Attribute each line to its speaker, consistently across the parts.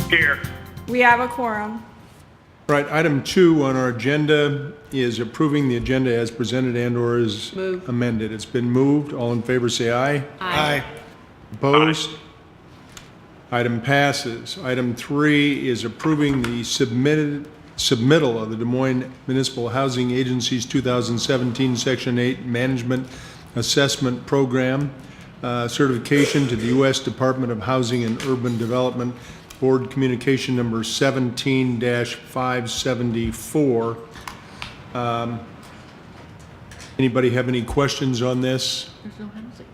Speaker 1: Here.
Speaker 2: We have a quorum.
Speaker 3: Right, item 2 on our agenda is approving the agenda as presented and/or as amended. It's been moved. All in favor say aye.
Speaker 4: Aye.
Speaker 3: Opposed? Item passes. Item 3 is approving the submittal of the Des Moines Municipal Housing Agency's 2017 Section 8 Management Assessment Program certification to the U.S. Department of Housing and Urban Development, Board Communication number 17-574. Anybody have any questions on this?
Speaker 4: There's no housing.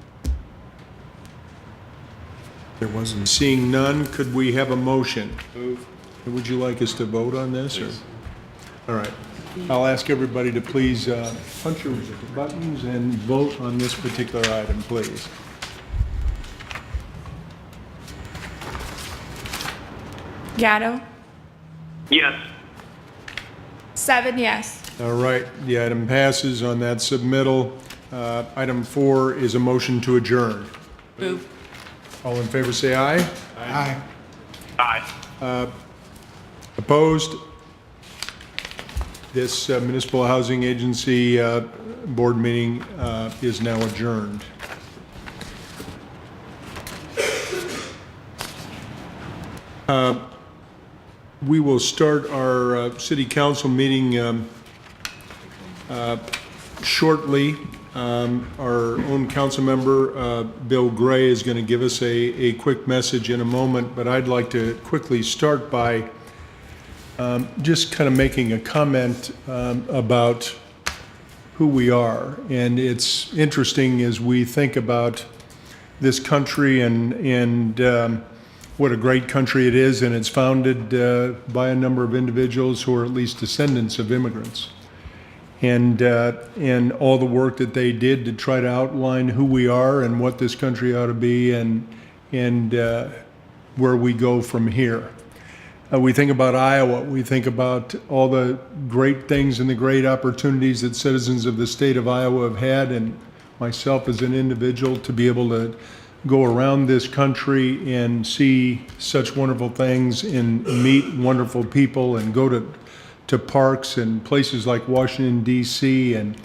Speaker 3: There wasn't. Seeing none, could we have a motion? Move. Would you like us to vote on this? Or? All right. I'll ask everybody to please punch your buttons and vote on this particular item, please.
Speaker 2: Gatto?
Speaker 1: Yes.
Speaker 2: 7 yes.
Speaker 3: All right, the item passes on that submittal. Item 4 is a motion to adjourn.
Speaker 4: Move.
Speaker 3: All in favor say aye.
Speaker 4: Aye.
Speaker 1: Aye.
Speaker 3: Opposed? This Municipal Housing Agency board meeting is now adjourned. We will start our city council meeting shortly. Our own council member, Bill Gray, is going to give us a quick message in a moment, but I'd like to quickly start by just kind of making a comment about who we are. And it's interesting as we think about this country and what a great country it is, and it's founded by a number of individuals who are at least descendants of immigrants. And all the work that they did to try to outline who we are and what this country ought to be and where we go from here. We think about Iowa. We think about all the great things and the great opportunities that citizens of the state of Iowa have had, and myself as an individual to be able to go around this country and see such wonderful things and meet wonderful people and go to parks and places like Washington, D.C. and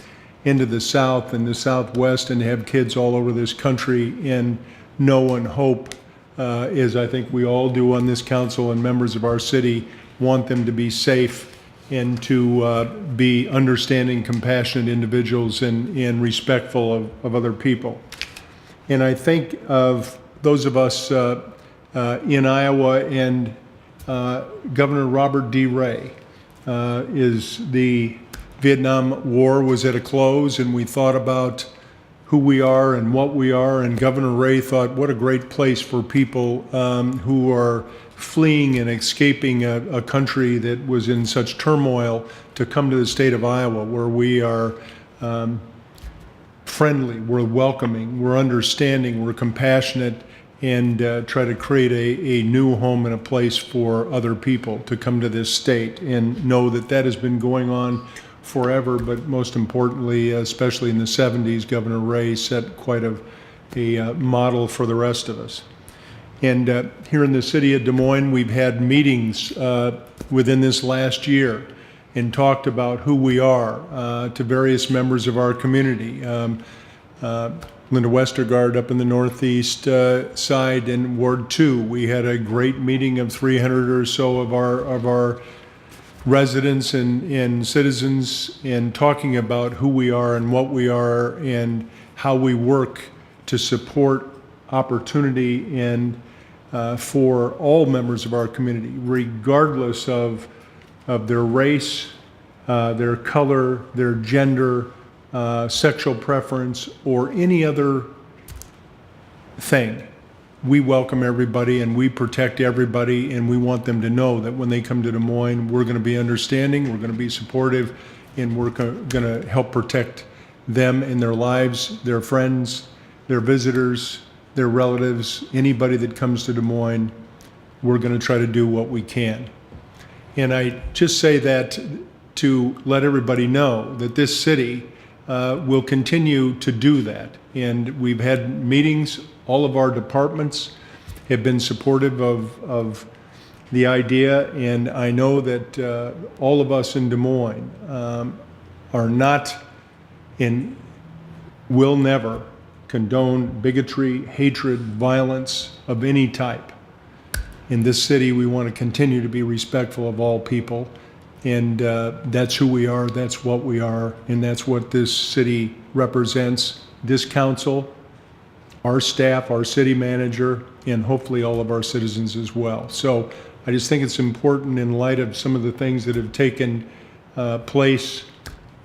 Speaker 3: into the South and the Southwest and have kids all over this country and know and hope, as I think we all do on this council and members of our city, want them to be safe and to be understanding, compassionate individuals and respectful of other people. And I think of those of us in Iowa and Governor Robert D. Ray. Is the Vietnam War was at a close, and we thought about who we are and what we are, and Governor Ray thought, what a great place for people who are fleeing and escaping a country that was in such turmoil to come to the state of Iowa, where we are friendly, we're welcoming, we're understanding, we're compassionate, and try to create a new home and a place for other people to come to this state, and know that that has been going on forever, but most importantly, especially in the 70s, Governor Ray set quite a model for the rest of us. And here in the city of Des Moines, we've had meetings within this last year and talked about who we are to various members of our community. Linda Westergaard up in the northeast side in Ward 2. We had a great meeting of 300 or so of our residents and citizens, and talking about who we are and what we are and how we work to support opportunity and for all members of our community, regardless of their race, their color, their gender, sexual preference, or any other thing. We welcome everybody and we protect everybody, and we want them to know that when they come to Des Moines, we're going to be understanding, we're going to be supportive, and we're going to help protect them in their lives, their friends, their visitors, their relatives, anybody that comes to Des Moines. We're going to try to do what we can. And I just say that to let everybody know that this city will continue to do that. And we've had meetings. All of our departments have been supportive of the idea, and I know that all of us in Des Moines are not and will never condone bigotry, hatred, violence of any type. In this city, we want to continue to be respectful of all people, and that's who we are, that's what we are, and that's what this city represents. This council, our staff, our city manager, and hopefully all of our citizens as well. So I just think it's important in light of some of the things that have taken place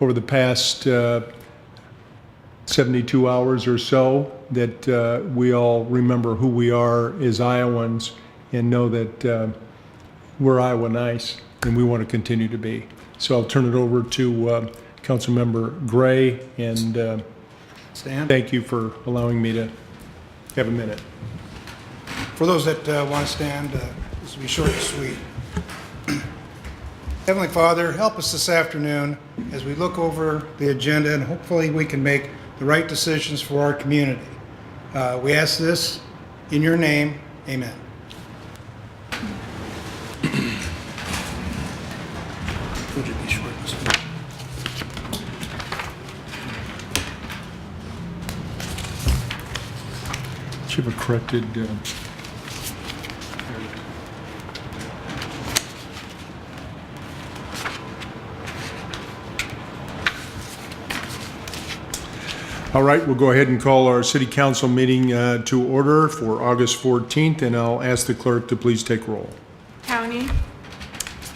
Speaker 3: over the past 72 hours or so, that we all remember who we are as Iowans and know that we're Iowa nice and we want to continue to be. So I'll turn it over to Councilmember Gray, and
Speaker 4: Stan?
Speaker 3: thank you for allowing me to have a minute.
Speaker 4: For those that want to stand, this will be short and sweet. Heavenly Father, help us this afternoon as we look over the agenda, and hopefully we can make the right decisions for our community. We ask this in your name. Amen. Would you be short and sweet?
Speaker 3: Should have a corrected. All right, we'll go ahead and call our city council meeting to order for August 14th, and I'll ask the clerk to please take roll.
Speaker 2: County,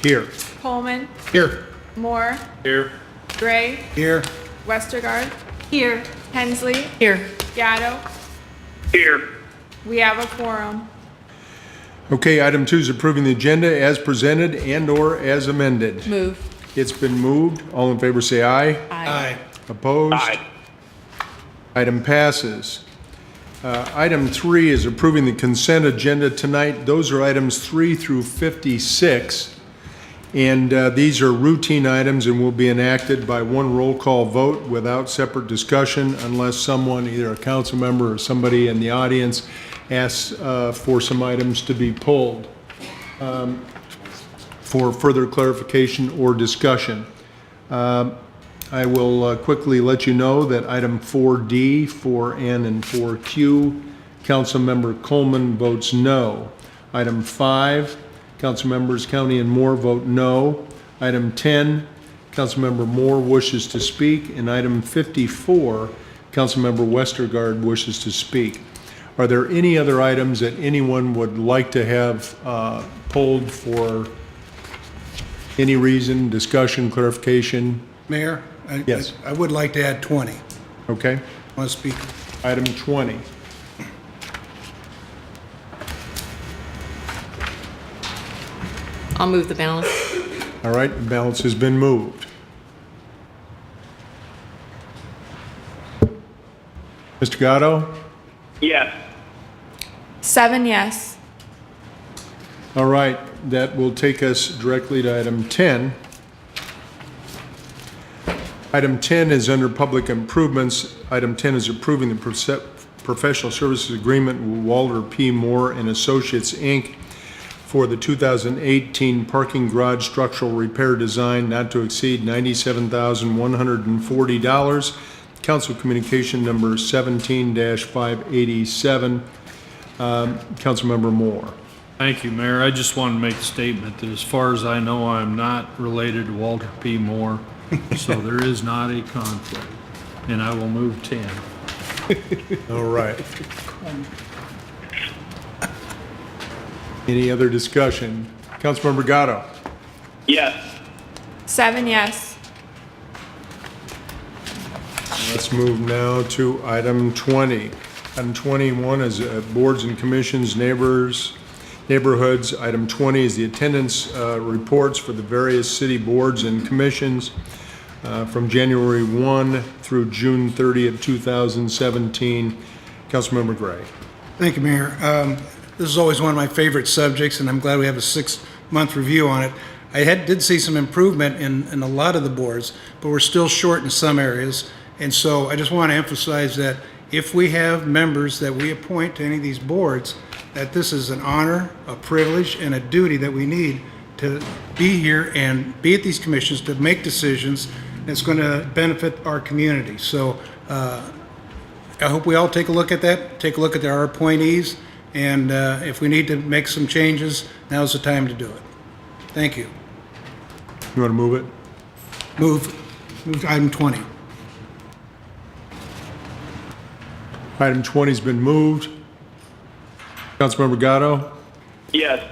Speaker 3: Here.
Speaker 2: Coleman,
Speaker 4: Here.
Speaker 2: Moore,
Speaker 1: Here.
Speaker 2: Gray,
Speaker 4: Here.
Speaker 2: Westergaard. Here. Hensley.
Speaker 5: Here.
Speaker 2: Gatto.
Speaker 1: Here.
Speaker 2: We have a quorum.
Speaker 3: Okay, item 2 is approving the agenda as presented and/or as amended.
Speaker 5: Move.
Speaker 3: It's been moved. All in favor say aye.
Speaker 4: Aye.
Speaker 3: Opposed?
Speaker 1: Aye.
Speaker 3: Item passes. Item 3 is approving the consent agenda tonight. Those are items 3 through 56. And these are routine items and will be enacted by one roll call vote without separate discussion unless someone, either a council member or somebody in the audience, asks for some items to be pulled for further clarification or discussion. I will quickly let you know that item 4D, 4N, and 4Q, Councilmember Coleman votes no. Item 5, Councilmembers County and Moore vote no. Item 10, Councilmember Moore wishes to speak. And item 54, Councilmember Westergaard wishes to speak. Are there any other items that anyone would like to have pulled for any reason, discussion, clarification?
Speaker 4: Mayor?
Speaker 3: Yes.
Speaker 4: I would like to add 20
Speaker 3: Okay.
Speaker 4: on a speaker.
Speaker 3: Item 20.
Speaker 5: I'll move the balance.
Speaker 3: All right, the balance has been moved. Mr. Gatto?
Speaker 1: Yes.
Speaker 2: 7 yes.
Speaker 3: All right, that will take us directly to item 10. Item 10 is under public improvements. Item 10 is approving the professional services agreement with Walter P. Moore and Associates, Inc. for the 2018 parking garage structural repair design not to exceed $97,140. Council communication number 17-587. Councilmember Moore.
Speaker 6: Thank you, Mayor. I just want to make a statement that as far as I know, I'm not related to Walter P. Moore, so there is not a conflict, and I will move 10.
Speaker 3: All right. Any other discussion? Councilmember Gatto.
Speaker 1: Yes.
Speaker 2: 7 yes.
Speaker 3: Let's move now to item 20. Item 21 is boards and commissions, neighborhoods. Item 20 is the attendance reports for the various city boards and commissions from January 1 through June 30th, 2017. Councilmember Gray.
Speaker 4: Thank you, Mayor. This is always one of my favorite subjects, and I'm glad we have a 6-month review on it. I did see some improvement in a lot of the boards, but we're still short in some areas. And so I just want to emphasize that if we have members that we appoint to any of these boards, that this is an honor, a privilege, and a duty that we need to be here and be at these commissions to make decisions that's going to benefit our community. So I hope we all take a look at that, take a look at our appointees, and if we need to make some changes, now's the time to do it. Thank you.
Speaker 3: You want to move it?
Speaker 4: Move to item 20.
Speaker 3: Item 20's been moved. Councilmember Gatto?
Speaker 1: Yes.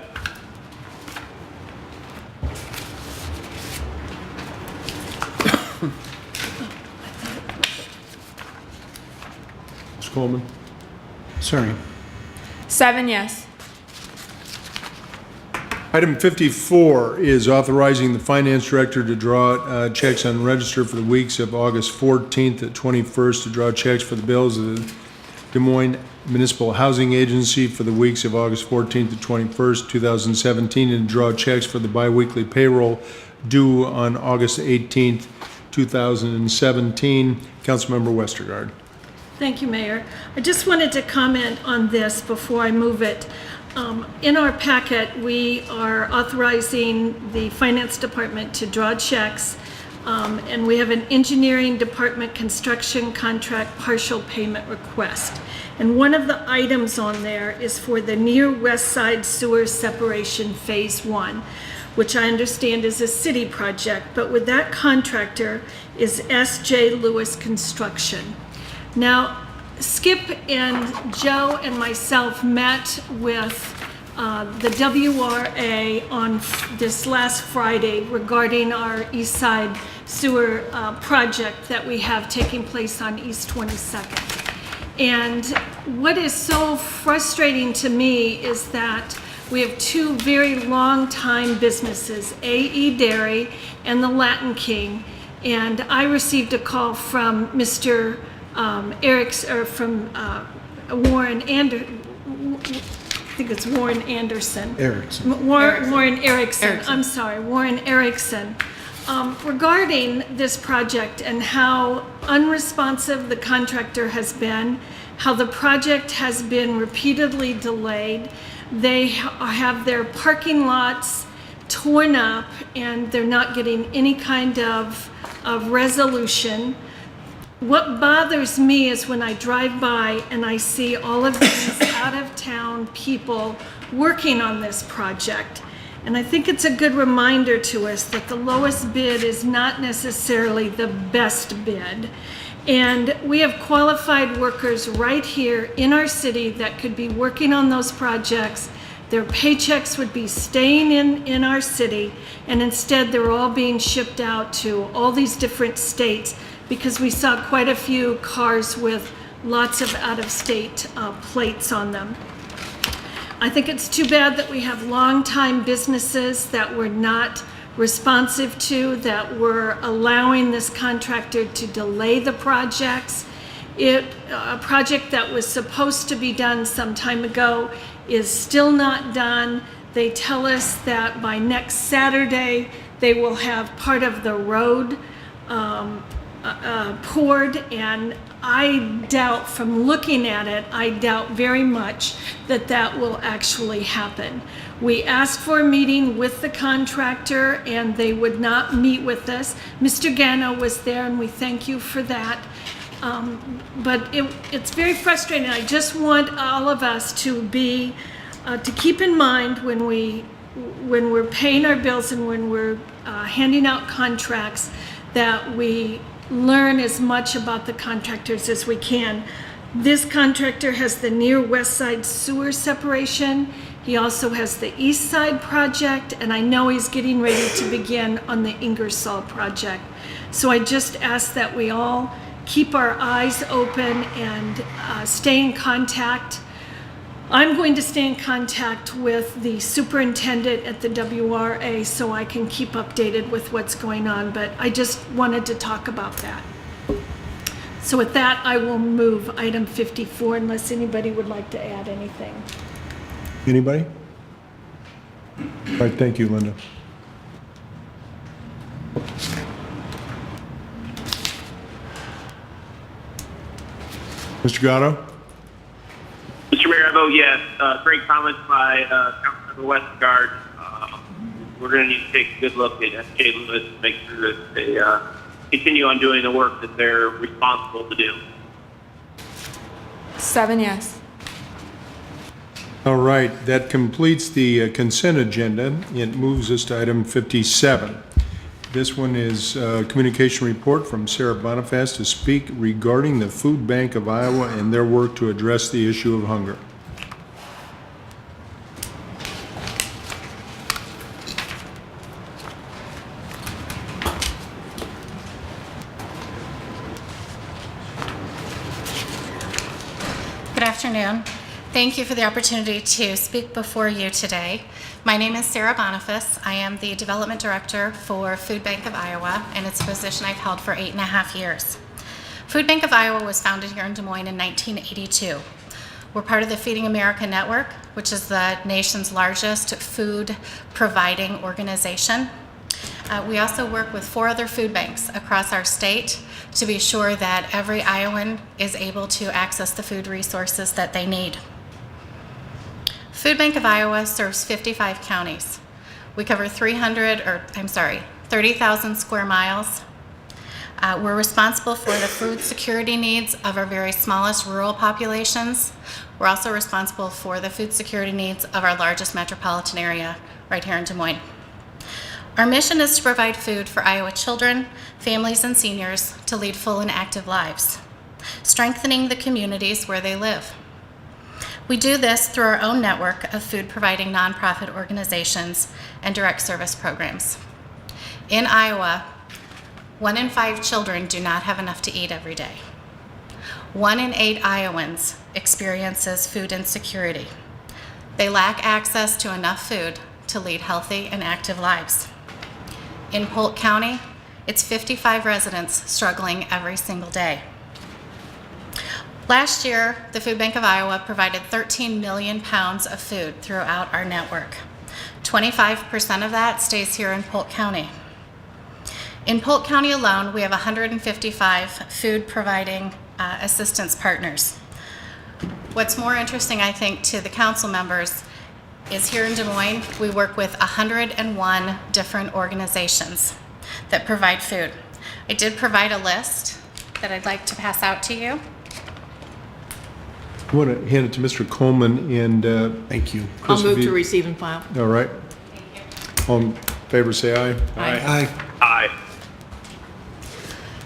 Speaker 3: Ms. Coleman?
Speaker 4: Sorry.
Speaker 2: 7 yes.
Speaker 3: Item 54 is authorizing the finance director to draw checks on register for the weeks of August 14th to 21st, to draw checks for the bills of the Des Moines Municipal Housing Agency for the weeks of August 14th to 21st, 2017, and to draw checks for the biweekly payroll due on August 18th, 2017. Councilmember Westergaard.
Speaker 5: Thank you, Mayor. I just wanted to comment on this before I move it. In our packet, we are authorizing the Finance Department to draw checks, and we have an Engineering Department construction contract partial payment request. And one of the items on there is for the near West Side Sewer Separation Phase 1, which I understand is a city project, but with that contractor is S.J. Lewis Construction. Now, Skip and Joe and myself met with the WRA on this last Friday regarding our East Side Sewer project that we have taking place on East 22nd. And what is so frustrating to me is that we have two very long-time businesses, A.E. Dairy and the Latin King, and I received a call from Mr. Warren Anderson. Warren Erickson. I'm sorry, Warren Erickson. Regarding this project and how unresponsive the contractor has been, how the project has been repeatedly delayed. They have their parking lots torn up and they're not getting any kind of resolution. What bothers me is when I drive by and I see all of these out-of-town people working on this project. And I think it's a good reminder to us that the lowest bid is not necessarily the best bid. And we have qualified workers right here in our city that could be working on those projects. Their paychecks would be staying in our city, and instead they're all being shipped out to all these different states because we saw quite a few cars with lots of out-of-state plates on them. I think it's too bad that we have long-time businesses that we're not responsive to, that we're allowing this contractor to delay the projects. A project that was supposed to be done some time ago is still not done. They tell us that by next Saturday, they will have part of the road poured, and I doubt, from looking at it, I doubt very much that that will actually happen. We asked for a meeting with the contractor and they would not meet with us. Mr. Gano was there and we thank you for that. But it's very frustrating. I just want all of us to be, to keep in mind when we're paying our bills and when we're handing out contracts, that we learn as much about the contractors as we can. This contractor has the near West Side Sewer Separation. He also has the East Side project, and I know he's getting ready to begin on the Ingersoll project. So I just ask that we all keep our eyes open and stay in contact. I'm going to stay in contact with the superintendent at the WRA so I can keep updated with what's going on, but I just wanted to talk about that. So with that, I will move item 54 unless anybody would like to add anything.
Speaker 3: Anybody? All right, thank you, Linda. Mr. Gatto?
Speaker 1: Mr. Mayor, I vote yes. Great comments by Councilmember Westergaard. We're going to need to take a good look at SK Lewis to make sure that they continue on doing the work that they're responsible to do.
Speaker 2: 7 yes.
Speaker 3: All right, that completes the consent agenda. It moves us to item 57. This one is a communication report from Sarah Boniface to speak regarding the Food Bank of Iowa and their work to address the issue of hunger.
Speaker 7: Good afternoon. Thank you for the opportunity to speak before you today. My name is Sarah Boniface. I am the Development Director for Food Bank of Iowa, and it's a position I've held for 8.5 years. Food Bank of Iowa was founded here in Des Moines in 1982. We're part of the Feeding America Network, which is the nation's largest food providing organization. We also work with 4 other food banks across our state to be sure that every Iowan is able to access the food resources that they need. Food Bank of Iowa serves 55 counties. We cover 30,000 square miles. We're responsible for the food security needs of our very smallest rural populations. We're also responsible for the food security needs of our largest metropolitan area right here in Des Moines. Our mission is to provide food for Iowa children, families, and seniors to lead full and active lives, strengthening the communities where they live. We do this through our own network of food providing nonprofit organizations and direct service programs. In Iowa, 1 in 5 children do not have enough to eat every day. 1 in 8 Iowans experiences food insecurity. They lack access to enough food to lead healthy and active lives. In Polk County, it's 55 residents struggling every single day. Last year, the Food Bank of Iowa provided 13 million pounds of food throughout our network. 25% of that stays here in Polk County. In Polk County alone, we have 155 food providing assistance partners. What's more interesting, I think, to the council members is here in Des Moines, we work with 101 different organizations that provide food. I did provide a list that I'd like to pass out to you.
Speaker 3: I want to hand it to Mr. Coleman and thank you.
Speaker 8: I'll move to receive and file.
Speaker 3: All right. All in favor, say aye.
Speaker 8: Aye.
Speaker 1: Aye.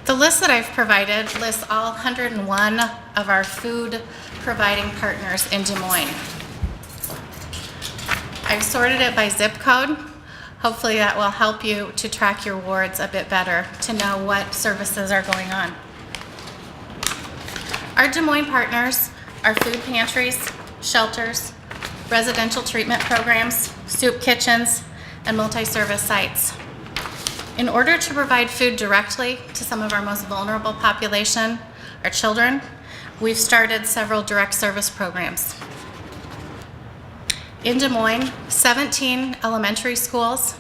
Speaker 7: The list that I've provided lists all 101 of our food providing partners in Des Moines. I've sorted it by zip code. Hopefully that will help you to track your wards a bit better, to know what services are going on. Our Des Moines partners are food pantries, shelters, residential treatment programs, soup kitchens, and multi-service sites. In order to provide food directly to some of our most vulnerable population, our children, we've started several direct service programs. In Des Moines, 17 elementary schools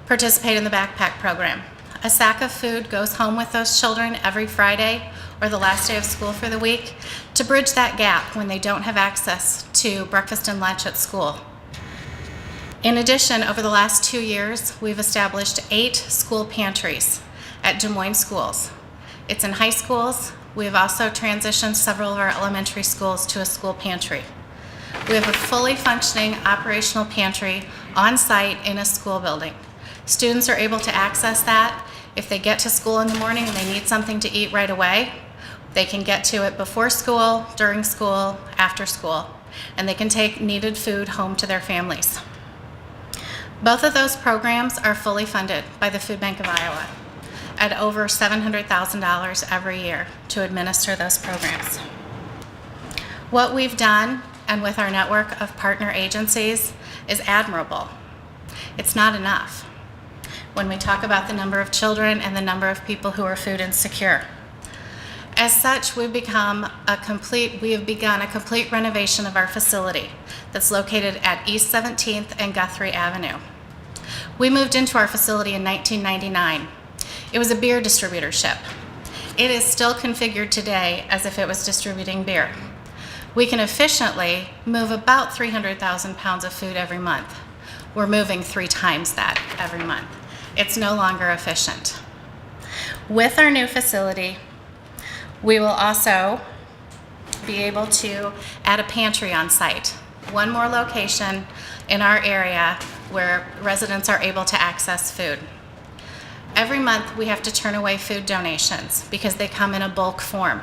Speaker 7: participate in the backpack program. A sack of food goes home with those children every Friday or the last day of school for the week to bridge that gap when they don't have access to breakfast and lunch at school. In addition, over the last 2 years, we've established 8 school pantries at Des Moines schools. It's in high schools. We've also transitioned several of our elementary schools to a school pantry. We have a fully functioning operational pantry on site in a school building. Students are able to access that. If they get to school in the morning and they need something to eat right away, they can get to it before school, during school, after school, and they can take needed food home to their families. Both of those programs are fully funded by the Food Bank of Iowa at over $700,000 every year to administer those programs. What we've done, and with our network of partner agencies, is admirable. It's not enough when we talk about the number of children and the number of people who are food insecure. As such, we have begun a complete renovation of our facility that's located at East 17th and Guthrie Avenue. We moved into our facility in 1999. It was a beer distributorship. it is still configured today as if it was distributing beer. We can efficiently move about 300,000 pounds of food every month. We're moving 3 times that every month. It's no longer efficient. With our new facility, we will also be able to add a pantry on site. One more location in our area where residents are able to access food. Every month we have to turn away food donations because they come in a bulk form.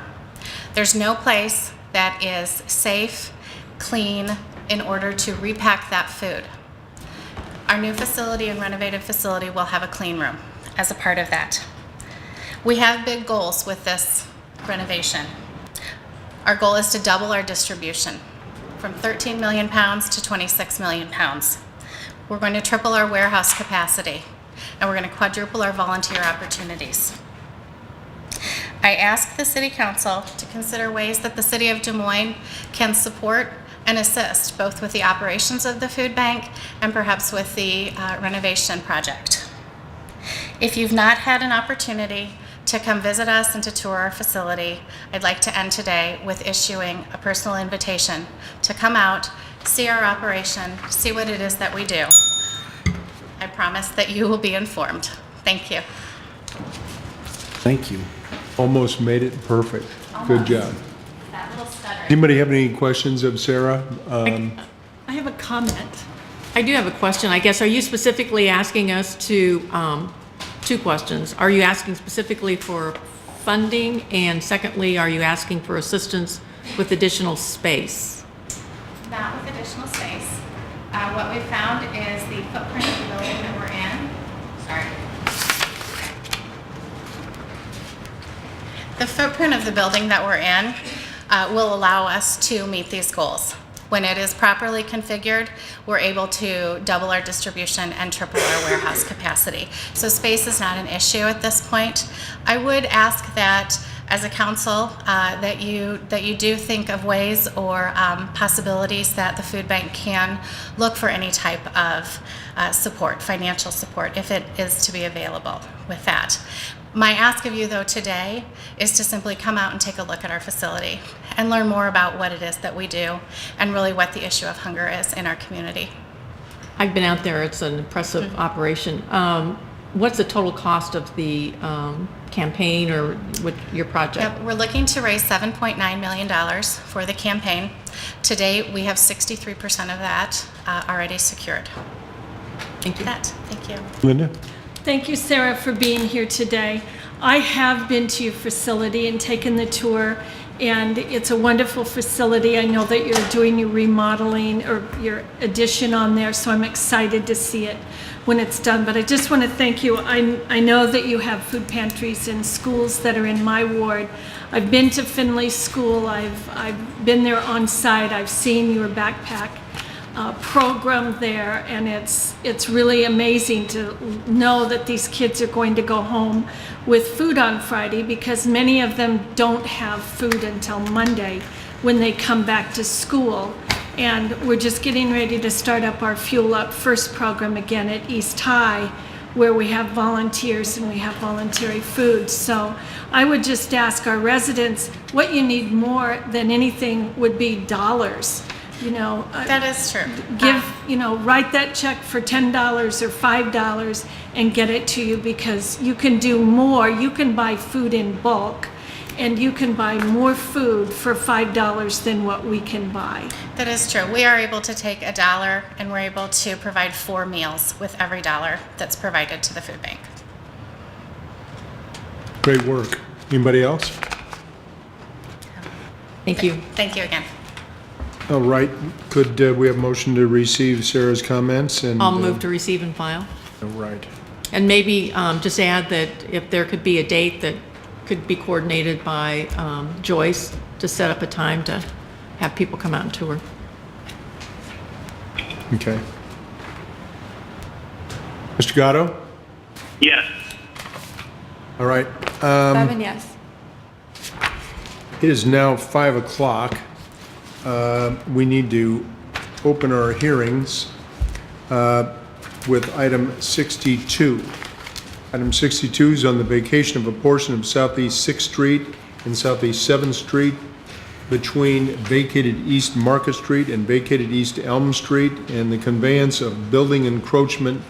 Speaker 7: There's no place that is safe, clean, in order to repack that food. Our new facility and renovated facility will have a clean room as a part of that. We have big goals with this renovation. Our goal is to double our distribution from 13 million pounds to 26 million pounds. We're going to triple our warehouse capacity, and we're going to quadruple our volunteer opportunities. I ask the City Council to consider ways that the City of Des Moines can support and assist both with the operations of the food bank and perhaps with the renovation project. If you've not had an opportunity to come visit us and to tour our facility, I'd like to end today with issuing a personal invitation to come out, see our operation, see what it is that we do. I promise that you will be informed. Thank you.
Speaker 3: Thank you. Almost made it perfect. Good job.
Speaker 7: That little stutter.
Speaker 3: Anybody have any questions of Sarah?
Speaker 5: I have a comment.
Speaker 2: I do have a question. I guess, are you specifically asking us to, 2 questions. Are you asking specifically for funding? And secondly, are you asking for assistance with additional space?
Speaker 7: Not with additional space. What we found is the footprint of the building that we're in. Sorry. The footprint of the building that we're in will allow us to meet these goals. When it is properly configured, we're able to double our distribution and triple our warehouse capacity. So space is not an issue at this point. I would ask that as a council that you do think of ways or possibilities that the food bank can look for any type of support, financial support, if it is to be available with that. My ask of you, though, today is to simply come out and take a look at our facility and learn more about what it is that we do and really what the issue of hunger is in our community.
Speaker 2: I've been out there. It's an impressive operation. What's the total cost of the campaign or what your project?
Speaker 7: Yep, we're looking to raise $7.9 million for the campaign. To date, we have 63% of that already secured.
Speaker 2: Thank you.
Speaker 7: Thank you.
Speaker 3: Linda?
Speaker 5: Thank you, Sarah, for being here today. I have been to your facility and taken the tour, and it's a wonderful facility. I know that you're doing your remodeling or your addition on there, so I'm excited to see it when it's done. But I just want to thank you. I know that you have food pantries in schools that are in my ward. I've been to Finley School. I've been there on site. I've seen your backpack program there, and it's really amazing to know that these kids are going to go home with food on Friday, because many of them don't have food until Monday when they come back to school. And we're just getting ready to start up our Fuel Up First program again at East High, where we have volunteers and we have voluntary food. So I would just ask our residents, what you need more than anything would be dollars.
Speaker 7: That is true.
Speaker 5: Write that check for $10 or $5 and get it to you, because you can do more. You can buy food in bulk, and you can buy more food for $5 than what we can buy.
Speaker 7: That is true. We are able to take $1 and we're able to provide 4 meals with every dollar that's provided to the food bank.
Speaker 3: Great work. Anybody else?
Speaker 2: Thank you.
Speaker 7: Thank you again.
Speaker 3: All right. Could we have motion to receive Sarah's comments? And
Speaker 2: I'll move to receive and file.
Speaker 3: All right.
Speaker 2: And maybe just add that if there could be a date that could be coordinated by Joyce to set up a time to have people come out and tour.
Speaker 3: Okay. Mr. Gatto?
Speaker 1: Yes.
Speaker 3: All right.
Speaker 2: 7 yes.
Speaker 3: It is now 5 o'clock. We need to open our hearings with item 62. Item 62 is on the vacation of a portion of Southeast 6th Street and Southeast 7th Street between vacated East Market Street and vacated East Elm Street, and the conveyance of building encroachment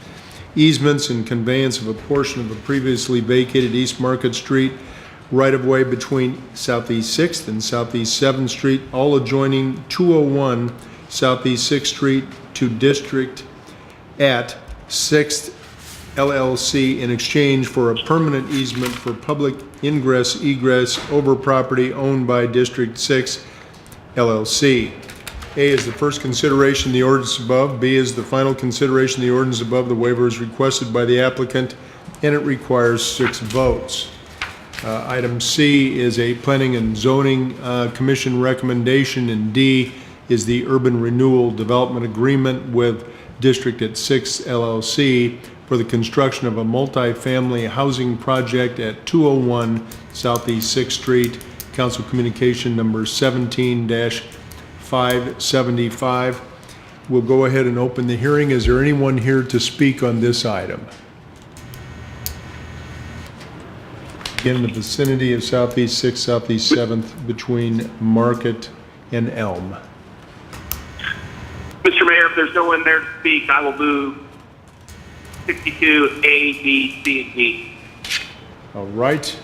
Speaker 3: easements and conveyance of a portion of a previously vacated East Market Street right-of-way between Southeast 6th and Southeast 7th Street, all adjoining 201 Southeast 6th Street to District at 6th LLC in exchange for a permanent easement for public ingress egress over property owned by District 6 LLC. A is the first consideration of the ordinance above. B is the final consideration of the ordinance above. The waiver is requested by the applicant and it requires 6 votes. Item C is a Planning and Zoning Commission recommendation, and D is the Urban Renewal Development Agreement with District at 6 LLC for the construction of a multi-family housing project at 201 Southeast 6th Street. Council Communication number 17-575. We'll go ahead and open the hearing. Is there anyone here to speak on this item? Again, in the vicinity of Southeast 6th, Southeast 7th, between Market and Elm.
Speaker 1: Mr. Mayor, if there's no one there to speak, I will move 62 A, B, C, and D.
Speaker 3: All right.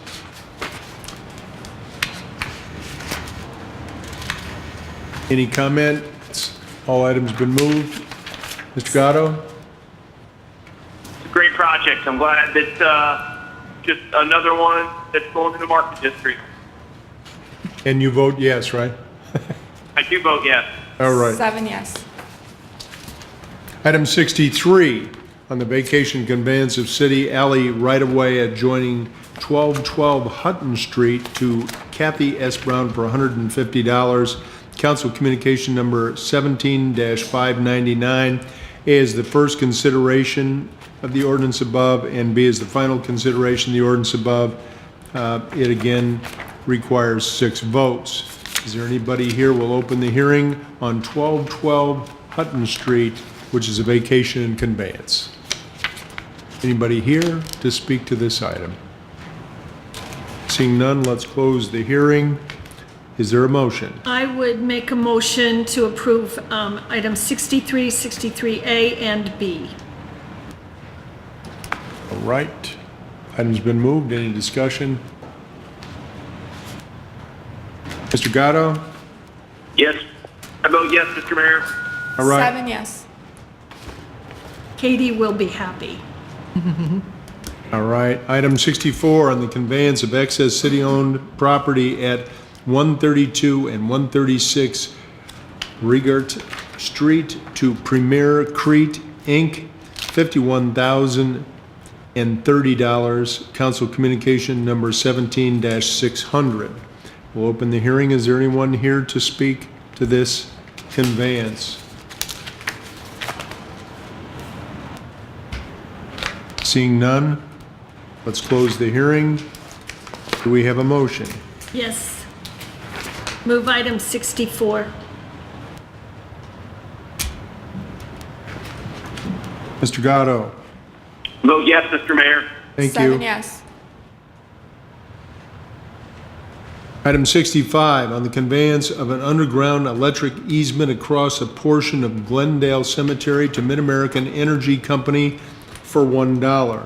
Speaker 3: Any comments? All items been moved. Mr. Gatto?
Speaker 1: It's a great project. I'm glad that just another one that's going to the Market District.
Speaker 3: And you vote yes, right?
Speaker 1: I do vote yes.
Speaker 3: All right.
Speaker 8: 7 yes.
Speaker 3: Item 63, on the vacation conveyance of city alley right-of-way adjoining 1212 Hutton Street to Kathy S. Brown for $150. Council Communication number 17-599. A is the first consideration of the ordinance above, and B is the final consideration of the ordinance above. It again requires 6 votes. Is there anybody here? We'll open the hearing on 1212 Hutton Street, which is a vacation and conveyance. Anybody here to speak to this item? Seeing none, let's close the hearing. Is there a motion?
Speaker 5: I would make a motion to approve items 63, 63A, and B.
Speaker 3: All right. Item's been moved. Any discussion? Mr. Gatto?
Speaker 1: Yes. I vote yes, Mr. Mayor.
Speaker 3: All right.
Speaker 8: 7 yes.
Speaker 5: Katie will be happy.
Speaker 3: All right. Item 64 on the conveyance of excess city-owned property at 132 and 136 Regert Street to Premier Crete, Inc., $51,030. Council Communication number 17-600. We'll open the hearing. Is there anyone here to speak to this conveyance? Seeing none, let's close the hearing. Do we have a motion?
Speaker 5: Yes. Move item 64.
Speaker 3: Mr. Gatto?
Speaker 1: Vote yes, Mr. Mayor.
Speaker 3: Thank
Speaker 8: 7
Speaker 3: you.
Speaker 8: yes.
Speaker 3: Item 65, on the conveyance of an underground electric easement across a portion of Glendale Cemetery to Mid-American Energy Company for $1.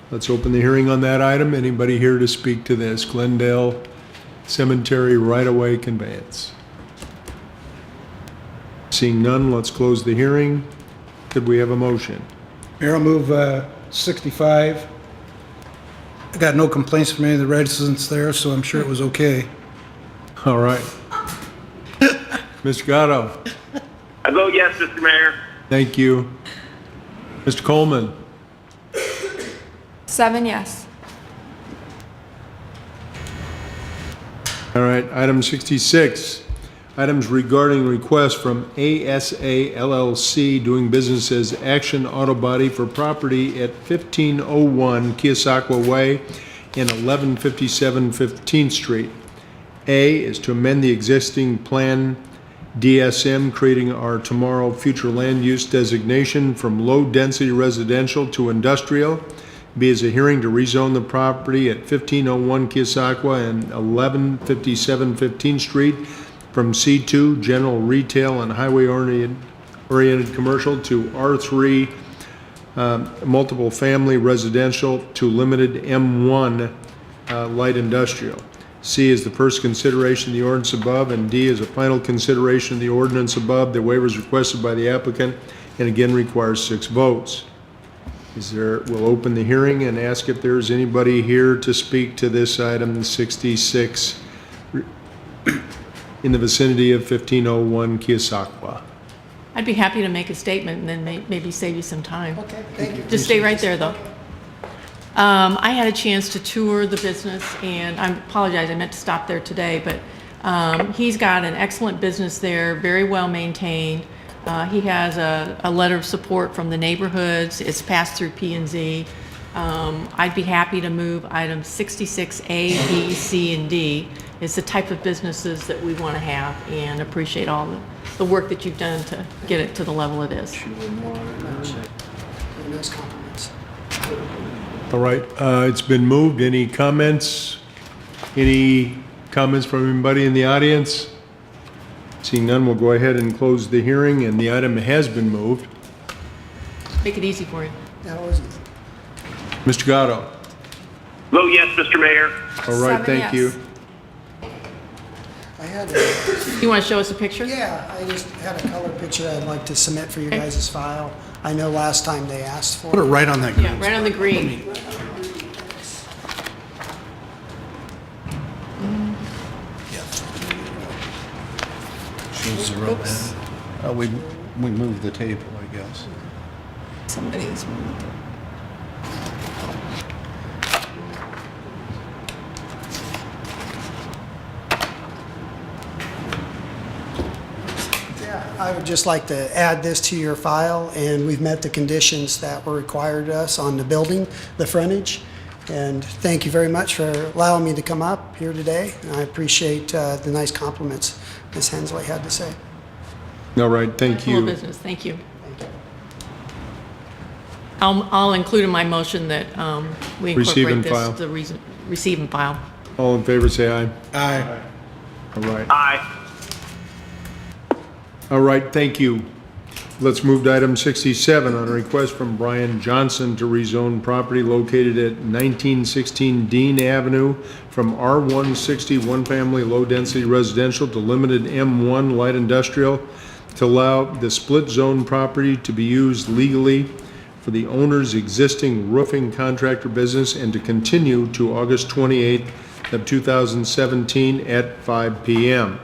Speaker 3: Let's open the hearing on that item. Anybody here to speak to this Glendale Cemetery right-of-way conveyance? Seeing none, let's close the hearing. Could we have a motion?
Speaker 4: Mayor, I'll move 65. I got no complaints from any of the residents there, so I'm sure it was okay.
Speaker 3: All right. Mr. Gatto?
Speaker 1: I vote yes, Mr. Mayor.
Speaker 3: Thank you. Mr. Coleman?
Speaker 8: 7 yes.
Speaker 3: All right, item 66, items regarding request from ASA LLC doing business as Action Auto Body for property at 1501 Keosauqua Way and 1157 15th Street. A is to amend the existing plan DSM, creating our tomorrow future land use designation from low-density residential to industrial. B is a hearing to rezone the property at 1501 Keosauqua and 1157 15th Street from C2 General Retail and Highway-oriented Commercial to R3 Multiple Family Residential to Limited M1 Light Industrial. C is the first consideration of the ordinance above, and D is a final consideration of the ordinance above. The waiver is requested by the applicant and again requires 6 votes. We'll open the hearing and ask if there's anybody here to speak to this item 66 in the vicinity of 1501 Keosauqua.
Speaker 2: I'd be happy to make a statement and then maybe save you some time.
Speaker 8: Okay, thank you.
Speaker 2: Just stay right there, though. I had a chance to tour the business, and I apologize, I meant to stop there today, but he's got an excellent business there, very well maintained. He has a letter of support from the neighborhoods. It's passed through P&Z. I'd be happy to move items 66A, B, C, and D. It's the type of businesses that we want to have, and appreciate all the work that you've done to get it to the level it is.
Speaker 8: Nice compliments.
Speaker 3: All right, it's been moved. Any comments? Any comments from anybody in the audience? Seeing none, we'll go ahead and close the hearing, and the item has been moved.
Speaker 2: Make it easy for you.
Speaker 8: That was
Speaker 3: Mr. Gatto?
Speaker 1: Vote yes, Mr. Mayor.
Speaker 3: All right, thank you.
Speaker 8: I had
Speaker 2: You want to show us a picture?
Speaker 8: yeah, I just had a color picture I'd like to submit for your guys' file. I know last time they asked for
Speaker 4: Put it
Speaker 8: it.
Speaker 4: right on that.
Speaker 2: Yeah, right on the green.
Speaker 9: Shows the road head. We moved the table, I guess.
Speaker 2: Somebody's.
Speaker 8: Yeah, I would just like to add this to your file, and we've met the conditions that were required of us on the building, the frontage. And thank you very much for allowing me to come up here today. And I appreciate the nice compliments Ms. Hensley had to say.
Speaker 3: All right, thank
Speaker 2: Full
Speaker 3: you.
Speaker 2: business, thank you. I'll include in my motion that we
Speaker 3: Receive
Speaker 2: incorporate
Speaker 3: and
Speaker 2: this,
Speaker 3: file.
Speaker 2: the reason, receive and file.
Speaker 3: All in favor, say aye.
Speaker 4: Aye.
Speaker 3: All right.
Speaker 1: Aye.
Speaker 3: All right, thank you. Let's move to item 67 on a request from Brian Johnson to rezone property located at 1916 Dean Avenue from R160 one-family low-density residential to limited M1 light industrial to allow the split zone property to be used legally for the owner's existing roofing contractor business and to continue to August 28th of 2017 at 5 p.m.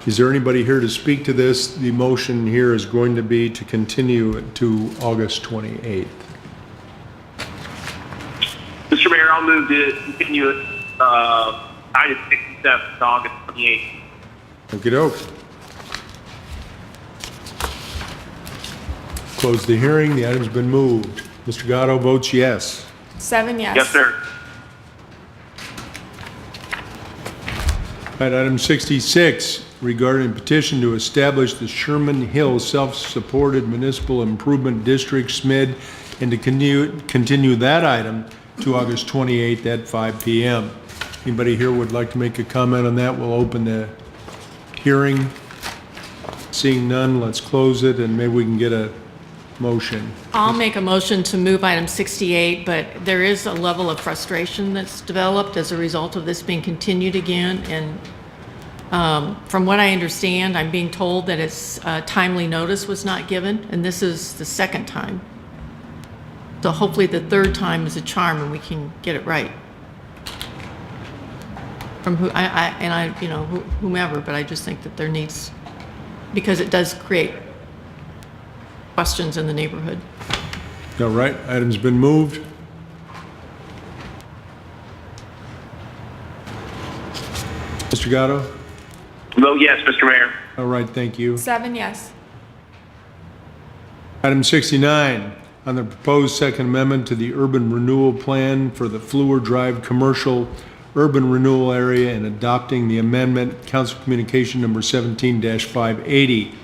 Speaker 3: Is there anybody here to speak to this? The motion here is going to be to continue to August 28th.
Speaker 1: Mr. Mayor, I'll move to continue it, item 67 to August 28th.
Speaker 3: Okey-doke. Close the hearing. The item's been moved. Mr. Gatto votes yes.
Speaker 2: 7 yes.
Speaker 1: Yes, sir.
Speaker 3: All right, item 66, regarding petition to establish the Sherman Hill Self-Supported Municipal Improvement District, SMID, and to continue that item to August 28th at 5 p.m. Anybody here would like to make a comment on that? We'll open the hearing. Seeing none, let's close it, and maybe we can get a motion.
Speaker 2: I'll make a motion to move item 68, but there is a level of frustration that's developed as a result of this being continued again. And from what I understand, I'm being told that it's timely notice was not given, and this is the second time. So hopefully the third time is a charm and we can get it right. From whomever, but I just think that there needs, because it does create questions in the neighborhood.
Speaker 3: All right, item's been moved. Mr. Gatto?
Speaker 1: Vote yes, Mr. Mayor.
Speaker 3: All right, thank you.
Speaker 2: 7 yes.
Speaker 3: Item 69, on the proposed Second Amendment to the Urban Renewal Plan for the Fleur Drive Commercial Urban Renewal Area and adopting the amendment, Council Communication Number 17-580.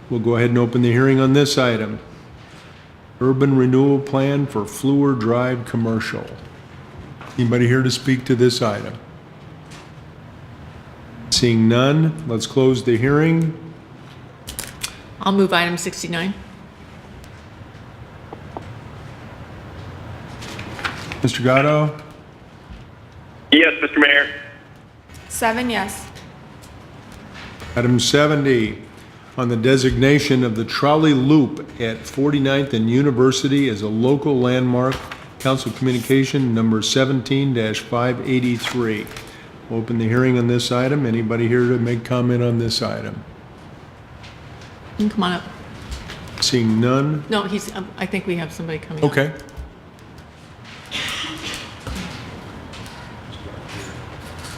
Speaker 3: We'll go ahead and open the hearing on this item. urban renewal plan for Fleur Drive Commercial. Anybody here to speak to this item? Seeing none, let's close the hearing.
Speaker 2: I'll move item 69.
Speaker 3: Mr. Gatto?
Speaker 1: Yes, Mr. Mayor.
Speaker 10: 7 yes.
Speaker 3: Item 70, on the designation of the trolley loop at 49th and University as a local landmark, council communication number 17-583. Open the hearing on this item. Anybody here to make comment on this item?
Speaker 2: You can come on up.
Speaker 3: Seeing none?
Speaker 2: No, I think we have somebody coming up.
Speaker 3: Okay.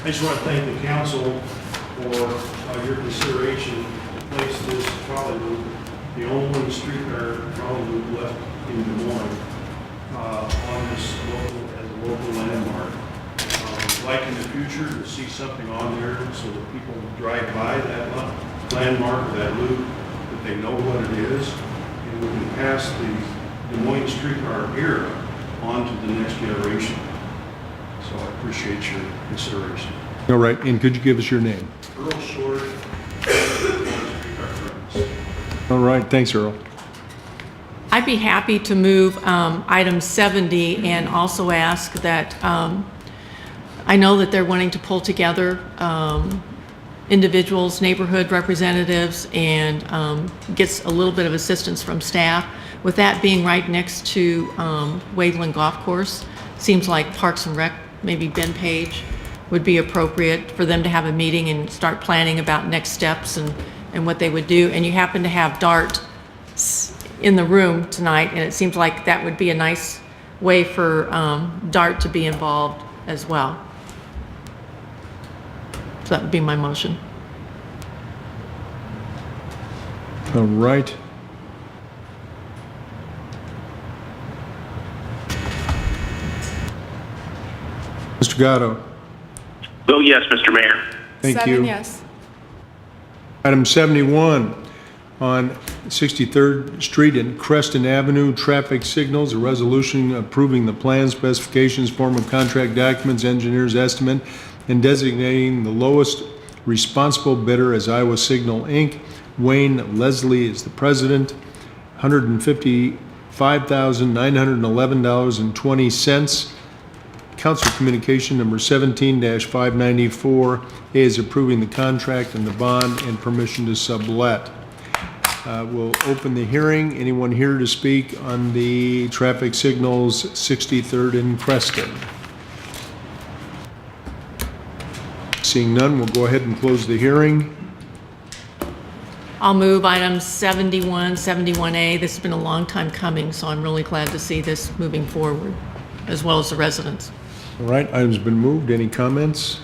Speaker 11: I just want to thank the council for your consideration to place this trolley loop, the only streetcar trolley loop left in Des Moines, on this local, as a local landmark. Like in the future to see something on there so that people drive by that landmark or that loop, that they know what it is, and we can pass the Des Moines streetcar era on to the next generation. So I appreciate your consideration.
Speaker 3: All right, and could you give us your name?
Speaker 11: Earl Short, streetcar friends.
Speaker 3: All right, thanks, Earl.
Speaker 2: I'd be happy to move item 70 and also ask that, I know that they're wanting to pull together individuals, neighborhood representatives, and gets a little bit of assistance from staff. With that being right next to Waveland Golf Course, seems like Parks and Rec, maybe Ben Page, would be appropriate for them to have a meeting and start planning about next steps and what they would do. And you happen to have DART in the room tonight, and it seems like that would be a nice way for DART to be involved as well. So that would be my motion.
Speaker 3: All right. Mr. Gatto?
Speaker 1: Oh, yes, Mr. Mayor.
Speaker 3: Thank
Speaker 10: 7
Speaker 3: you.
Speaker 10: yes.
Speaker 3: Item 71, on 63rd Street and Creston Avenue, traffic signals, a resolution approving the plan, specifications, form of contract documents, engineer's estimate, and designating the lowest responsible bidder as Iowa Signal, Inc. Wayne Leslie is the president, $155,911.20. Council Communication number 17-594, A is approving the contract and the bond and permission to sublet. We'll open the hearing. Anyone here to speak on the traffic signals 63rd and Creston? Seeing none, we'll go ahead and close the hearing.
Speaker 2: I'll move items 71, 71A. This has been a long time coming, so I'm really glad to see this moving forward, as well as the residents.
Speaker 3: All right, item's been moved. Any comments?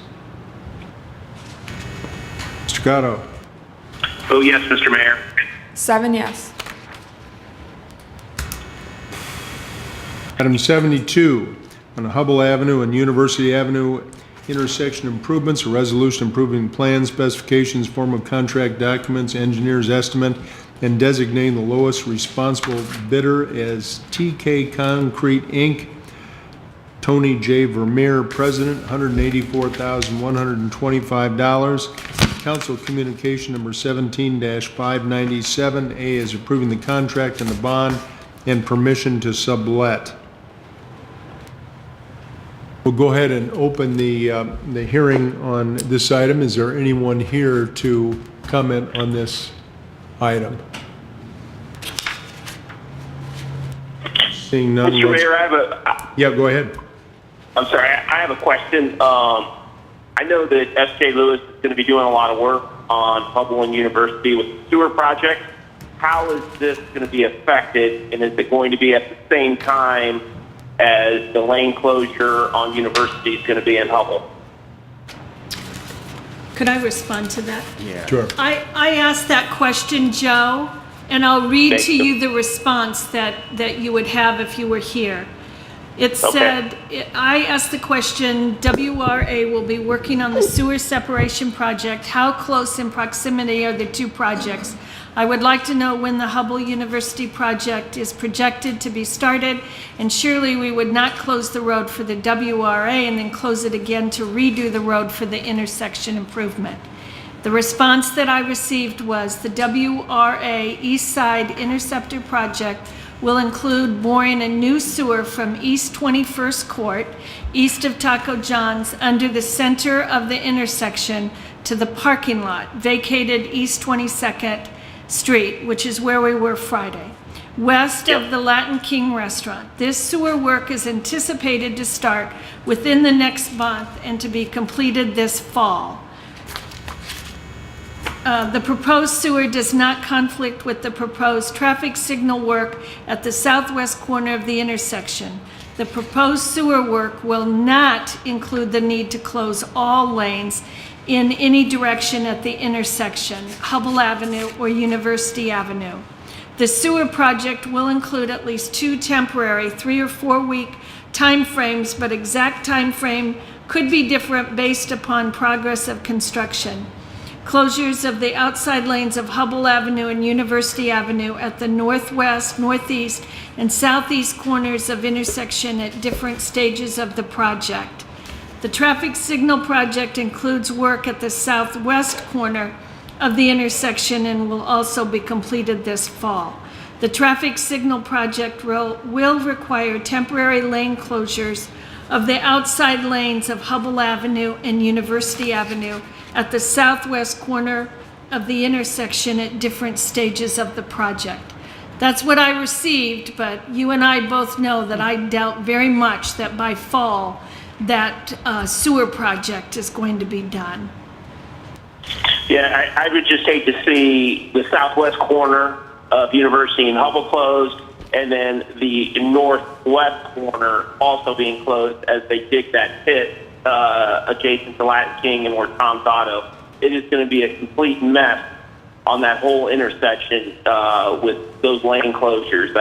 Speaker 3: Mr. Gatto?
Speaker 1: Oh, yes, Mr. Mayor.
Speaker 10: 7 yes.
Speaker 3: Item 72, on Hubble Avenue and University Avenue intersection improvements, a resolution approving plan, specifications, form of contract documents, engineer's estimate, and designating the lowest responsible bidder as TK Concrete, Inc., Tony J. Vermeer, President, $184,125. Council Communication number 17-597, A is approving the contract and the bond and permission to sublet. We'll go ahead and open the hearing on this item. Is there anyone here to comment on this item? Seeing none.
Speaker 1: Mr. Mayor,
Speaker 3: Yeah, go ahead.
Speaker 1: I'm sorry, I have a question. I know that S.J. Lewis is going to be doing a lot of work on Hubble and University with the sewer project. How is this going to be affected, and is it going to be at the same time as the lane closure on University is going to be in Hubble?
Speaker 5: Could I respond to that?
Speaker 3: Sure.
Speaker 5: I asked that question, Joe, and I'll read
Speaker 1: Thank
Speaker 5: to
Speaker 1: you.
Speaker 5: you the response that you would have if you were here. It said, I asked the question, WRA will be working on the sewer separation project. How close in proximity are the two projects? I would like to know when the Hubble University project is projected to be started, and surely we would not close the road for the WRA and then close it again to redo the road for the intersection improvement. The response that I received was the WRA East Side Interceptor project will include boring a new sewer from East 21st Court, east of Taco John's, under the center of the intersection to the parking lot vacated East 22nd Street, which is where we were Friday, west of the Latin King restaurant. This sewer work is anticipated to start within the next month and to be completed this fall. The proposed sewer does not conflict with the proposed traffic signal work at the southwest corner of the intersection. The proposed sewer work will not include the need to close all lanes in any direction at the intersection, Hubble Avenue or University Avenue. The sewer project will include at least 2 temporary 3 or 4 week timeframes, but exact timeframe could be different based upon progress of construction. Closures of the outside lanes of Hubble Avenue and University Avenue at the northwest, northeast, and southeast corners of intersection at different stages of the project. The traffic signal project includes work at the southwest corner of the intersection and will also be completed this fall. The traffic signal project will require temporary lane closures of the outside lanes of Hubble Avenue and University Avenue at the southwest corner of the intersection at different stages of the project. That's what I received, but you and I both know that I doubt very much that by fall that sewer project is going to be done.
Speaker 1: Yeah, I would just hate to see the southwest corner of University and Hubble closed, and then the northwest corner also being closed as they dig that pit adjacent to Latin King and where Tom's Auto. It is going to be a complete mess on that whole intersection with those lane closures.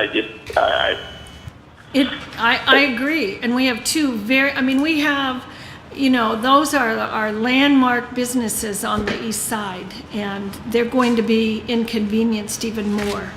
Speaker 5: I agree, and we have two we have, those are our landmark businesses on the east side, and they're going to be inconvenienced even more.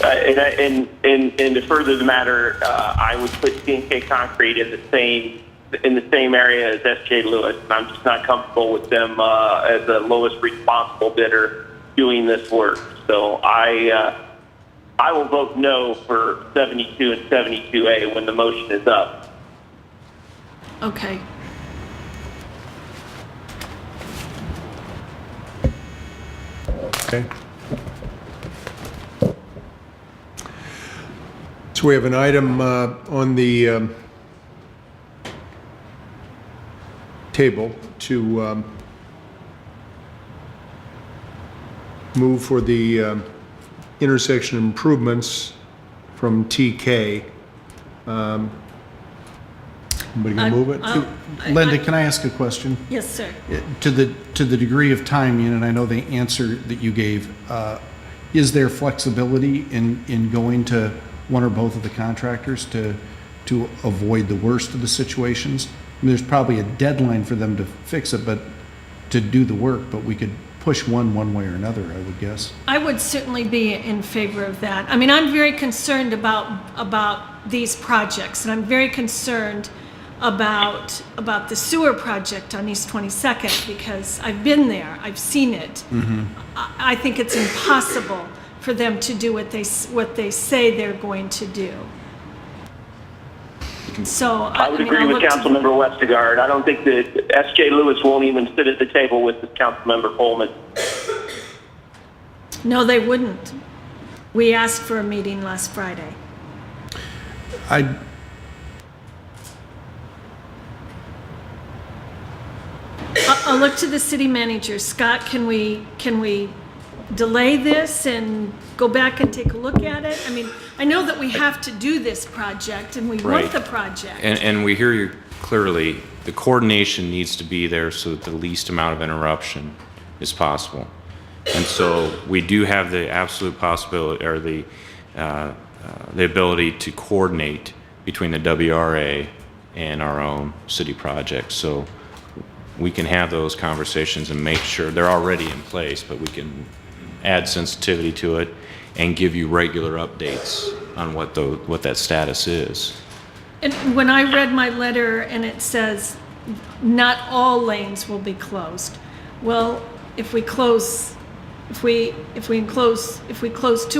Speaker 1: And to further the matter, I would put C&K Concrete in the same area as S.J. Lewis, and I'm just not comfortable with them as the lowest responsible bidder doing this work. So I will vote no for 72 and 72A when the motion is up.
Speaker 5: Okay.
Speaker 3: Okay. So we have an item on the table to move for the intersection improvements from TK. Somebody gonna move it?
Speaker 9: Linda, can I ask a question?
Speaker 5: Yes, sir.
Speaker 9: To the degree of timing, and I know the answer that you gave, is there flexibility in going to one or both of the contractors to avoid the worst of the situations? I mean, there's probably a deadline for them to fix it, but to do the work, but we could push one way or another, I would guess.
Speaker 5: I would certainly be in favor of that. I mean, I'm very concerned about these projects, and I'm very concerned about the sewer project on East 22nd, because I've been there, I've seen it. Mm-hmm. I think it's impossible for them to do what they say they're going to do. So
Speaker 1: I would agree with Councilmember Westergaard. I don't think that S.J. Lewis won't even sit at the table with Councilmember Coleman.
Speaker 5: No, they wouldn't. We asked for a meeting last Friday. I'll look to the city manager. Scott, can we delay this and go back and take a look at it? I mean, I know that we have to do this project and we want the project.
Speaker 12: And we hear you clearly. The coordination needs to be there so that the least amount of interruption is possible. And so we do have the absolute possibility or the ability to coordinate between the WRA and our own city project. So we can have those conversations and make sure they're already in place, but we can add sensitivity to it and give you regular updates on what that status is.
Speaker 5: And when I read my letter and it says not all lanes will be closed, well, if we close 2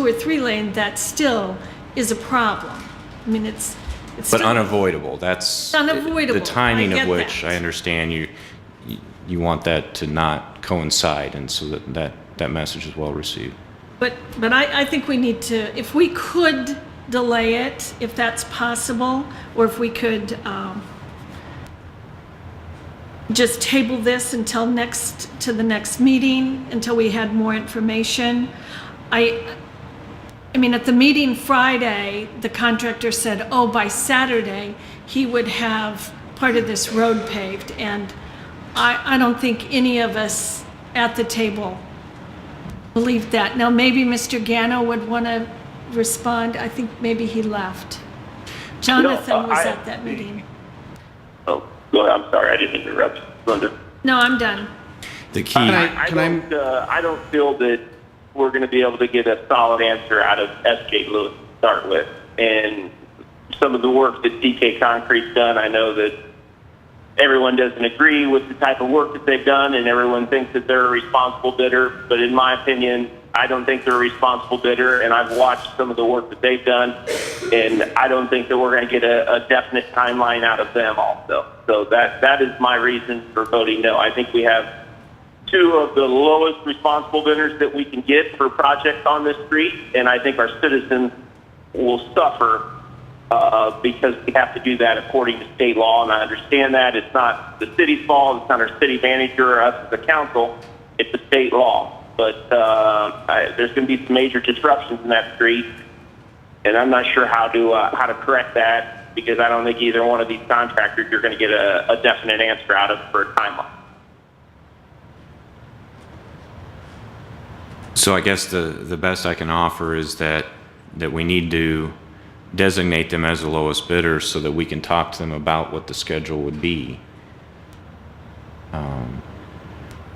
Speaker 5: or 3 lanes, that still is a problem. I mean, it's
Speaker 12: But
Speaker 5: still
Speaker 12: unavoidable, that's.
Speaker 5: unavoidable.
Speaker 12: The timing
Speaker 5: I
Speaker 12: of
Speaker 5: get
Speaker 12: which,
Speaker 5: that.
Speaker 12: I understand you want that to not coincide, and so that message is well received.
Speaker 5: But I think we need to, if we could delay it, if that's possible, or if we could just table this until to the next meeting, until we had more information. I mean, at the meeting Friday, the contractor said, oh, by Saturday, he would have part of this road paved. And I don't think any of us at the table believed that. Now, maybe Mr. Gano would want to respond. I think maybe he left. Jonathan was at that meeting.
Speaker 1: Oh, go ahead. I'm sorry. I didn't interrupt. Linda.
Speaker 5: No, I'm done.
Speaker 12: The key.
Speaker 1: I don't feel that we're going to be able to get a solid answer out of SJ Lewis to start with. And some of the work that TK Concrete's done, I know that everyone doesn't agree with the type of work that they've done, and everyone thinks that they're a responsible bidder. But in my opinion, I don't think they're a responsible bidder, and I've watched some of the work that they've done, and I don't think that we're going to get a definite timeline out of them also. So that is my reason for voting no. I think we have 2 of the lowest responsible bidders that we can get for projects on this street, and I think our citizens will suffer because we have to do that according to state law, and I understand that. It's not the city's fault. It's not our city manager or us as a council. It's the state law. But there's going to be some major disruptions in that street, and I'm not sure how to correct that, because I don't think either one of these contractors you're going to get a definite answer out of for a timeline.
Speaker 12: So I guess the best I can offer is that we need to designate them as the lowest bidder so that we can talk to them about what the schedule would be,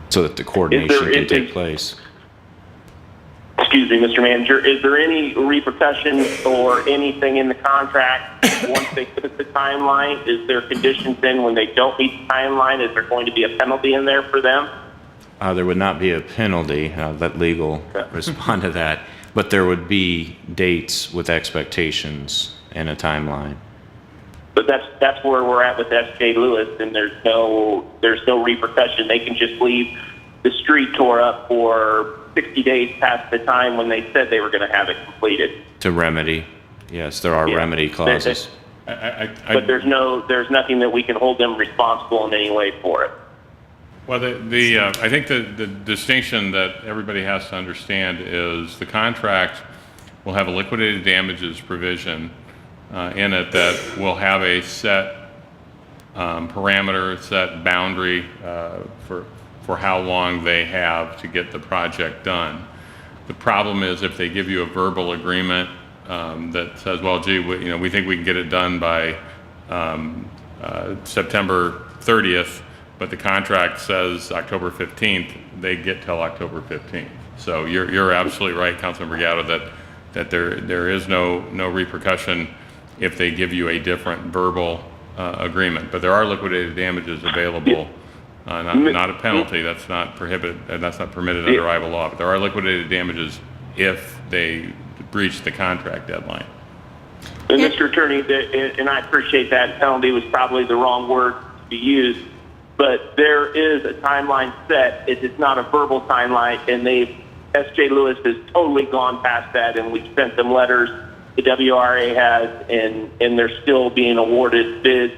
Speaker 12: so that the coordination can take place.
Speaker 1: Excuse me, Mr. Manager, is there any repercussions or anything in the contract once they give us the timeline? Is there conditions then when they don't meet the timeline? Is there going to be a penalty in there for them?
Speaker 12: There would not be a penalty. Let legal respond to that. But there would be dates with expectations and a timeline.
Speaker 1: But that's where we're at with SJ Lewis, and there's no repercussion. They can just leave the street tore up for 60 days past the time when they said they were going to have it completed.
Speaker 12: To remedy, yes, there are remedy clauses.
Speaker 1: But there's nothing that we can hold them responsible in any way for it.
Speaker 13: Well, I think the distinction that everybody has to understand is the contract will have a liquidated damages provision in it that will have a set parameter, set boundary for how long they have to get the project done. The problem is if they give you a verbal agreement that says, well, gee, we think we can get it done by September 30th, but the contract says October 15th, they get till October 15th. So you're absolutely right, Councilman Brigado, that there is no repercussion if they give you a different verbal agreement. But there are liquidated damages available, not a penalty. That's not prohibited, and that's not permitted under Iowa law. But there are liquidated damages if they breach the contract deadline.
Speaker 1: And Mr. Attorney, and I appreciate that, penalty was probably the wrong word to be used, but there is a timeline set. It is not a verbal timeline, and SJ Lewis has totally gone past that, and we've sent them letters, the WRA has, and they're still being awarded bids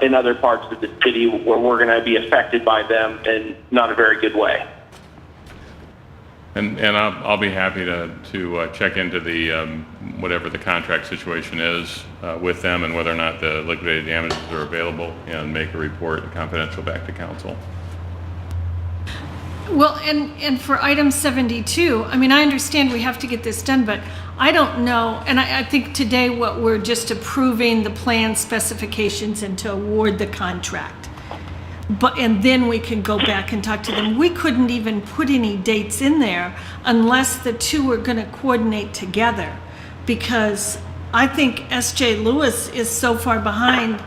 Speaker 1: in other parts of the city where we're going to be affected by them in not a very good way.
Speaker 13: And I'll be happy to check into the whatever the contract situation is with them and whether or not the liquidated damages are available, and make a report confidential back to council.
Speaker 5: Well, and for item 72, I mean, I understand we have to get this done, but I don't know, and I think today what we're just approving the plan specifications and to award the contract. and then we can go back and talk to them. We couldn't even put any dates in there unless the two were gonna coordinate together, because I think S.J. Lewis is so far behind,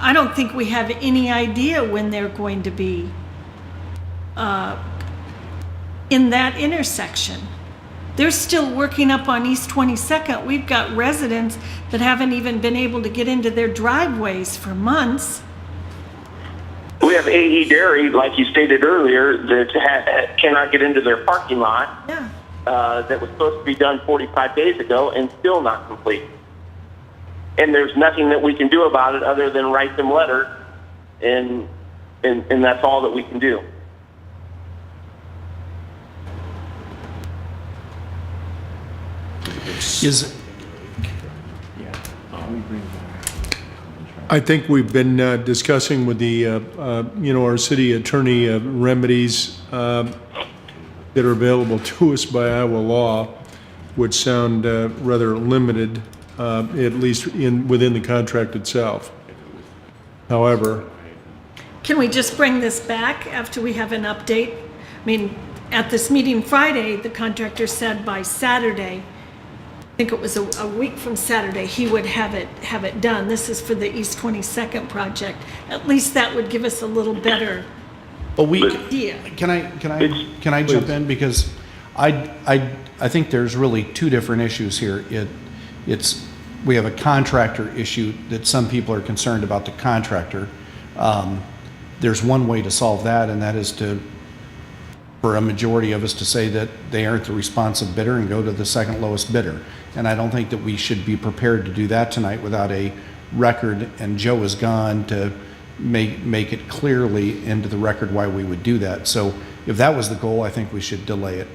Speaker 5: I don't think we have any idea when they're going to be in that intersection. They're still working up on East 22nd. We've got residents that haven't even been able to get into their driveways for months.
Speaker 1: We have AE Dairy, like you stated earlier, that cannot get into their parking lot.
Speaker 5: Yeah.
Speaker 1: That was supposed to be done 45 days ago and still not complete. And there's nothing that we can do about it other than write them letters, and that's all that we can do.
Speaker 3: I think we've been discussing with the, our city attorney remedies that are available to us by Iowa law, which sound rather limited, at least within the contract itself. However,
Speaker 5: Can we just bring this back after we have an update? I mean, at this meeting Friday, the contractor said by Saturday, I think it was a week from Saturday, he would have it done. This is for the East 22nd project. At least that would give us a little better idea.
Speaker 9: Can I jump in? Because I think there's really two different issues here. We have a contractor issue that some people are concerned about the contractor. There's one way to solve that, and that is for a majority of us to say that they aren't the responsive bidder and go to the second lowest bidder. And I don't think that we should be prepared to do that tonight without a record, and Joe is gone to make it clearly into the record why we would do that. So if that was the goal, I think we should delay it.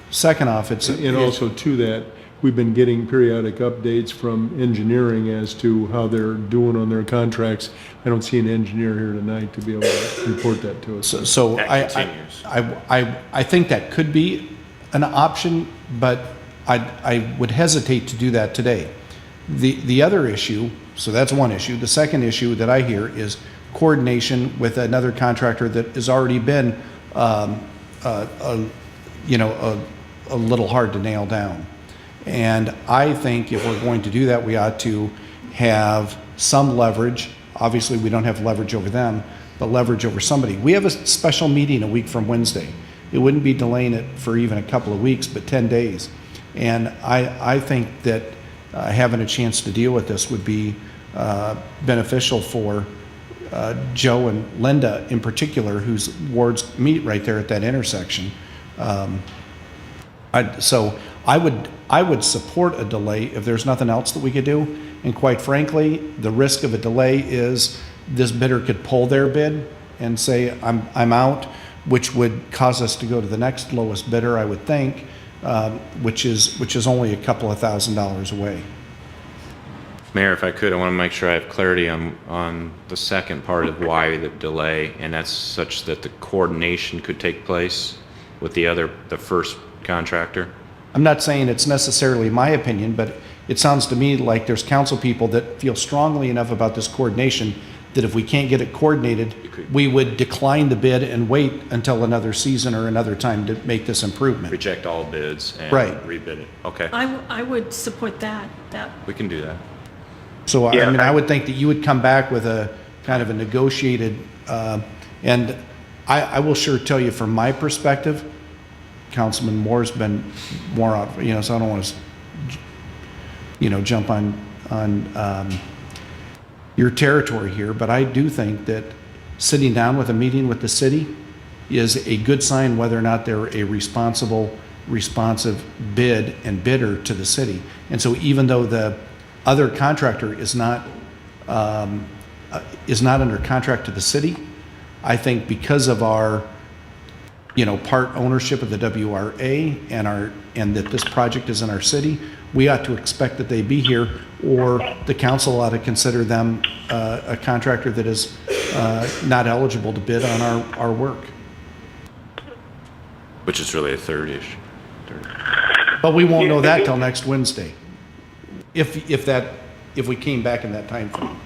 Speaker 9: Second off,
Speaker 3: also to that, we've been getting periodic updates from engineering as to how they're doing on their contracts. I don't see an engineer here tonight to be able to report that to us.
Speaker 9: So I think that could be an option, but I would hesitate to do that today. The other issue, so that's one issue. The second issue that I hear is coordination with another contractor that has already been, a little hard to nail down. And I think if we're going to do that, we ought to have some leverage. Obviously, we don't have leverage over them, but leverage over somebody. We have a special meeting a week from Wednesday. It wouldn't be delaying it for even a couple of weeks, but 10 days. And I think that having a chance to deal with this would be beneficial for Joe and Linda in particular, whose wards meet right there at that intersection. So I would support a delay if there's nothing else that we could do. And quite frankly, the risk of a delay is this bidder could pull their bid and say, I'm out, which would cause us to go to the next lowest bidder, I would think, which is only a couple of $1,000s away.
Speaker 12: Mayor, if I could, I want to make sure I have clarity on the second part of why the delay, and that's such that the coordination could take place with the first contractor.
Speaker 9: I'm not saying it's necessarily my opinion, but it sounds to me like there's council people that feel strongly enough about this coordination that if we can't get it coordinated, we would decline the bid and wait until another season or another time to make this improvement.
Speaker 12: Reject all bids and rebid it. Okay.
Speaker 5: I would support that.
Speaker 12: We can do that.
Speaker 9: So, I would think that you would come back with a kind of a negotiated, and I will sure tell you from my perspective, Councilman Moore's been more out, so I don't want to, jump on your territory here, but I do think that sitting down with a meeting with the city is a good sign whether or not they're a responsive bid and bidder to the city. And so even though the other contractor is not under contract to the city, I think because of our part ownership of the WRA and that this project is in our city, we ought to expect that they be here, or the council ought to consider them a contractor that is not eligible to bid on our work.
Speaker 12: Which is really a third issue.
Speaker 9: But we won't know that till next Wednesday, if we came back in that time frame.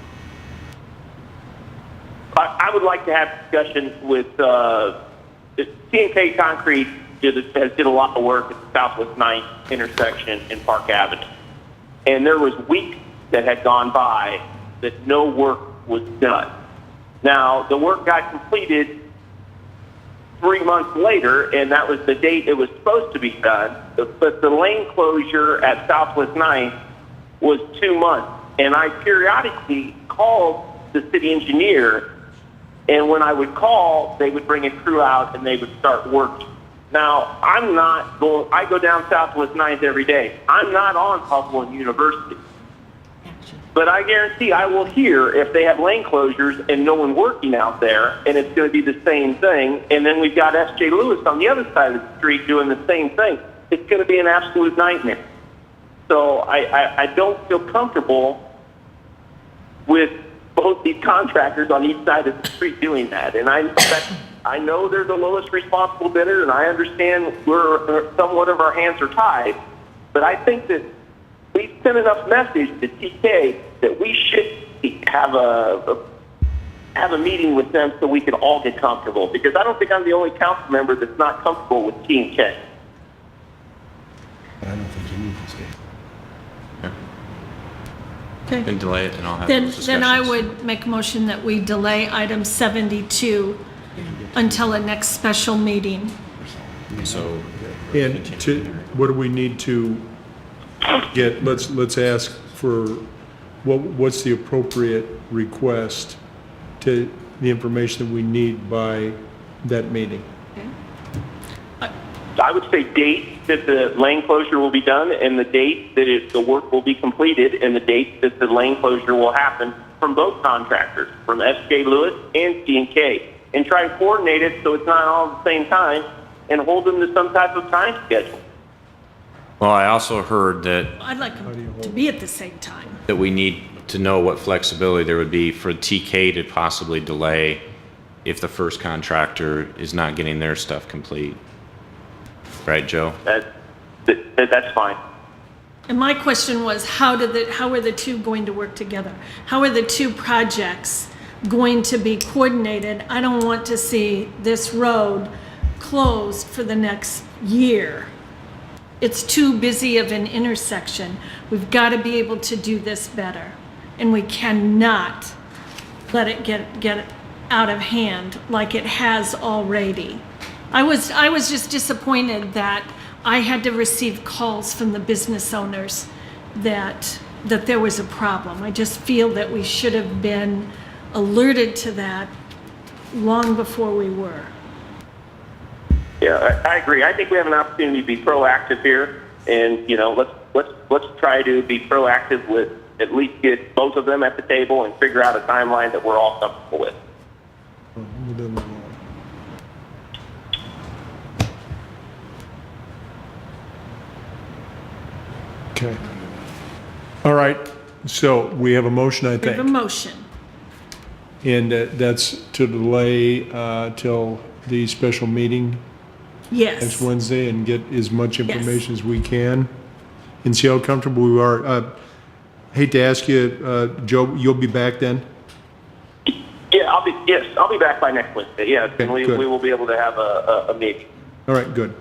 Speaker 1: I I would like to have discussion with C&K Concrete has did a lot of work at the Southwest 9th intersection in Park Avenue. And there was weeks that had gone by that no work was done. Now, the work got completed 3 months later, and that was the date it was supposed to be done. But the lane closure at Southwest 9th was 2 months. And I periodically called the city engineer, and when I would call, they would bring a crew out and they would start working. Now, I go down Southwest 9th every day. I'm not on Hubble and University. But I guarantee I will hear if they have lane closures and no one working out there, and it's going to be the same thing. And then we've got S.J. Lewis on the other side of the street doing the same thing. It's going to be an absolute nightmare. So I don't feel comfortable with both these contractors on each side of the street doing that. And I know they're the lowest responsible bidder, and I understand we're somewhat of our hands are tied. But I think that we sent enough message to TK that we should have a meeting with them so we can all get comfortable. Because I don't think I'm the only council member that's not comfortable with T&K.
Speaker 9: I don't think you need to stay.
Speaker 2: Okay.
Speaker 12: And delay it, and I'll have those discussions.
Speaker 5: Then I would make a motion that we delay item 72 until a next special meeting.
Speaker 12: So,
Speaker 3: And what do we need to get? Let's ask for what's the appropriate request to the information that we need by that meeting.
Speaker 1: I would say date that the lane closure will be done, and the date that the work will be completed, and the date that the lane closure will happen from both contractors, from S.J. Lewis and T&K, and try to coordinate it so it's not all at the same time, and hold them to some type of time schedule.
Speaker 12: well, I also heard that
Speaker 5: I'd like them to be at the same time.
Speaker 12: we need to know what flexibility there would be for TK to possibly delay if the first contractor is not getting their stuff complete. Right, Joe?
Speaker 1: That's fine.
Speaker 5: And my question was, how are the two going to work together? How are the two projects going to be coordinated? I don't want to see this road closed for the next year. It's too busy of an intersection. We've got to be able to do this better. And we cannot let it get out of hand like it has already. I was just disappointed that I had to receive calls from the business owners that there was a problem. I just feel that we should have been alerted to that long before we were.
Speaker 1: Yeah, I agree. I think we have an opportunity to be proactive here, and let's try to be proactive with at least get both of them at the table and figure out a timeline that we're all comfortable with.
Speaker 3: Okay. All right. So we have a motion, I
Speaker 5: We have a
Speaker 3: think.
Speaker 5: motion.
Speaker 3: And that's to delay till the special meeting next
Speaker 5: Yes.
Speaker 3: Wednesday and get as much information as we can and see how comfortable we are. Hate to ask you, Joe, you'll be back then?
Speaker 1: Yeah, I'll be back by next Wednesday. Yeah,
Speaker 3: Okay,
Speaker 1: and we
Speaker 3: good.
Speaker 1: will be able to have a meeting.
Speaker 3: All right, good.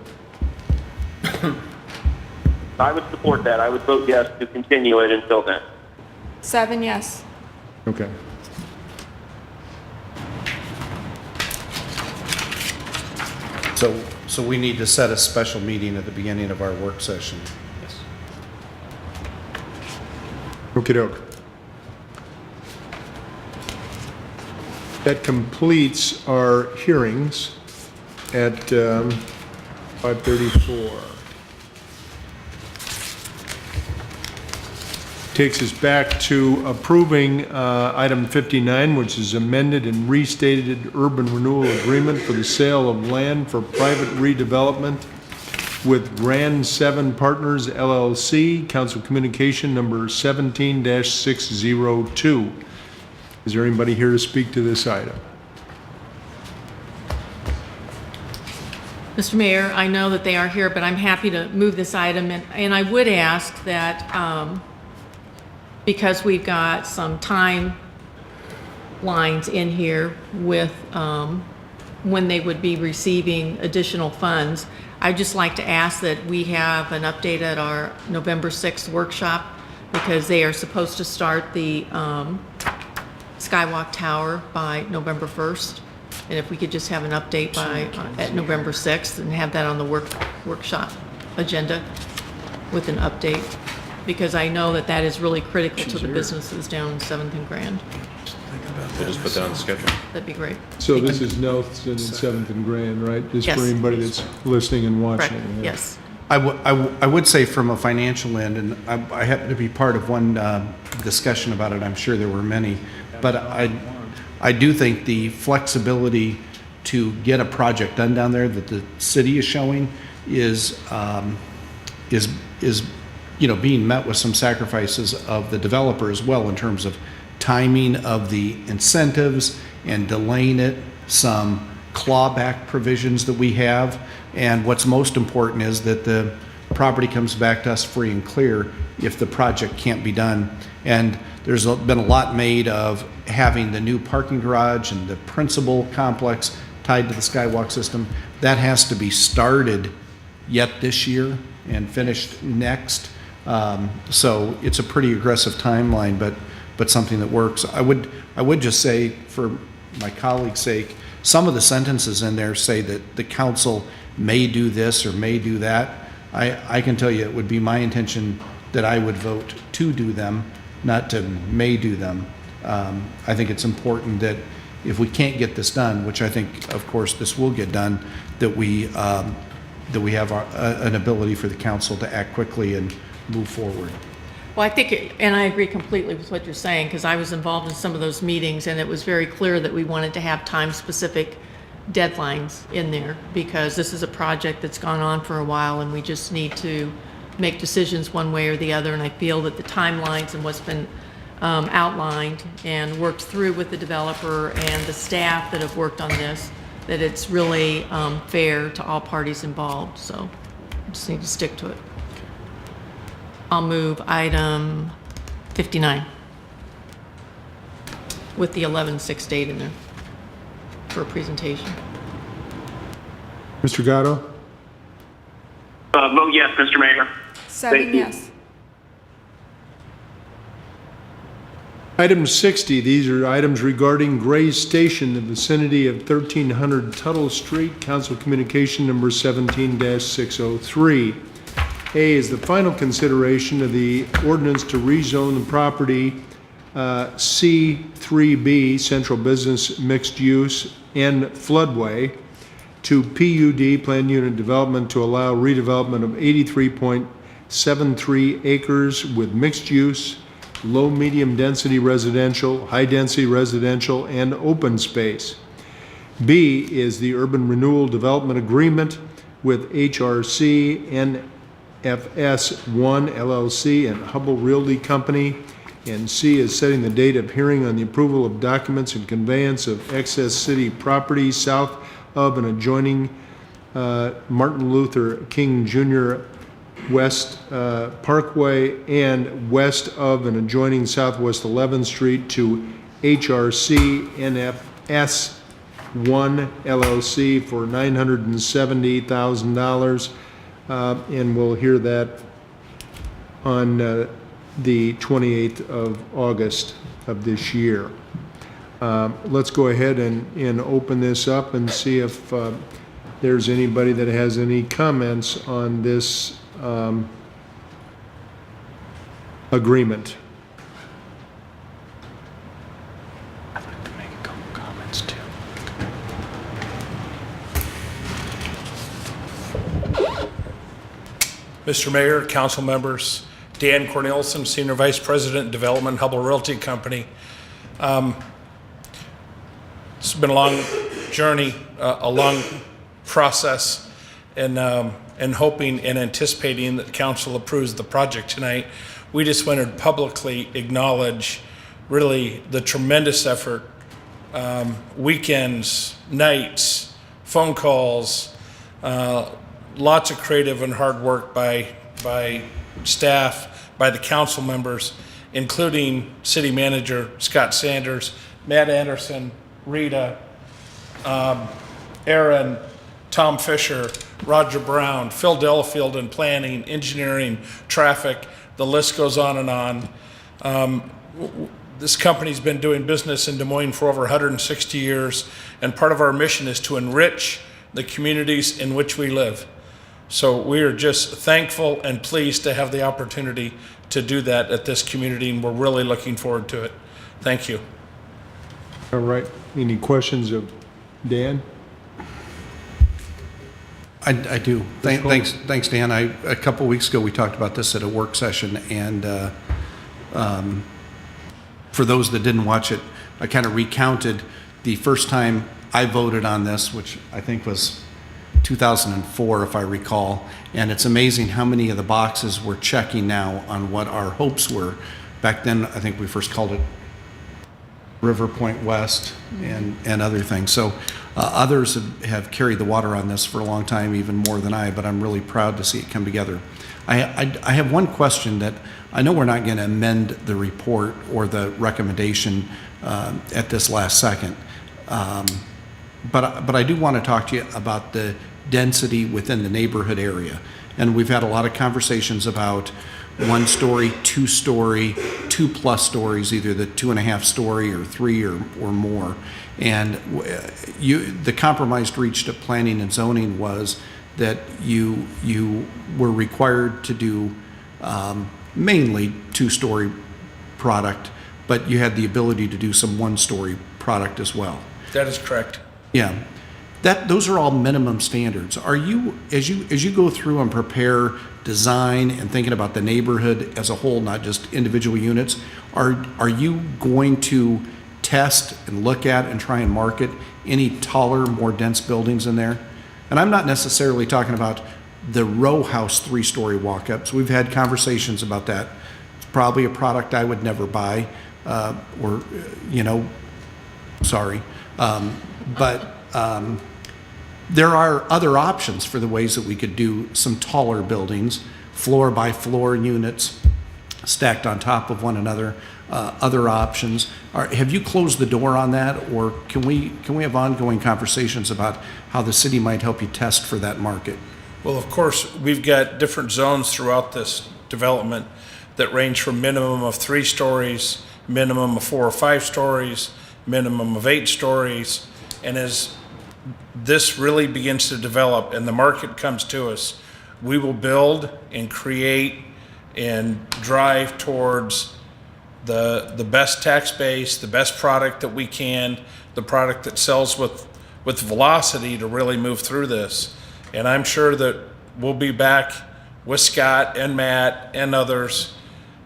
Speaker 1: I would support that. I would vote yes to continue it until then.
Speaker 10: 7 yes.
Speaker 3: Okay.
Speaker 9: So we need to set a special meeting at the beginning of our work session.
Speaker 12: Yes.
Speaker 3: Okey-doke. That completes our hearings at 5:34. Takes us back to approving item 59, which is amended and restated urban renewal agreement for the sale of land for private redevelopment with Grand 7 Partners LLC, Council Communication number 17-602. Is there anybody here to speak to this item?
Speaker 2: Mr. Mayor, I know that they are here, but I'm happy to move this item, and I would ask that, because we've got some time lines in here with when they would be receiving additional funds. I'd just like to ask that we have an update at our November 6th workshop, because they are supposed to start the Skywalk Tower by November 1st. And if we could just have an update at November 6th and have that on the workshop agenda with an update, because I know that that is really critical to the businesses down in 7th and Grand.
Speaker 12: We'll just put that on the schedule.
Speaker 2: That'd be great.
Speaker 3: So this is Nelson and 7th and Grand, right? Just
Speaker 2: Yes.
Speaker 3: for anybody that's listening and
Speaker 2: Correct,
Speaker 3: watching. yeah.
Speaker 2: yes.
Speaker 9: I would say from a financial end, and I happen to be part of one discussion about it, I'm sure there were many, but I do think the flexibility to get a project done down there that the city is showing is being met with some sacrifices of the developer as well, in terms of timing of the incentives and delaying it, some clawback provisions that we have. And what's most important is that the property comes back to us free and clear if the project can't be done. And there's been a lot made of having the new parking garage and the principal complex tied to the Skywalk system. That has to be started yet this year and finished next. So it's a pretty aggressive timeline, but something that works. I would just say, for my colleague's sake, some of the sentences in there say that the council may do this or may do that. I can tell you it would be my intention that I would vote to do them, not to may do them. I think it's important that if we can't get this done, which I think, of course, this will get done, that we have an ability for the council to act quickly and move forward.
Speaker 2: Well, I think, and I agree completely with what you're saying, because I was involved in some of those meetings, and it was very clear that we wanted to have time-specific deadlines in there, because this is a project that's gone on for a while, and we just need to make decisions one way or the other. And I feel that the timelines and what's been outlined and worked through with the developer and the staff that have worked on this, that it's really fair to all parties involved. So we just need to stick to it. I'll move item 59 with the 11/6 date in there for a presentation.
Speaker 3: Mr. Gatto?
Speaker 1: Vote yes, Mr. Mayor.
Speaker 10: 7
Speaker 1: Thank you.
Speaker 10: yes.
Speaker 3: Item 60, these are items regarding Gray's Station, the vicinity of 1300 Tuttle Street, Council Communication number 17-603. A is the final consideration of the ordinance to rezone the property C3B, Central Business Mixed Use and Floodway, to PUD, Planned Unit Development, to allow redevelopment of 83.73 acres with mixed use, low, medium density residential, high density residential, and open space. B is the Urban Renewal Development Agreement with HRC NFS1 LLC and Hubble Realty Company. And C is setting the date of hearing on the approval of documents and conveyance of excess city property south of and adjoining Martin Luther King Jr. West Parkway and west of and adjoining Southwest 11th Street to HRC NFS1 LLC for $970,000. And we'll hear that on the 28th of August of this year. Let's go ahead and open this up and see if there's anybody that has any comments on this agreement.
Speaker 12: I'd like to make a couple comments too.
Speaker 14: Mr. Mayor, council members, Dan Cornelison, Senior Vice President, Development, Hubble Realty Company. It's been a long journey, a long process, and hoping and anticipating that council approves the project tonight. We just want to publicly acknowledge really the tremendous effort, weekends, nights, phone calls, lots of creative and hard work by staff, by the council members, including City Manager Scott Sanders, Matt Anderson, Rita, Aaron, Tom Fisher, Roger Brown, Phil Delafield in planning, engineering, traffic, the list goes on and on. This company's been doing business in Des Moines for over 160 years, and part of our mission is to enrich the communities in which we live. So we are just thankful and pleased to have the opportunity to do that at this community, and we're really looking forward to it. Thank you.
Speaker 3: All right. Any questions of Dan?
Speaker 9: I do. Thanks, Dan. A couple weeks ago, we talked about this at a work session, and for those that didn't watch it, I kind of recounted the first time I voted on this, which I think was 2004, if I recall. And it's amazing how many of the boxes we're checking now on what our hopes were. Back then, I think we first called it River Point West and other things. So others have carried the water on this for a long time, even more than I, but I'm really proud to see it come together. I have one question that I know we're not going to amend the report or the recommendation at this last second, but I do want to talk to you about the density within the neighborhood area. And we've had a lot of conversations about 1 story, 2 story, 2+ stories, either the 2.5 story or 3 or more. And the compromise reached at planning and zoning was that you were required to do mainly 2-story product, but you had the ability to do some 1-story product as well.
Speaker 14: That is correct.
Speaker 9: Yeah. Those are all minimum standards. Are you, as you go through and prepare design and thinking about the neighborhood as a whole, not just individual units, are you going to test and look at and try and market any taller, more dense buildings in there? And I'm not necessarily talking about the row house 3-story walk-ups. We've had conversations about that. It's probably a product I would never buy, sorry. But there are other options for the ways that we could do some taller buildings, floor by floor units stacked on top of one another, other options. Have you closed the door on that, or can we have ongoing conversations about how the city might help you test for that market?
Speaker 14: Well, of course, we've got different zones throughout this development that range from minimum of 3 stories, minimum of 4 or 5 stories, minimum of 8 stories. And as this really begins to develop and the market comes to us, we will build and create and drive towards the best tax base, the best product that we can, the product that sells with velocity to really move through this. And I'm sure that we'll be back with Scott and Matt and others.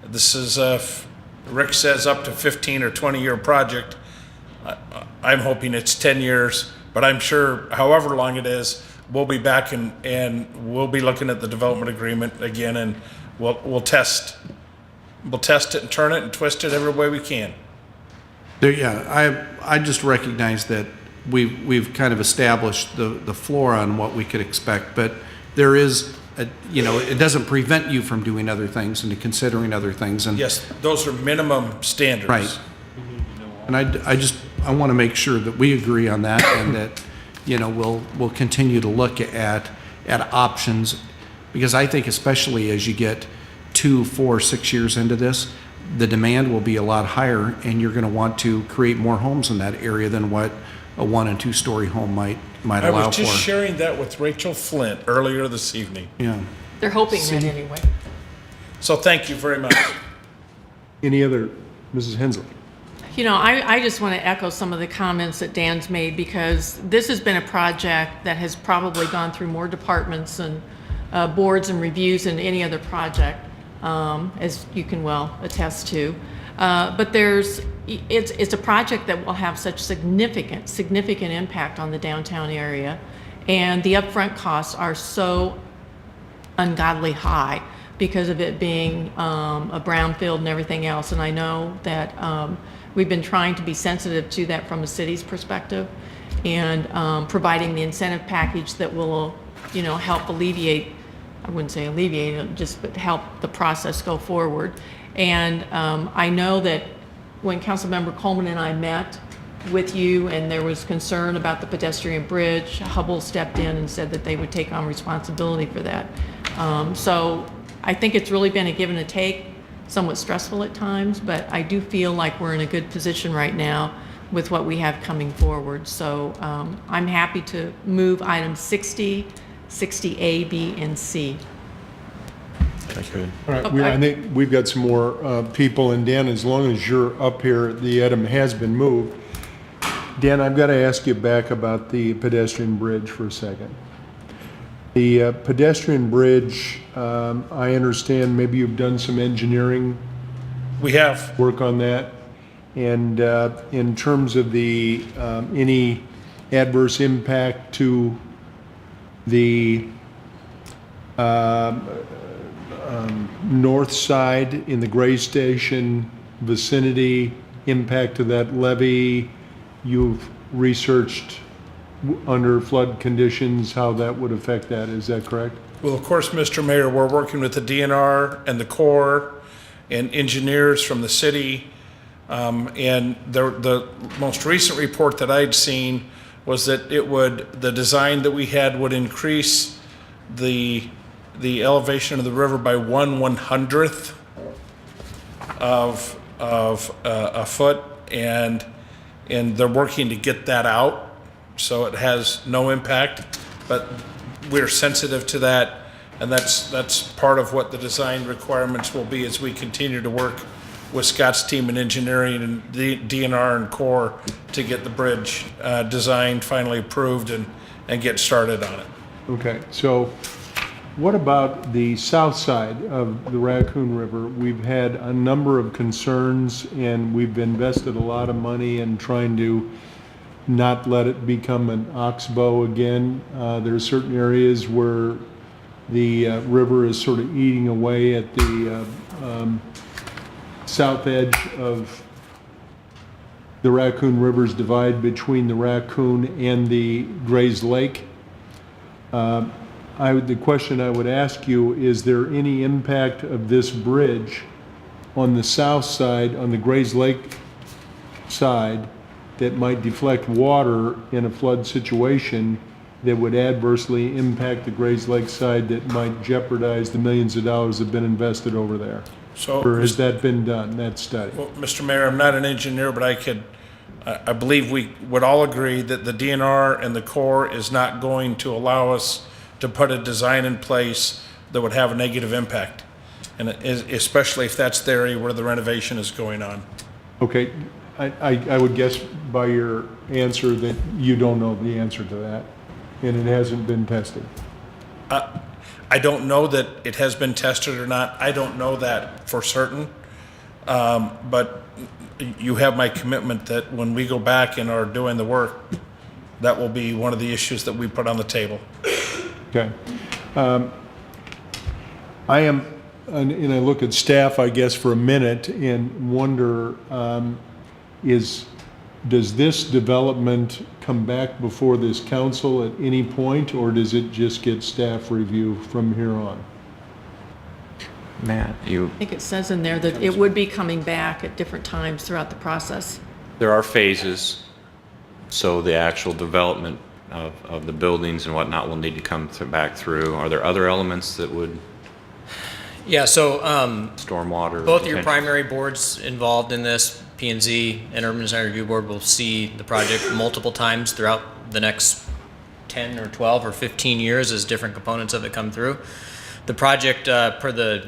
Speaker 14: This is, Rick says, up to 15 or 20-year project. I'm hoping it's 10 years, but I'm sure however long it is, we'll be back and we'll be looking at the development agreement again, and we'll test it and turn it and twist it every way we can.
Speaker 9: I just recognize that we've kind of established the floor on what we could expect, but there is it doesn't prevent you from doing other things and considering other things. And
Speaker 14: yes, those are minimum standards.
Speaker 9: Right. And I want to make sure that we agree on that, and that we'll continue to look at options, because I think especially as you get 2, 4, 6 years into this, the demand will be a lot higher, and you're going to want to create more homes in that area than what a 1 and 2 story home might allow for.
Speaker 14: I was just sharing that with Rachel Flint earlier this evening.
Speaker 9: Yeah.
Speaker 2: They're hoping that anyway.
Speaker 14: So thank you very much.
Speaker 3: Any other, Mrs. Hensley?
Speaker 2: I just want to echo some of the comments that Dan's made, because this has been a project that has probably gone through more departments and boards and reviews than any other project, as you can well attest to. But it's a project that will have such significant impact on the downtown area, and the upfront costs are so ungodly high because of it being a brownfield and everything else. And I know that we've been trying to be sensitive to that from a city's perspective, and providing the incentive package that will, help alleviate, I wouldn't say alleviate it, but help the process go forward. And I know that when Councilmember Coleman and I met with you and there was concern about the pedestrian bridge, Hubble stepped in and said that they would take on responsibility for that. So I think it's really been a give and a take, somewhat stressful at times, but I do feel like we're in a good position right now with what we have coming forward. So I'm happy to move items 60, 60A, B, and C.
Speaker 3: All right, I think we've got some more people, and Dan, as long as you're up here, the item has been moved. Dan, I've got to ask you back about the pedestrian bridge for a second. The pedestrian bridge, I understand maybe you've done some engineering
Speaker 14: We have.
Speaker 3: work on that. And in terms of the, any adverse impact to the north side in the Gray Station vicinity, impact to that levee, you've researched under flood conditions how that would affect that, is that correct?
Speaker 14: Well, of course, Mr. Mayor, we're working with the DNR and the Corps and engineers from the city. And the most recent report that I'd seen was that the design that we had would increase the elevation of the river by 1/100th of a foot, and they're working to get that out, so it has no impact. But we're sensitive to that, and that's part of what the design requirements will be as we continue to work with Scott's team in engineering and the DNR and Corps to get the bridge designed, finally approved, and get started on it.
Speaker 3: Okay, so what about the south side of the Raccoon River? We've had a number of concerns, and we've invested a lot of money in trying to not let it become an oxbow again. There are certain areas where the river is sort of eating away at the south edge of the Raccoon River's divide between the Raccoon and the Grays Lake. The question I would ask you, is there any impact of this bridge on the south side, on the Grays Lake side, that might deflect water in a flood situation that would adversely impact the Grays Lake side that might jeopardize the millions of dollars that have been invested over there?
Speaker 14: So,
Speaker 3: Or has that been done, that study?
Speaker 14: well, Mr. Mayor, I'm not an engineer, but I believe we would all agree that the DNR and the Corps is not going to allow us to put a design in place that would have a negative impact, and especially if that's the area where the renovation is going on.
Speaker 3: Okay, I would guess by your answer that you don't know the answer to that, and it hasn't been tested.
Speaker 14: I don't know that it has been tested or not. I don't know that for certain. But you have my commitment that when we go back and are doing the work, that will be one of the issues that we put on the table.
Speaker 3: Okay. I am, and I look at staff, I guess, for a minute and wonder, does this development come back before this council at any point, or does it just get staff review from here on?
Speaker 12: Matt,
Speaker 2: I think it says in there that it would be coming back at different times throughout the process.
Speaker 12: there are phases, so the actual development of the buildings and whatnot will need to come back through. Are there other elements that would,
Speaker 15: Yeah, so
Speaker 12: stormwater?
Speaker 15: both of your
Speaker 12: retention?
Speaker 15: primary boards involved in this, P&Z and Urban Design Review Board, will see the project multiple times throughout the next 10 or 12 or 15 years as different components of it come through. The project, per the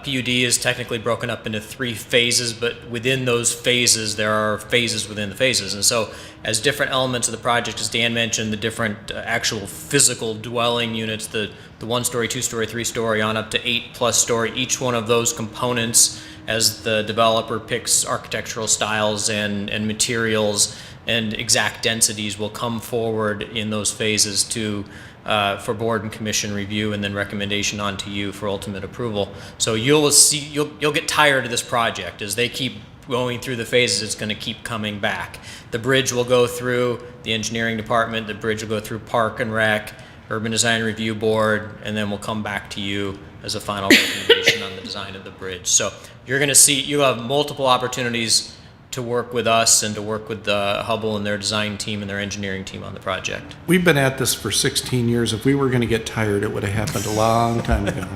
Speaker 15: PUD, is technically broken up into 3 phases, but within those phases, there are phases within the phases. And so as different elements of the project, as Dan mentioned, the different actual physical dwelling units, the 1-story, 2-story, 3-story, on up to 8+ story, each one of those components, as the developer picks architectural styles and materials and exact densities, will come forward in those phases to for board and commission review, and then recommendation on to you for ultimate approval. So you'll get tired of this project as they keep going through the phases. It's going to keep coming back. The bridge will go through the engineering department. The bridge will go through Park and Rec, Urban Design Review Board, and then we'll come back to you as a final recommendation on the design of the bridge. So you're going to see, you have multiple opportunities to work with us and to work with Hubble and their design team and their engineering team on the project.
Speaker 9: We've been at this for 16 years. If we were going to get tired, it would have happened a long time ago.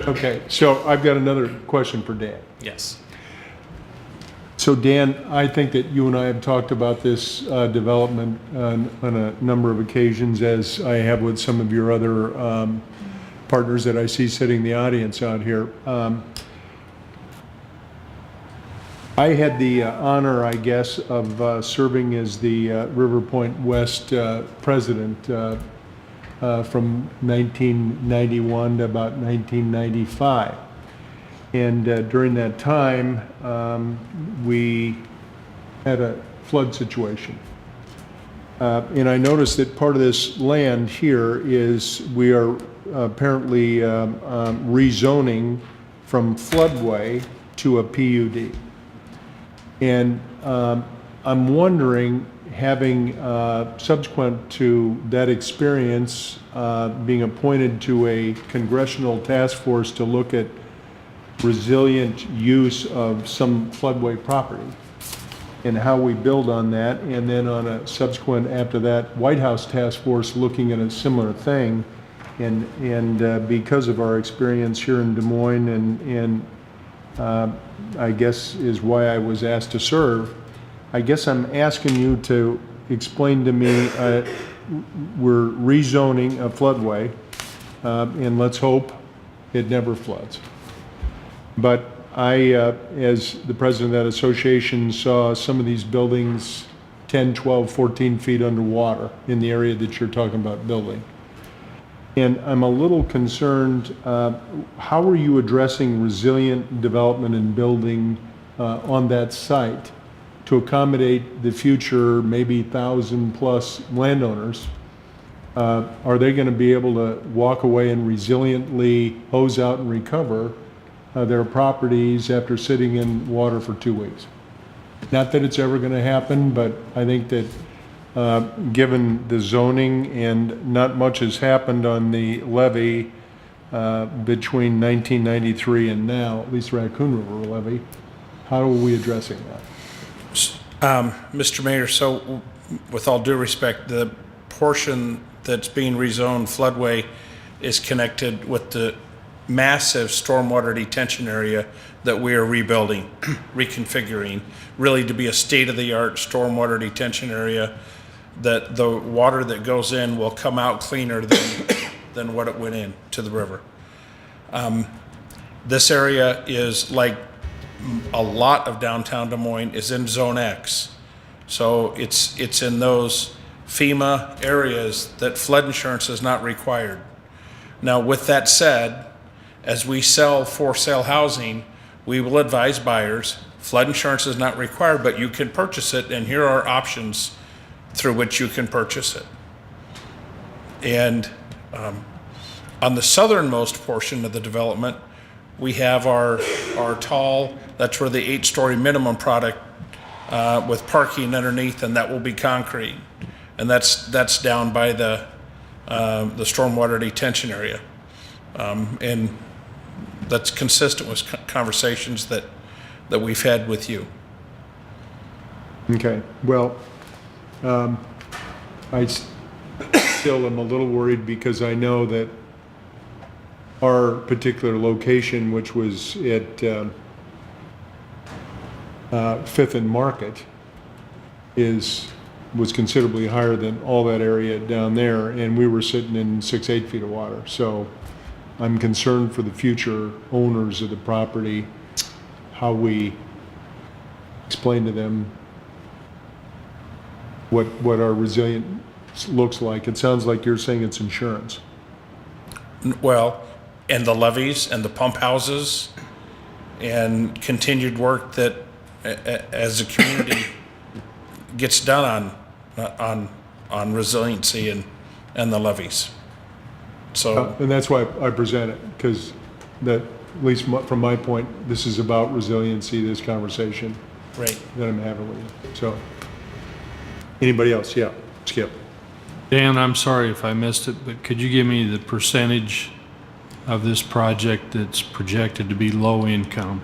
Speaker 3: Okay, so I've got another question for Dan.
Speaker 15: Yes.
Speaker 3: So Dan, I think that you and I have talked about this development on a number of occasions, as I have with some of your other partners that I see sitting in the audience out here. I had the honor, I guess, of serving as the River Point West president from 1991 to about 1995. And during that time, we had a flood situation. And I noticed that part of this land here is we are apparently rezoning from floodway to a PUD. And I'm wondering, having subsequent to that experience, being appointed to a congressional task force to look at resilient use of some floodway property and how we build on that, and then on a subsequent, after that, White House task force looking at a similar thing, and because of our experience here in Des Moines and I guess is why I was asked to serve, I guess I'm asking you to explain to me, we're rezoning a floodway, and let's hope it never floods. But I, as the president of that association, saw some of these buildings 10, 12, 14 feet underwater in the area that you're talking about building. And I'm a little concerned, how are you addressing resilient development and building on that site to accommodate the future maybe 1,000+ landowners? Are they going to be able to walk away and resiliently hose out and recover their properties after sitting in water for 2 weeks? Not that it's ever going to happen, but I think that given the zoning, and not much has happened on the levee between 1993 and now, at least Raccoon River levee, how are we addressing that?
Speaker 14: Mr. Mayor, so with all due respect, the portion that's being rezoned floodway is connected with the massive stormwater detention area that we are rebuilding, reconfiguring, really to be a state-of-the-art stormwater detention area, that the water that goes in will come out cleaner than what it went in to the river. This area is, like a lot of downtown Des Moines, is in Zone X. So it's in those FEMA areas that flood insurance is not required. Now, with that said, as we sell for sale housing, we will advise buyers, flood insurance is not required, but you can purchase it, and here are options through which you can purchase it. And on the southernmost portion of the development, we have our tall, that's where the 8-story minimum product with parking underneath, and that will be concrete. And that's down by the stormwater detention area. And that's consistent with conversations that we've had with you.
Speaker 3: Okay, well, I still am a little worried because I know that our particular location, which was at 5th and Market, was considerably higher than all that area down there, and we were sitting in 6-8 feet of water. So I'm concerned for the future owners of the property, how we explain to them what our resilience looks like. It sounds like you're saying it's insurance.
Speaker 14: Well, and the levees and the pump houses and continued work that as a community gets done on resiliency and the levees. So
Speaker 3: and that's why I present it, because that, at least from my point, this is about resiliency, this conversation
Speaker 14: right
Speaker 3: that I'm having with you. So anybody else? Yeah, Skip.
Speaker 6: Dan, I'm sorry if I missed it, but could you give me the percentage of this project that's projected to be low income?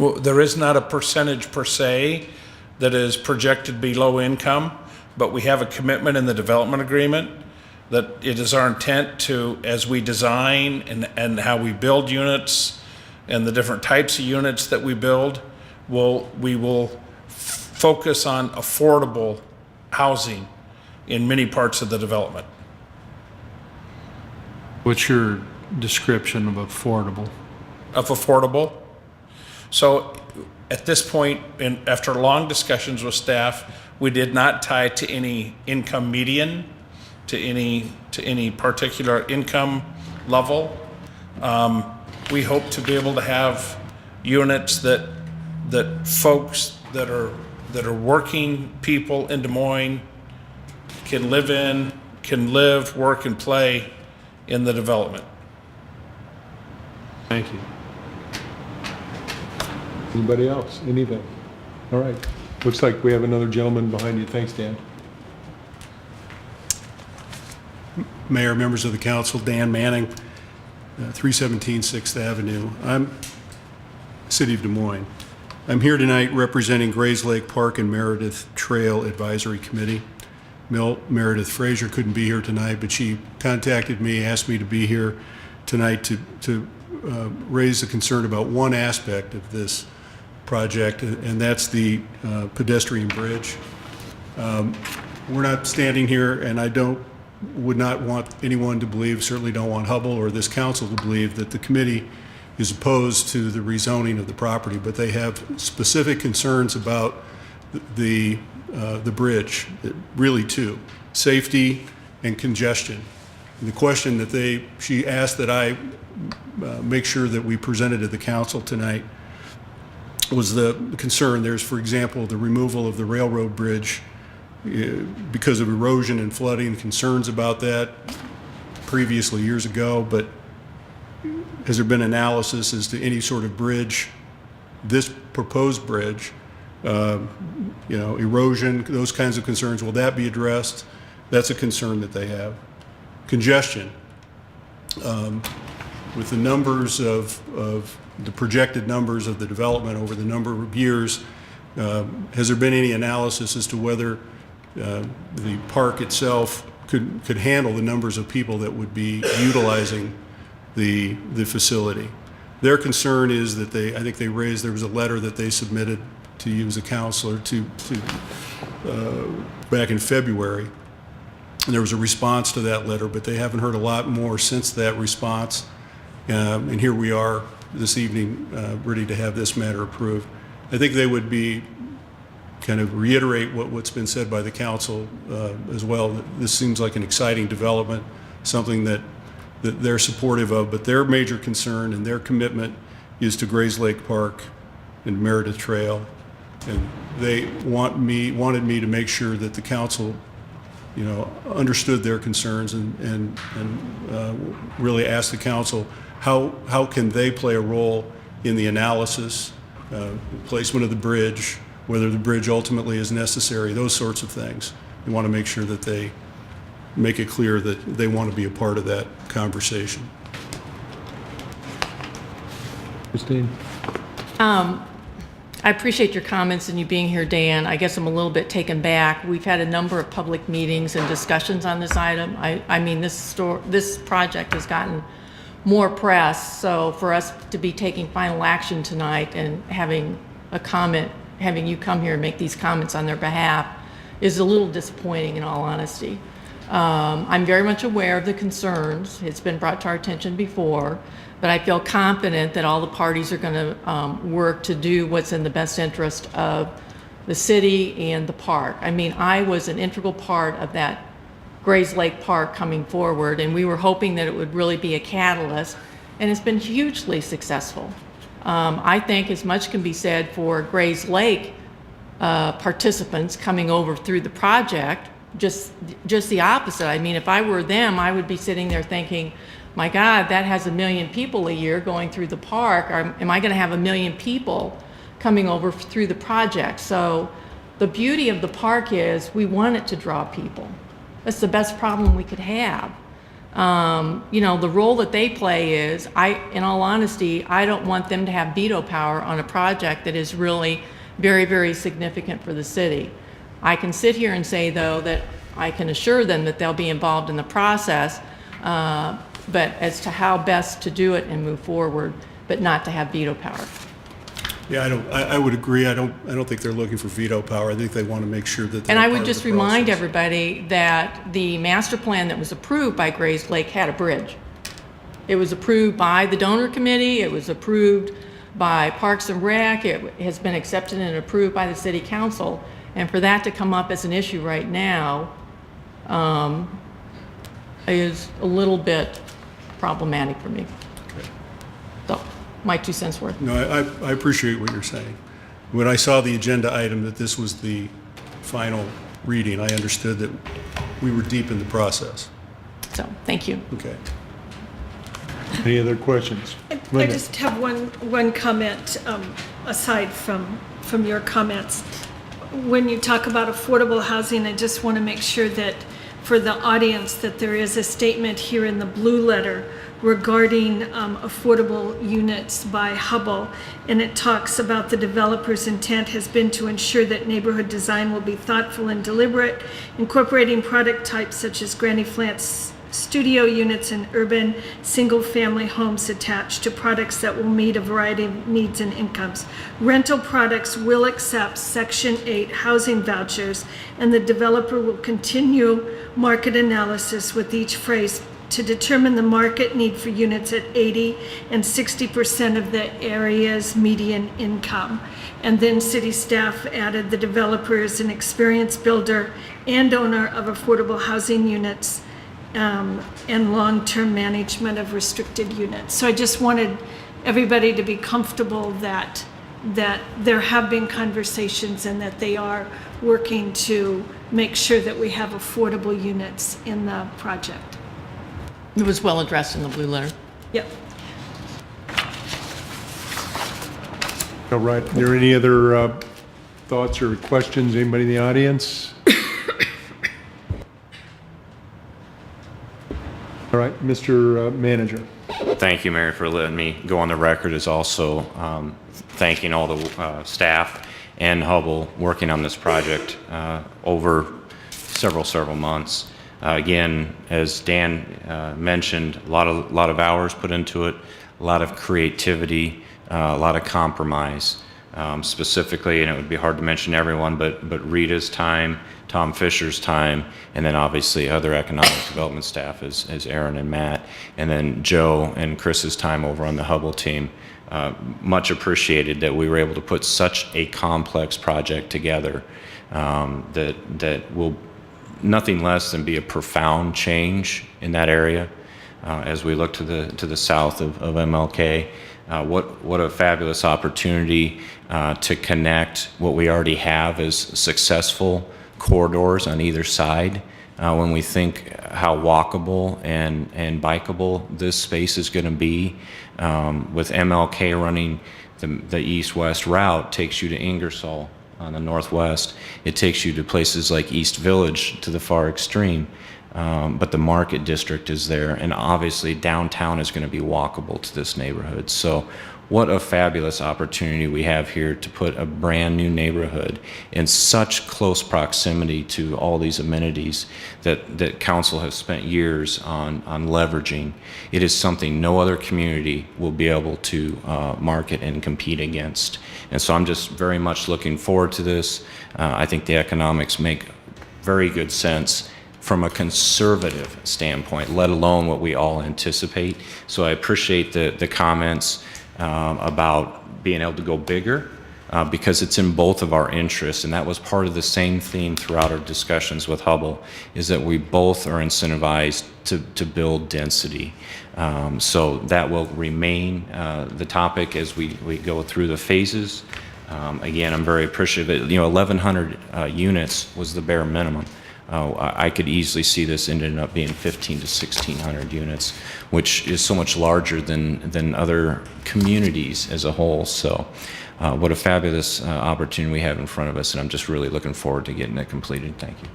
Speaker 14: Well, there is not a percentage per se that is projected to be low income, but we have a commitment in the development agreement that it is our intent to, as we design and how we build units and the different types of units that we build, we will focus on affordable housing in many parts of the development.
Speaker 6: What's your description of affordable?
Speaker 14: Of affordable. So at this point, after long discussions with staff, we did not tie to any income median, to any particular income level. We hope to be able to have units that folks that are working people in Des Moines can live in, can live, work, and play in the development.
Speaker 6: Thank you.
Speaker 3: Anybody else? Anything? All right. Looks like we have another gentleman behind you. Thanks, Dan.
Speaker 11: Mayor, members of the council, Dan Manning, 317 6th Avenue. I'm City of Des Moines. I'm here tonight representing Grays Lake Park and Meredith Trail Advisory Committee. Meredith Frazier couldn't be here tonight, but she contacted me, asked me to be here tonight to raise a concern about one aspect of this project, and that's the pedestrian bridge. We're not standing here, and I would not want anyone to believe, certainly don't want Hubble or this council to believe that the committee is opposed to the rezoning of the property, but they have specific concerns about the bridge, really two: safety and congestion. And the question that she asked that I make sure that we presented to the council tonight was the concern. There's, for example, the removal of the railroad bridge because of erosion and flooding, concerns about that previously years ago, but has there been analysis as to any sort of bridge, this proposed bridge, erosion, those kinds of concerns, will that be addressed? That's a concern that they have. Congestion. With the numbers of the projected numbers of the development over the number of years, has there been any analysis as to whether the park itself could handle the numbers of people that would be utilizing the facility? Their concern is that I think they raised, there was a letter that they submitted to you as a counselor back in February. And there was a response to that letter, but they haven't heard a lot more since that response. And here we are this evening, ready to have this matter approved. I think they would kind of reiterate what's been said by the council as well. This seems like an exciting development, something that they're supportive of, but their major concern and their commitment is to Grays Lake Park and Meredith Trail. And they wanted me to make sure that the council understood their concerns and really asked the council how can they play a role in the analysis, placement of the bridge, whether the bridge ultimately is necessary, those sorts of things. We want to make sure that they make it clear that they want to be a part of that conversation.
Speaker 3: Christine?
Speaker 2: I appreciate your comments and you being here, Dan. I guess I'm a little bit taken back. We've had a number of public meetings and discussions on this item. I mean, this project has gotten more press, so for us to be taking final action tonight and having you come here and make these comments on their behalf is a little disappointing, in all honesty. I'm very much aware of the concerns. It's been brought to our attention before, but I feel confident that all the parties are going to work to do what's in the best interest of the city and the park. I mean, I was an integral part of that Grays Lake Park coming forward, and we were hoping that it would really be a catalyst, and it's been hugely successful. I think as much can be said for Grays Lake participants coming over through the project, just the opposite. I mean, if I were them, I would be sitting there thinking, my God, that has 1 million people a year going through the park. Am I going to have 1 million people coming over through the project? So the beauty of the park is we want it to draw people. That's the best problem we could have. The role that they play is, in all honesty, I don't want them to have veto power on a project that is really very, very significant for the city. I can sit here and say, though, that I can assure them that they'll be involved in the process, but as to how best to do it and move forward, but not to have veto power.
Speaker 11: Yeah, I would agree. I don't think they're looking for veto power. I think they want to make sure that they're
Speaker 2: And I
Speaker 11: part
Speaker 2: would
Speaker 11: of
Speaker 2: just
Speaker 11: the
Speaker 2: remind
Speaker 11: process.
Speaker 2: everybody that the master plan that was approved by Grays Lake had a bridge. It was approved by the donor committee, it was approved by Parks and Rec, it has been accepted and approved by the city council. And for that to come up as an issue right now is a little bit problematic for me. So, my 2 cents worth.
Speaker 11: No, I appreciate what you're saying. When I saw the agenda item that this was the final reading, I understood that we were deep in the process.
Speaker 2: So, thank you.
Speaker 11: Okay.
Speaker 3: Any other questions?
Speaker 5: I
Speaker 3: Linda?
Speaker 5: just have one comment, aside from your comments. When you talk about affordable housing, I just want to make sure that for the audience that there is a statement here in the blue letter regarding affordable units by Hubble, and it talks about the developer's intent has been to ensure that neighborhood design will be thoughtful and deliberate, incorporating product types such as granny flats, studio units, and urban single-family homes attached to products that will meet a variety of needs and incomes. Rental products will accept Section 8 housing vouchers, and the developer will continue market analysis with each phase to determine the market need for units at 80 and 60% of the area's median income. And then city staff added the developer is an experienced builder and owner of affordable housing units and long-term management of restricted units. So I just wanted everybody to be comfortable that there have been conversations and that they are working to make sure that we have affordable units in the project.
Speaker 2: It was well addressed in the blue letter.
Speaker 5: Yep.
Speaker 3: All right, are there any other thoughts or questions? Anybody in the audience? All right, Mr. Manager.
Speaker 12: Thank you, Mayor, for letting me go on the record as also thanking all the staff and Hubble working on this project over several months. Again, as Dan mentioned, a lot of hours put into it, a lot of creativity, a lot of compromise. Specifically, and it would be hard to mention everyone, but Rita's time, Tom Fisher's time, and then obviously other economic development staff as Aaron and Matt, and then Joe and Chris's time over on the Hubble team. Much appreciated that we were able to put such a complex project together that will nothing less than be a profound change in that area as we look to the south of MLK. What a fabulous opportunity to connect what we already have as successful corridors on either side. When we think how walkable and bikeable this space is going to be, with MLK running the east-west route, takes you to Ingersoll on the northwest. It takes you to places like East Village to the far extreme. But the market district is there, and obviously downtown is going to be walkable to this neighborhood. So what a fabulous opportunity we have here to put a brand new neighborhood in such close proximity to all these amenities that council has spent years on leveraging. It is something no other community will be able to market and compete against. And so I'm just very much looking forward to this. I think the economics make very good sense from a conservative standpoint, let alone what we all anticipate. So I appreciate the comments about being able to go bigger because it's in both of our interests. And that was part of the same theme throughout our discussions with Hubble, is that we both are incentivized to build density. So that will remain the topic as we go through the phases. Again, I'm very appreciative. 1,100 units was the bare minimum. I could easily see this ending up being 1,500 to 1,600 units, which is so much larger than other communities as a whole. So what a fabulous opportunity we have in front of us, and I'm just really looking forward to getting it completed. Thank you.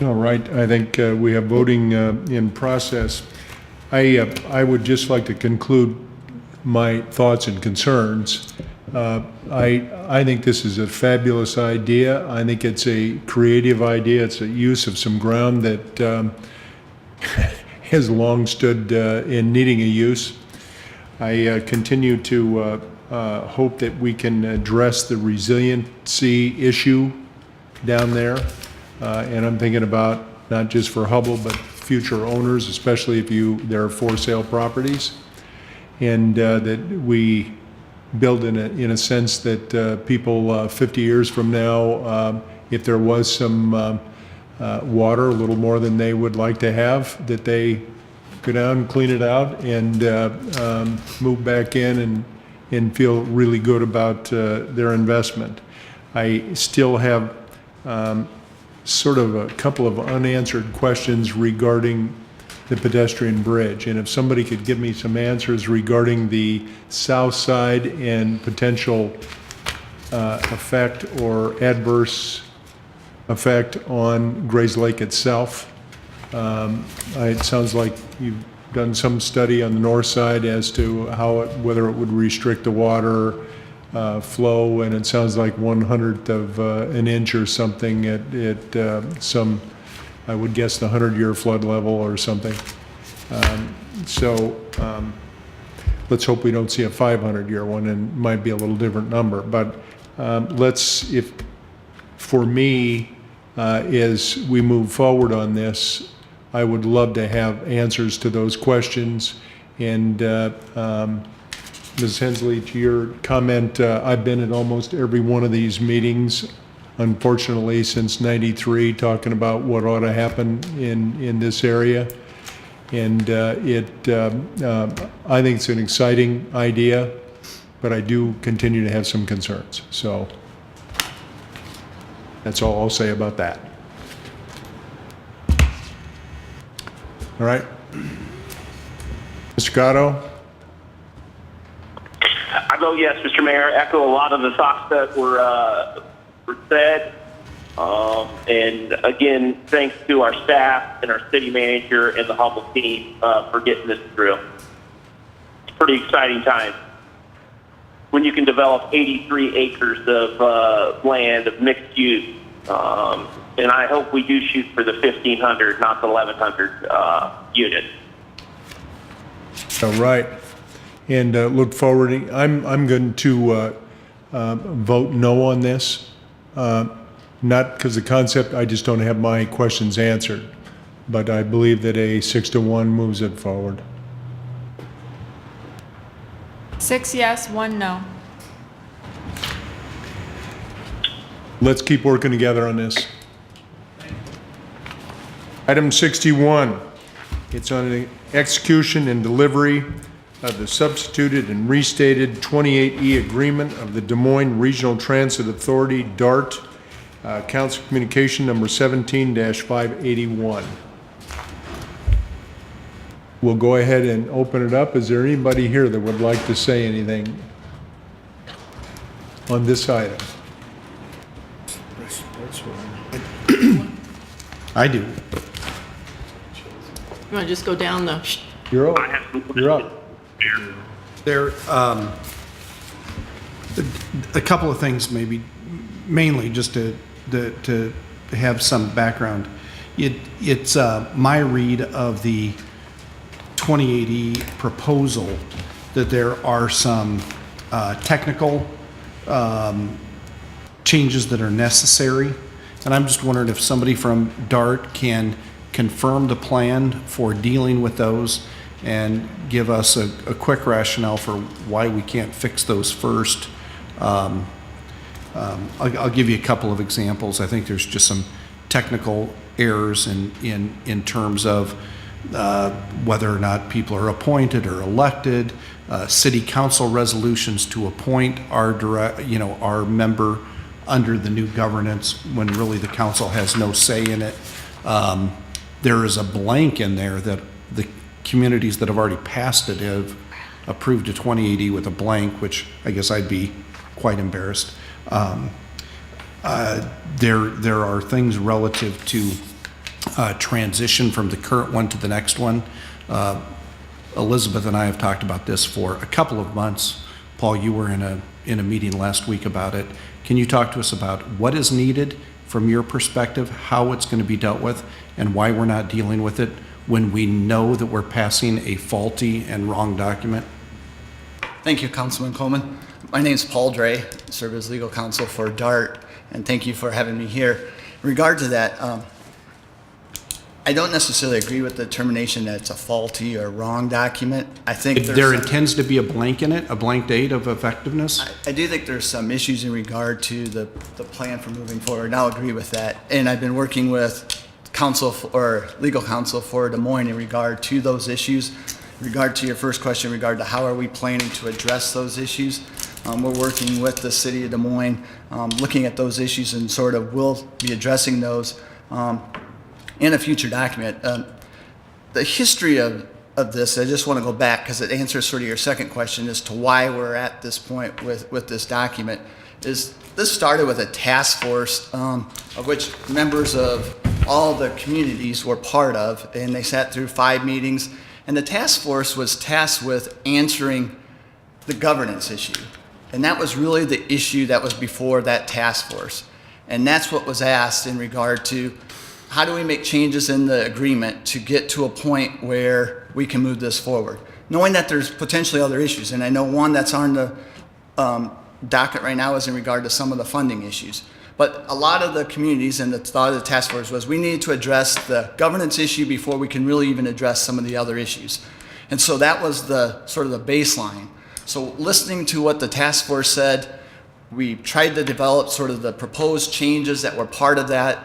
Speaker 3: All right, I think we have voting in process. I would just like to conclude my thoughts and concerns. I think this is a fabulous idea. I think it's a creative idea. It's a use of some ground that has long stood in needing a use. I continue to hope that we can address the resiliency issue down there. And I'm thinking about not just for Hubble, but future owners, especially if there are for sale properties. And that we build in a sense that people 50 years from now, if there was some water, a little more than they would like to have, that they go down, clean it out, and move back in and feel really good about their investment. I still have sort of a couple of unanswered questions regarding the pedestrian bridge. And if somebody could give me some answers regarding the south side and potential effect or adverse effect on Grays Lake itself. It sounds like you've done some study on the north side as to whether it would restrict the water flow, and it sounds like 1/100th of an inch or something at some, I would guess, the 100-year flood level or something. Let's hope we don't see a 500-year one, and it might be a little different number. But for me, as we move forward on this, I would love to have answers to those questions. And Ms. Hensley, to your comment, I've been at almost every one of these meetings, unfortunately, since '93, talking about what ought to happen in this area. And I think it's an exciting idea, but I do continue to have some concerns. So that's all I'll say about that. All right. Mr. Gatto?
Speaker 1: I vote yes, Mr. Mayor. Echo a lot of the thoughts that were said. And again, thanks to our staff and our city manager and the Hubble team for getting this through. It's a pretty exciting time when you can develop 83 acres of land of mixed use. And I hope we do shoot for the 1,500, not the 1,100 units.
Speaker 3: All right. And look forward. I'm going to vote no on this. Not because the concept, I just don't have my questions answered. But I believe that a 6-1 moves it forward.
Speaker 10: 6 yes, 1 no.
Speaker 3: Let's keep working together on this. Item 61, it's on the execution and delivery of the substituted and restated 28E agreement of the Des Moines Regional Transit Authority, DART, Council Communication number 17-581. We'll go ahead and open it up. Is there anybody here that would like to say anything on this item?
Speaker 9: I do.
Speaker 2: You want to just go down the...
Speaker 3: You're up. You're up.
Speaker 9: There, a couple of things maybe, mainly just to have some background. It's my read of the 2080 proposal that there are some technical changes that are necessary. And I'm just wondering if somebody from DART can confirm the plan for dealing with those and give us a quick rationale for why we can't fix those first. I'll give you a couple of examples. I think there's just some technical errors in terms of whether or not people are appointed or elected, city council resolutions to appoint our member under the new governance when really the council has no say in it. There is a blank in there that the communities that have already passed it have approved a 2080 with a blank, which I guess I'd be quite embarrassed. There are things relative to transition from the current one to the next one. Elizabeth and I have talked about this for a couple of months. Paul, you were in a meeting last week about it. Can you talk to us about what is needed from your perspective, how it's going to be dealt with, and why we're not dealing with it when we know that we're passing a faulty and wrong document?
Speaker 16: Thank you, Councilman Coleman. My name is Paul Dre, I serve as legal counsel for DART, and thank you for having me here. In regard to that, I don't necessarily agree with the determination that it's a faulty or wrong document. I think
Speaker 9: There intends to be a blank in it, a blank date of effectiveness?
Speaker 16: I do think there's some issues in regard to the plan for moving forward, and I'll agree with that. And I've been working with legal counsel for Des Moines in regard to those issues. In regard to your first question, in regard to how are we planning to address those issues, we're working with the city of Des Moines, looking at those issues, and sort of will be addressing those in a future document. The history of this, I just want to go back because it answers sort of your second question as to why we're at this point with this document. This started with a task force of which members of all the communities were part of, and they sat through 5 meetings, and the task force was tasked with answering the governance issue. And that was really the issue that was before that task force. And that's what was asked in regard to how do we make changes in the agreement to get to a point where we can move this forward, knowing that there's potentially other issues. And I know one that's on the docket right now is in regard to some of the funding issues. But a lot of the communities and the thought of the task force was we needed to address the governance issue before we can really even address some of the other issues. And so that was the sort of the baseline. So listening to what the task force said, we tried to develop sort of the proposed changes that were part of that.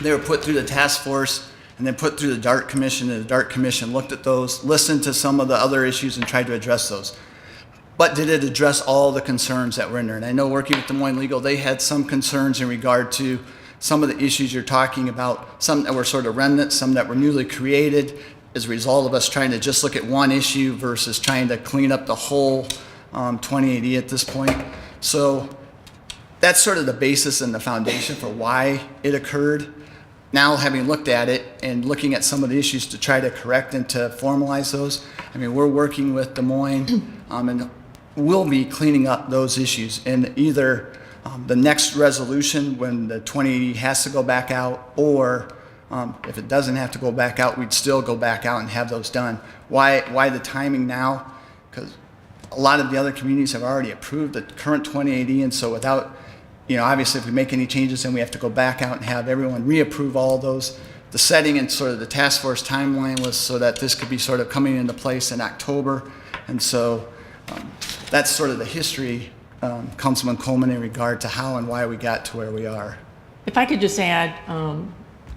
Speaker 16: They were put through the task force and then put through the DART Commission, and the DART Commission looked at those, listened to some of the other issues, and tried to address those. But did it address all the concerns that were in there? And I know working with Des Moines Legal, they had some concerns in regard to some of the issues you're talking about, some that were sort of remnants, some that were newly created as a result of us trying to just look at one issue versus trying to clean up the whole 2080 at this point. So that's sort of the basis and the foundation for why it occurred. Now, having looked at it and looking at some of the issues to try to correct and to formalize those, I mean, we're working with Des Moines and we'll be cleaning up those issues. And either the next resolution when the 2080 has to go back out, or if it doesn't have to go back out, we'd still go back out and have those done. Why the timing now? Because a lot of the other communities have already approved the current 2080, and so without, obviously if we make any changes, then we have to go back out and have everyone reapprove all those. The setting and sort of the task force timeline was so that this could be sort of coming into place in October, and so that's sort of the history, Councilman Coleman, in regard to how and why we got to where we are.
Speaker 2: If I could just add,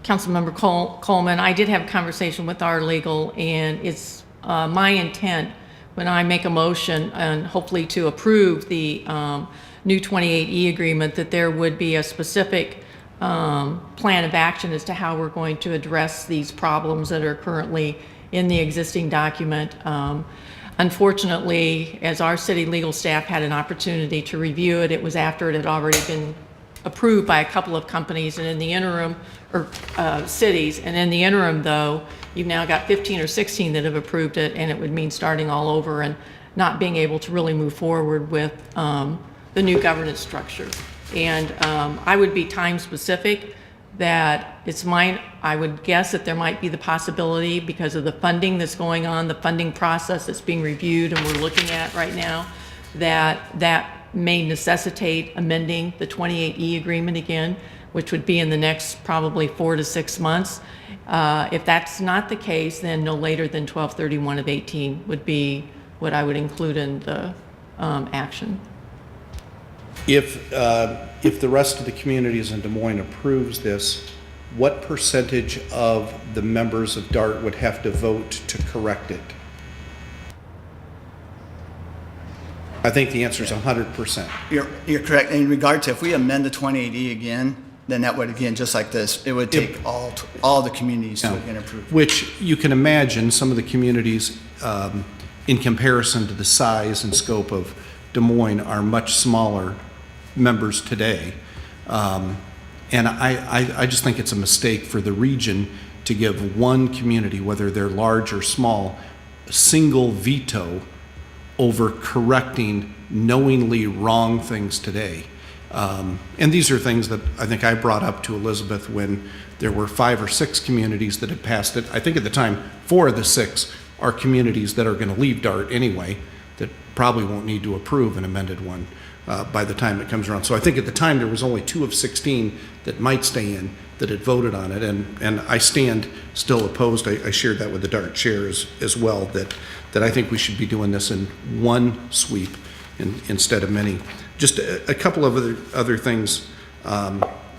Speaker 2: Councilmember Coleman, I did have a conversation with our legal, and it's my intent when I make a motion and hopefully to approve the new 28E agreement that there would be a specific plan of action as to how we're going to address these problems that are currently in the existing document. Unfortunately, as our city legal staff had an opportunity to review it, it was after it had already been approved by a couple of companies and in the interim, or cities, and in the interim though, you've now got 15 or 16 that have approved it, and it would mean starting all over and not being able to really move forward with the new governance structure. And I would be time specific that it's mine. I would guess that there might be the possibility, because of the funding that's going on, the funding process that's being reviewed and we're looking at right now, that may necessitate amending the 28E agreement again, which would be in the next probably 4 to 6 months. If that's not the case, then no later than 12/31 of 18 would be what I would include in the action.
Speaker 9: If the rest of the communities in Des Moines approves this, what percentage of the members of DART would have to vote to correct it? I think the answer is 100%.
Speaker 16: You're correct. In regard to if we amend the 2080 again, then that would, again, just like this, it would take all the communities to again approve.
Speaker 9: Which you can imagine some of the communities, in comparison to the size and scope of Des Moines, are much smaller members today. And I just think it's a mistake for the region to give one community, whether they're large or small, a single veto over correcting knowingly wrong things today. And these are things that I think I brought up to Elizabeth when there were 5 or 6 communities that had passed it. I think at the time, 4 of the 6 are communities that are going to leave DART anyway, that probably won't need to approve an amended one by the time it comes around. So I think at the time there was only 2 of 16 that might stay in that had voted on it, and I stand still opposed. I shared that with the DART chair as well, that I think we should be doing this in one sweep instead of many. Just a couple of other things,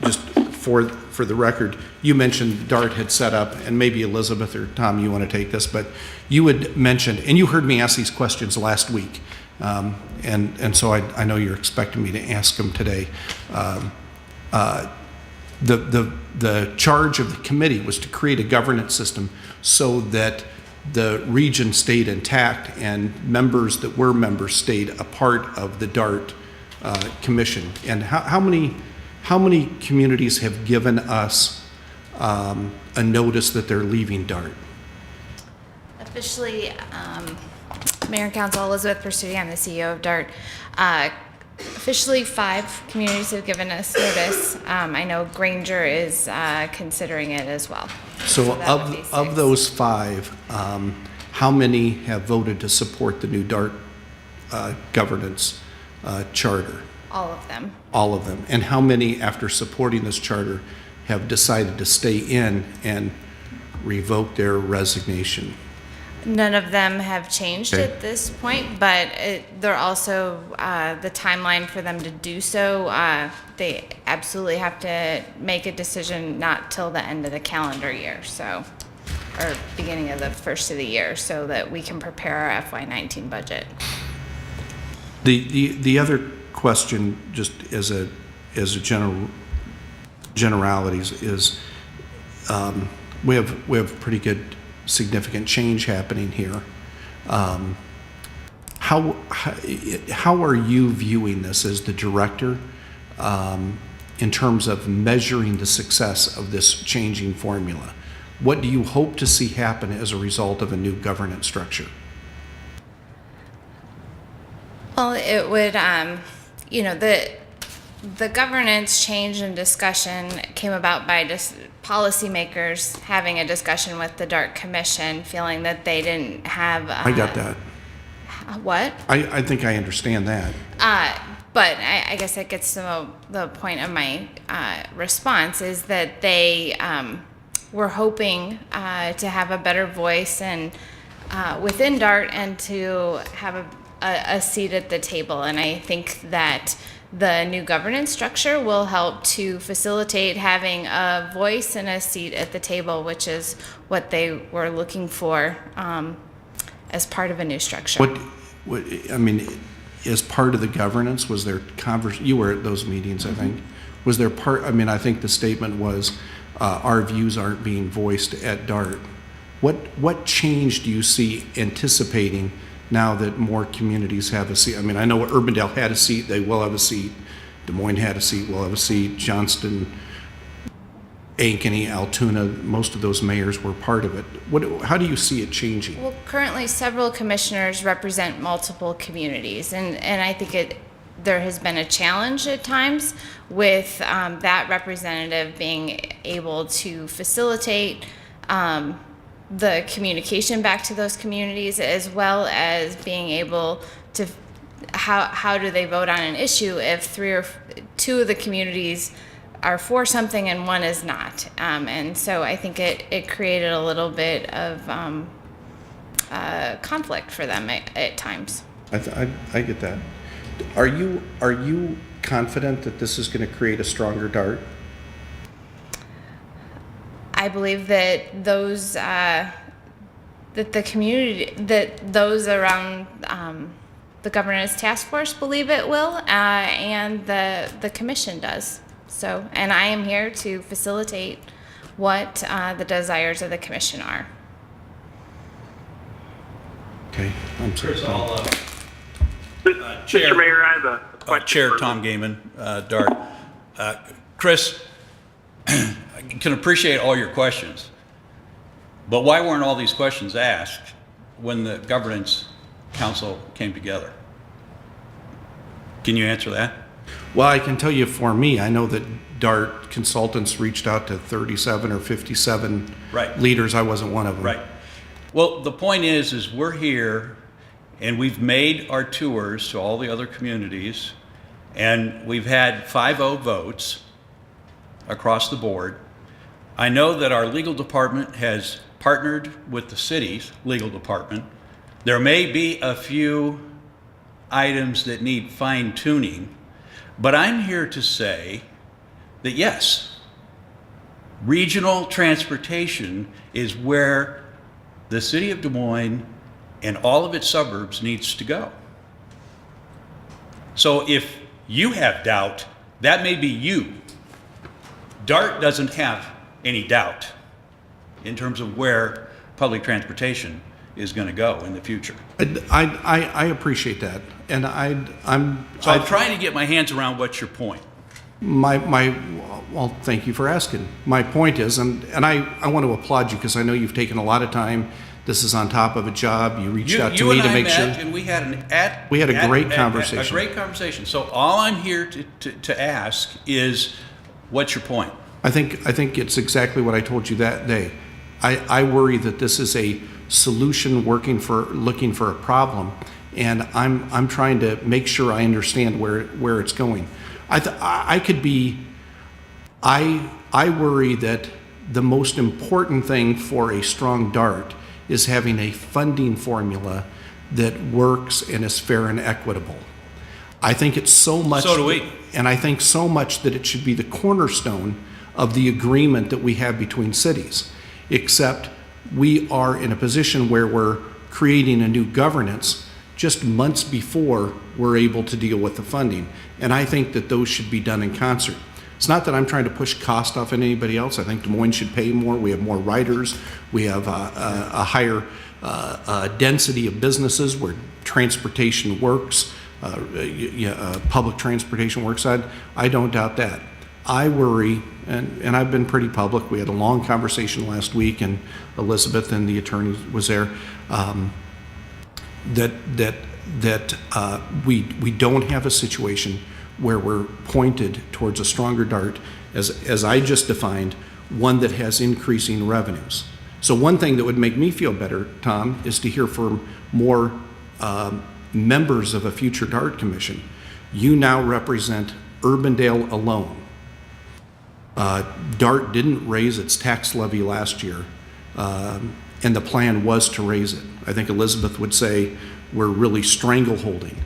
Speaker 9: just for the record. You mentioned DART had set up, and maybe Elizabeth or Tom, you want to take this, but you had mentioned, and you heard me ask these questions last week, and so I know you're expecting me to ask them today. The charge of the committee was to create a governance system so that the region stayed intact and members that were members stayed a part of the DART commission. And how many communities have given us a notice that they're leaving DART?
Speaker 17: Officially, Mayor and Council, Elizabeth Pursuti, I'm the CEO of DART. Officially, 5 communities have given us notice. I know Granger is considering it as well.
Speaker 9: So
Speaker 17: that would be 6.
Speaker 9: of those 5, how many have voted to support the new DART governance charter?
Speaker 17: All of them.
Speaker 9: All of them. And how many, after supporting this charter, have decided to stay in and revoke their resignation?
Speaker 17: None of them have changed at this point, but they're also, the timeline for them to do so, they absolutely have to make a decision not till the end of the calendar year, so, or beginning of the first of the year, so that we can prepare our FY19 budget.
Speaker 9: The other question, just as a generalities, is we have pretty good significant change happening here. How are you viewing this as the director in terms of measuring the success of this changing formula? What do you hope to see happen as a result of a new governance structure?
Speaker 17: Well, it would, the governance change and discussion came about by just policymakers having a discussion with the DART Commission, feeling that they didn't have.
Speaker 9: I got that.
Speaker 17: What?
Speaker 9: I think I understand that.
Speaker 17: But I guess that gets to the point of my response, is that they were hoping to have a better voice and within DART and to have a seat at the table. And I think that the new governance structure will help to facilitate having a voice and a seat at the table, which is what they were looking for as part of a new structure.
Speaker 9: What I mean, as part of the governance, was there you were at those meetings, I think. Was there I think the statement was, our views aren't being voiced at DART. What change do you see anticipating now that more communities have a seat? I mean, I know Urbandale had a seat, they will have a seat. Des Moines had a seat, will have a seat. Johnston, Ankeny, Altoona, most of those mayors were part of it. How do you see it changing?
Speaker 17: Well, currently several commissioners represent multiple communities, and I think there has been a challenge at times with that representative being able to facilitate the communication back to those communities, as well as being able to how do they vote on an issue if 3 or 2 of the communities are for something and 1 is not. And so I think it created a little bit of conflict for them at times.
Speaker 9: I get that. Are you confident that this is going to create a stronger DART?
Speaker 17: I believe that those that the community, that those around the governance task force believe it will, and the commission does. So, and I am here to facilitate what the desires of the commission are.
Speaker 9: Okay, I'm sorry.
Speaker 1: Chair, Mr. Mayor, I have a question.
Speaker 18: Chair Tom Gaiman, DART. Chris, I can appreciate all your questions, But why weren't all these questions asked when the governance council came together? Can you answer that?
Speaker 9: Well, I can tell you for me, I know that DART consultants reached out to 37 or 57
Speaker 18: Right.
Speaker 9: leaders. I wasn't one of them.
Speaker 18: Right. Well, the point is we're here and we've made our tours to all the other communities and we've had 5-0 votes across the board. I know that our legal department has partnered with the city's legal department. There may be a few items that need fine tuning, but I'm here to say that yes, regional transportation is where the city of Des Moines and all of its suburbs needs to go. So if you have doubt, that may be you. DART doesn't have any doubt in terms of where public transportation is going to go in the future.
Speaker 9: I appreciate that, and I'm
Speaker 18: trying to get my hands around what's your point.
Speaker 9: Well, thank you for asking. My point is, and I want to applaud you because I know you've taken a lot of time. This is on top of a job. You reached out to me to make sure.
Speaker 18: And we had
Speaker 9: a great conversation.
Speaker 18: A great conversation. So all I'm here to ask is, what's your point?
Speaker 9: I think it's exactly what I told you that day. I worry that this is a solution looking for a problem, and I'm trying to make sure I understand where it's going. I worry that the most important thing for a strong DART is having a funding formula that works and is fair and equitable. I think it's so much.
Speaker 18: So do we.
Speaker 9: And I think so much that it should be the cornerstone of the agreement that we have between cities. Except we are in a position where we're creating a new governance just months before we're able to deal with the funding. And I think that those should be done in concert. It's not that I'm trying to push cost off on anybody else. I think Des Moines should pay more. We have more riders. We have a higher density of businesses where transportation works, public transportation works. I don't doubt that. I worry, and I've been pretty public. We had a long conversation last week, and Elizabeth and the attorney was there, that we don't have a situation where we're pointed towards a stronger DART, as I just defined, one that has increasing revenues. So one thing that would make me feel better, Tom, is to hear from more members of a future DART commission. You now represent Urbandale alone. DART didn't raise its tax levy last year, and the plan was to raise it. I think Elizabeth would say we're really strangleholding.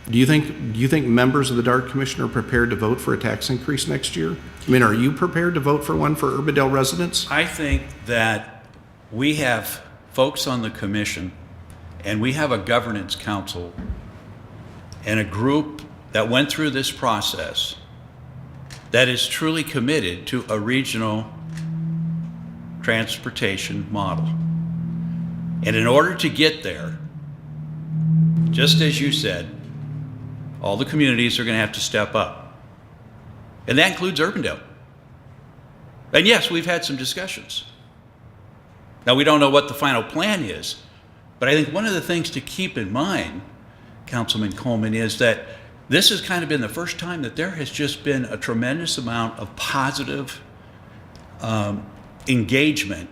Speaker 9: Do you think members of the DART Commission are prepared to vote for a tax increase next year? I mean, are you prepared to vote for one for Urbandale residents?
Speaker 18: I think that we have folks on the commission and we have a governance council and a group that went through this process that is truly committed to a regional transportation model. And in order to get there, just as you said, all the communities are going to have to step up. And that includes Urbandale. And yes, we've had some discussions. Now, we don't know what the final plan is, but I think one of the things to keep in mind, Councilman Coleman, is that this has kind of been the first time that there has just been a tremendous amount of positive engagement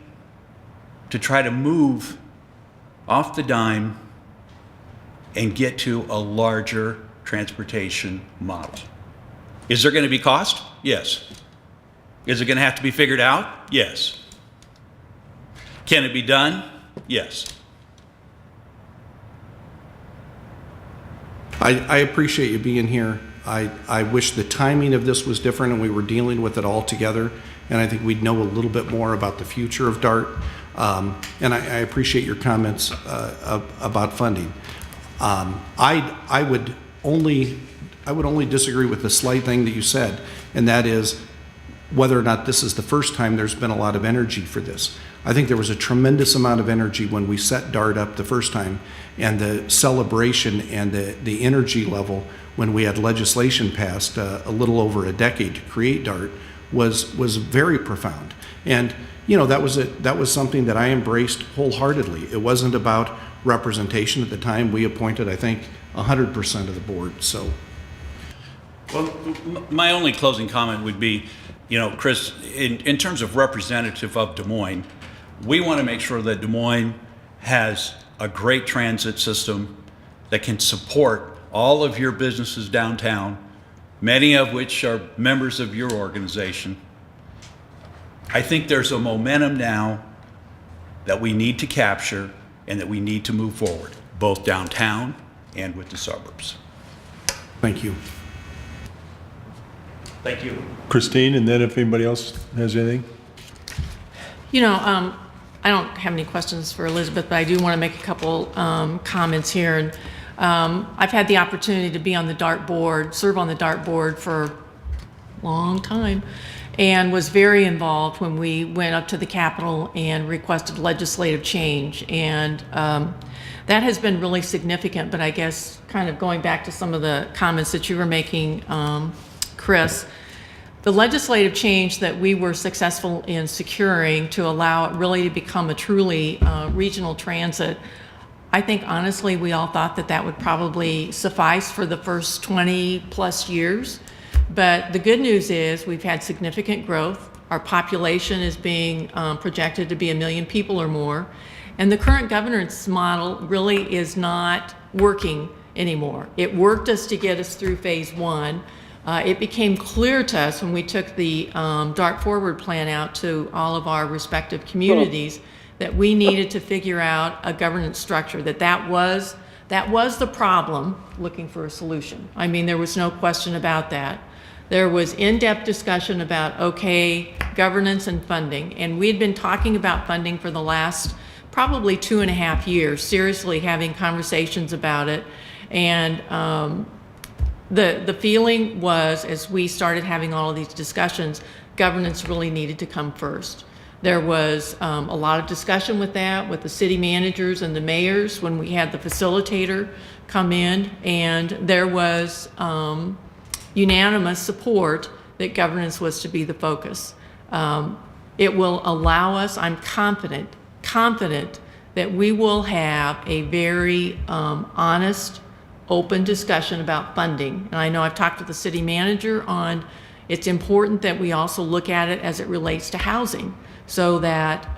Speaker 18: to try to move off the dime and get to a larger transportation model. Is there going to be cost? Yes. Is it going to have to be figured out? Yes. Can it be done? Yes.
Speaker 9: I appreciate you being here. I wish the timing of this was different and we were dealing with it all together, and I think we'd know a little bit more about the future of DART. And I appreciate your comments about funding. I would only disagree with the slight thing that you said, and that is whether or not this is the first time there's been a lot of energy for this. I think there was a tremendous amount of energy when we set DART up the first time, and the celebration and the energy level when we had legislation passed a little over a decade to create DART was very profound. And you know, that was something that I embraced wholeheartedly. It wasn't about representation at the time. We appointed, I think, 100% of the board, so.
Speaker 18: Well, my only closing comment would be, you know, Chris, in terms of representative of Des Moines, we want to make sure that Des Moines has a great transit system that can support all of your businesses downtown, many of which are members of your organization. I think there's a momentum now that we need to capture and that we need to move forward, both downtown and with the suburbs.
Speaker 9: Thank you.
Speaker 18: Thank you.
Speaker 3: Christine, and then if anybody else has anything?
Speaker 2: You know, I don't have any questions for Elizabeth, but I do want to make a couple comments here. And I've had the opportunity to be on the DART board, serve on the DART board for a long time, and was very involved when we went up to the Capitol and requested legislative change. And that has been really significant, but I guess kind of going back to some of the comments that you were making, Chris, the legislative change that we were successful in securing to allow it really to become a truly regional transit, I think honestly we all thought that that would probably suffice for the first 20 plus years. But the good news is we've had significant growth. Our population is being projected to be 1 million people or more. And the current governance model really is not working anymore. It worked us to get us through phase 1. It became clear to us when we took the DART Forward plan out to all of our respective communities that we needed to figure out a governance structure, that was the problem, looking for a solution. I mean, there was no question about that. There was in-depth discussion about, okay, governance and funding, and we had been talking about funding for the last probably 2.5 years, seriously having conversations about it. And the feeling was, as we started having all of these discussions, governance really needed to come first. There was a lot of discussion with that, with the city managers and the mayors when we had the facilitator come in, and there was unanimous support that governance was to be the focus. It will allow us, I'm confident that we will have a very honest, open discussion about funding. And I know I've talked to the city manager on it's important that we also look at it as it relates to housing, so that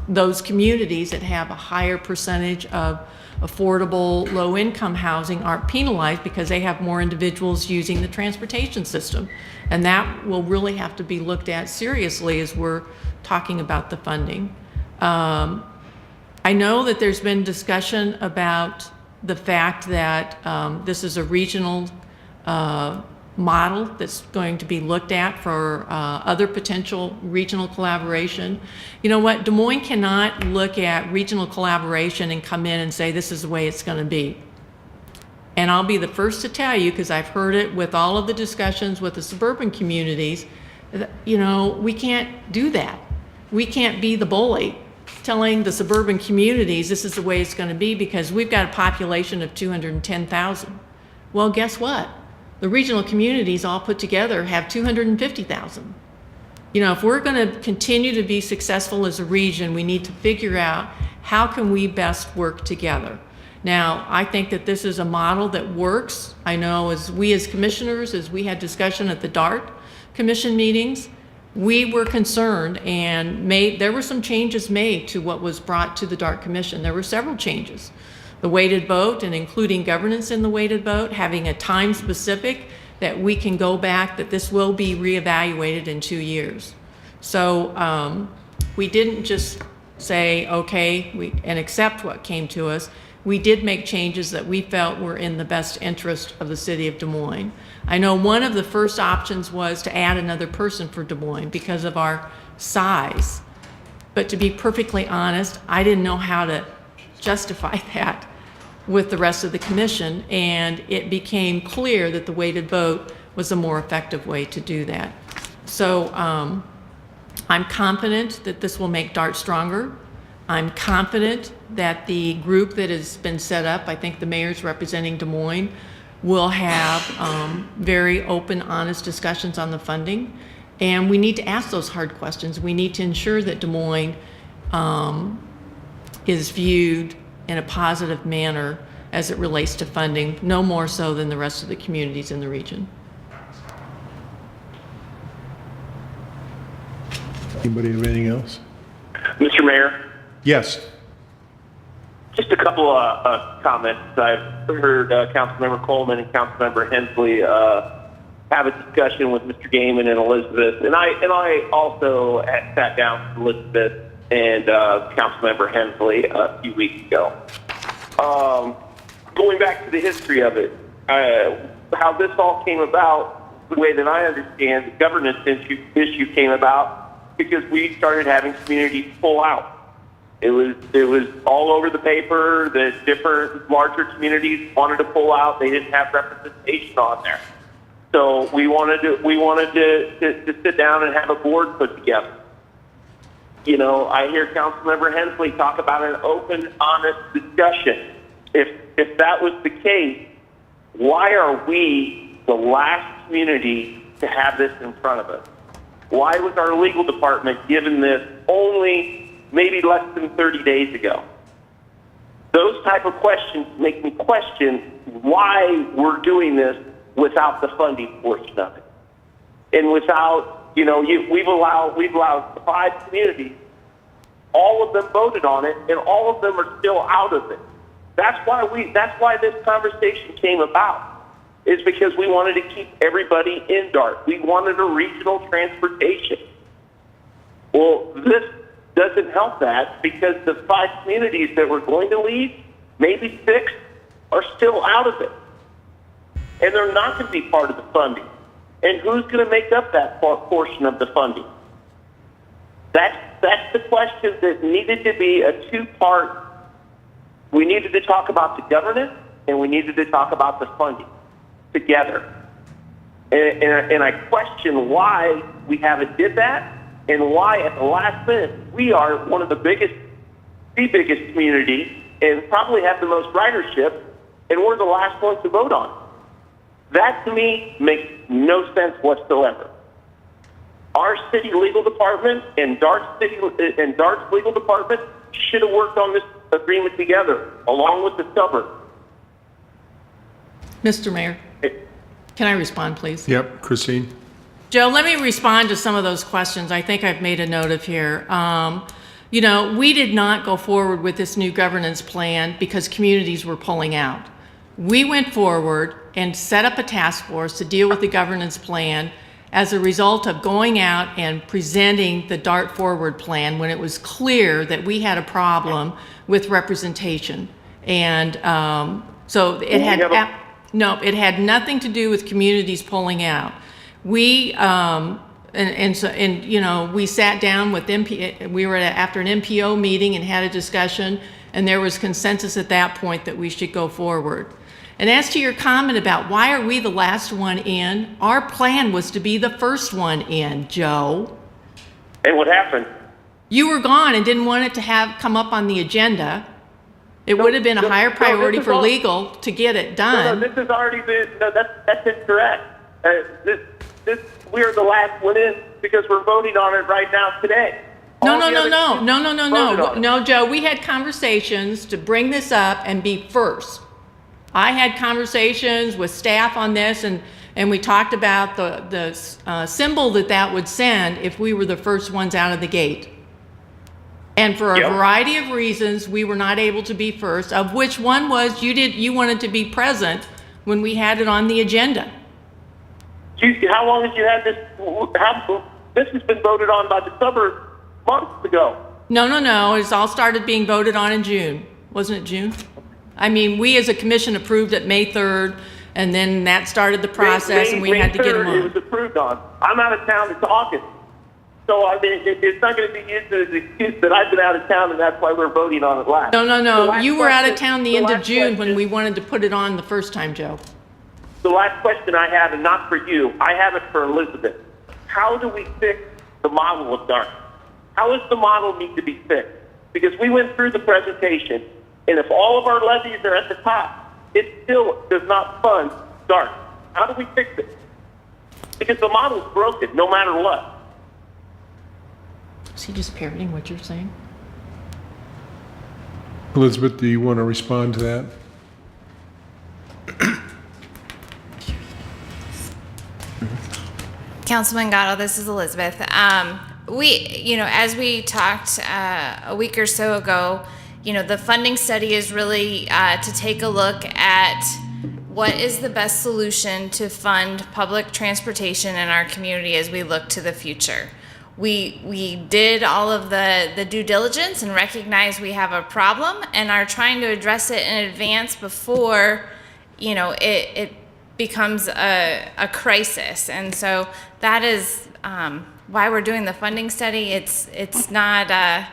Speaker 2: those communities that have a higher percentage of affordable low-income housing aren't penalized because they have more individuals using the transportation system. And that will really have to be looked at seriously as we're talking about the funding. I know that there's been discussion about the fact that this is a regional model that's going to be looked at for other potential regional collaboration. You know what, Des Moines cannot look at regional collaboration and come in and say this is the way it's going to be. And I'll be the first to tell you, because I've heard it with all of the discussions with the suburban communities, that, you know, we can't do that. We can't be the bully telling the suburban communities this is the way it's going to be because we've got a population of 210,000. Well, guess what? The regional communities all put together have 250,000. You know, if we're going to continue to be successful as a region, we need to figure out how can we best work together. Now, I think that this is a model that works. I know as we as commissioners, as we had discussion at the DART commission meetings, we were concerned and there were some changes made to what was brought to the DART commission. There were several changes. The weighted vote and including governance in the weighted vote, having a time specific that we can go back, that this will be reevaluated in 2 years. So we didn't just say, okay, and accept what came to us. We did make changes that we felt were in the best interest of the city of Des Moines. I know one of the first options was to add another person for Des Moines because of our size. But to be perfectly honest, I didn't know how to justify that with the rest of the commission, and it became clear that the weighted vote was a more effective way to do that. So I'm confident that this will make DART stronger. I'm confident that the group that has been set up, I think the mayor's representing Des Moines, will have very open, honest discussions on the funding. And we need to ask those hard questions. We need to ensure that Des Moines is viewed in a positive manner as it relates to funding, no more so than the rest of the communities in the region.
Speaker 3: Anybody have anything else?
Speaker 1: Mr. Mayor,
Speaker 3: Yes.
Speaker 1: just a couple of comments. I've heard Councilmember Coleman and Councilmember Hensley have a discussion with Mr. Gaiman and Elizabeth, and I also had sat down with Elizabeth and Councilmember Hensley a few weeks ago. Going back to the history of it, how this all came about, the way that I understand the governance issue came about because we started having communities pull out. It was all over the paper that different larger communities wanted to pull out. They didn't have representation on there. So we wanted to sit down and have a board put together. You know, I hear Councilmember Hensley talk about an open, honest discussion. If that was the case, why are we the last community to have this in front of us? Why was our legal department given this only maybe less than 30 days ago? Those type of questions make me question why we're doing this without the funding portion of it. And without, you know, we've allowed 5 communities, all of them voted on it, and all of them are still out of it. That's why this conversation came about, is because we wanted to keep everybody in DART. We wanted a regional transportation. Well, this doesn't help that because the 5 communities that were going to leave, maybe 6, are still out of it. And they're not going to be part of the funding. And who's going to make up that portion of the funding? That's the question that needed to be a 2-part. We needed to talk about the governance and we needed to talk about the funding together. And I question why we haven't did that and why at the last minute we are one of the biggest community and probably have the most ridership, and we're the last ones to vote on. That to me makes no sense whatsoever. Our city legal department and Dart's legal department should have worked on this agreement together, along with the suburb.
Speaker 2: Mr. Mayor, can I respond, please?
Speaker 3: Yep, Christine.
Speaker 2: Joe, let me respond to some of those questions. I think I've made a note of here. You know, we did not go forward with this new governance plan because communities were pulling out. We went forward and set up a task force to deal with the governance plan as a result of going out and presenting the DART Forward plan when it was clear that we had a problem with representation. And so it had it had nothing to do with communities pulling out. We you know, we sat down with we were after an MPO meeting and had a discussion, and there was consensus at that point that we should go forward. And as to your comment about why are we the last one in, our plan was to be the first one in, Joe.
Speaker 1: And what happened?
Speaker 2: You were gone and didn't want it to come up on the agenda. It would have been a higher priority for legal to get it done.
Speaker 1: No, this has already been, that's incorrect. We are the last one in because we're voting on it right now today. No,
Speaker 2: Joe, we had conversations to bring this up and be first. I had conversations with staff on this, and we talked about the symbol that would send if we were the first ones out of the gate. And for a variety of reasons, we were not able to be first, of which one was you wanted to be present when we had it on the agenda.
Speaker 1: How long have you had this? This has been voted on by the suburb months ago.
Speaker 2: No. It's all started being voted on in June. Wasn't it June? I mean, we as a commission approved it May 3rd, and then that started the process, and we had to get them on.
Speaker 1: It was approved on. I'm out of town. It's August. So, I mean, it's not going to be used as an excuse that I've been out of town, and that's why we're voting on it last.
Speaker 2: No. You were out of town the end of June when we wanted to put it on the first time, Joe.
Speaker 1: The last question I have, and not for you, I have it for Elizabeth. How do we fix the model of DART? How does the model need to be fixed? Because we went through the presentation, and if all of our levies are at the top, it still does not fund DART. How do we fix it? because the model's broken no matter what.
Speaker 2: Is he just parroting what you're saying?
Speaker 3: Elizabeth, do you want to respond to that?
Speaker 17: Councilman Gatto, this is Elizabeth. As we talked a week or so ago, the funding study is really to take a look at what is the best solution to fund public transportation in our community as we look to the future. We did all of the due diligence and recognize we have a problem and are trying to address it in advance before, it becomes a crisis. And so that is why we're doing the funding study. It's not,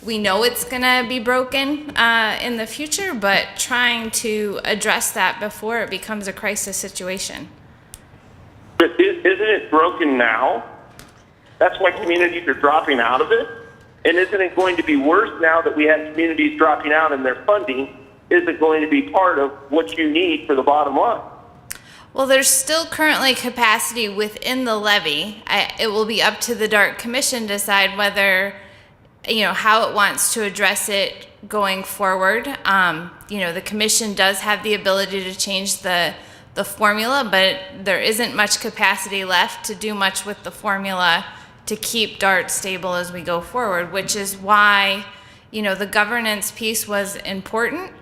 Speaker 17: we know it's gonna be broken in the future, but trying to address that before it becomes a crisis situation.
Speaker 1: But isn't it broken now? That's why communities are dropping out of it. And isn't it going to be worse now that we have communities dropping out and their funding isn't going to be part of what you need for the bottom line?
Speaker 17: Well, there's still currently capacity within the levy. It will be up to the DART Commission to decide whether, how it wants to address it going forward. The commission does have the ability to change the formula, but there isn't much capacity left to do much with the formula to keep DART stable as we go forward, which is why, the governance piece was important,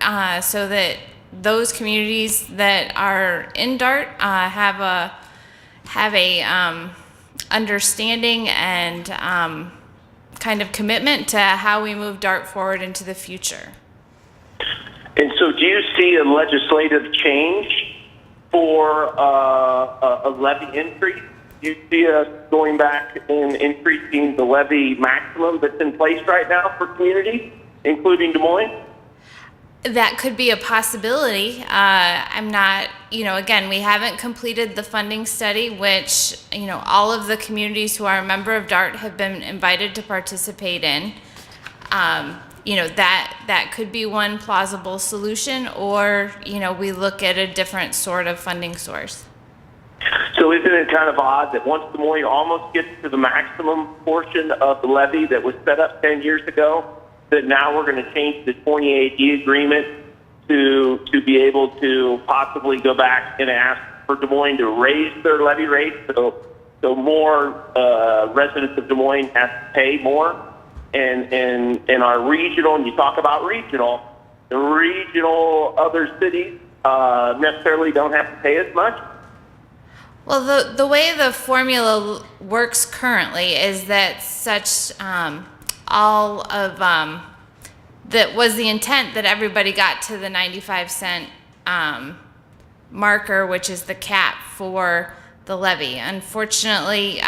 Speaker 17: so that those communities that are in DART have a understanding and kind of commitment to how we move DART forward into the future.
Speaker 1: And so do you see a legislative change for a levy increase? Do you see us going back and increasing the levy maximum that's in place right now for communities, including Des Moines?
Speaker 17: That could be a possibility. I'm not, again, we haven't completed the funding study, which, all of the communities who are a member of DART have been invited to participate in. That could be one plausible solution, or, we look at a different sort of funding source.
Speaker 1: So isn't it kind of odd that once Des Moines almost gets to the maximum portion of the levy that was set up 10 years ago, that now we're going to change the 28E agreement to be able to possibly go back and ask for Des Moines to raise their levy rate so more residents of Des Moines have to pay more? And our regional, and you talk about regional, the regional other cities necessarily don't have to pay as much?
Speaker 17: Well, the way the formula works currently is that all of that was the intent that everybody got to the 95-cent marker, which is the cap for the levy. Unfortunately,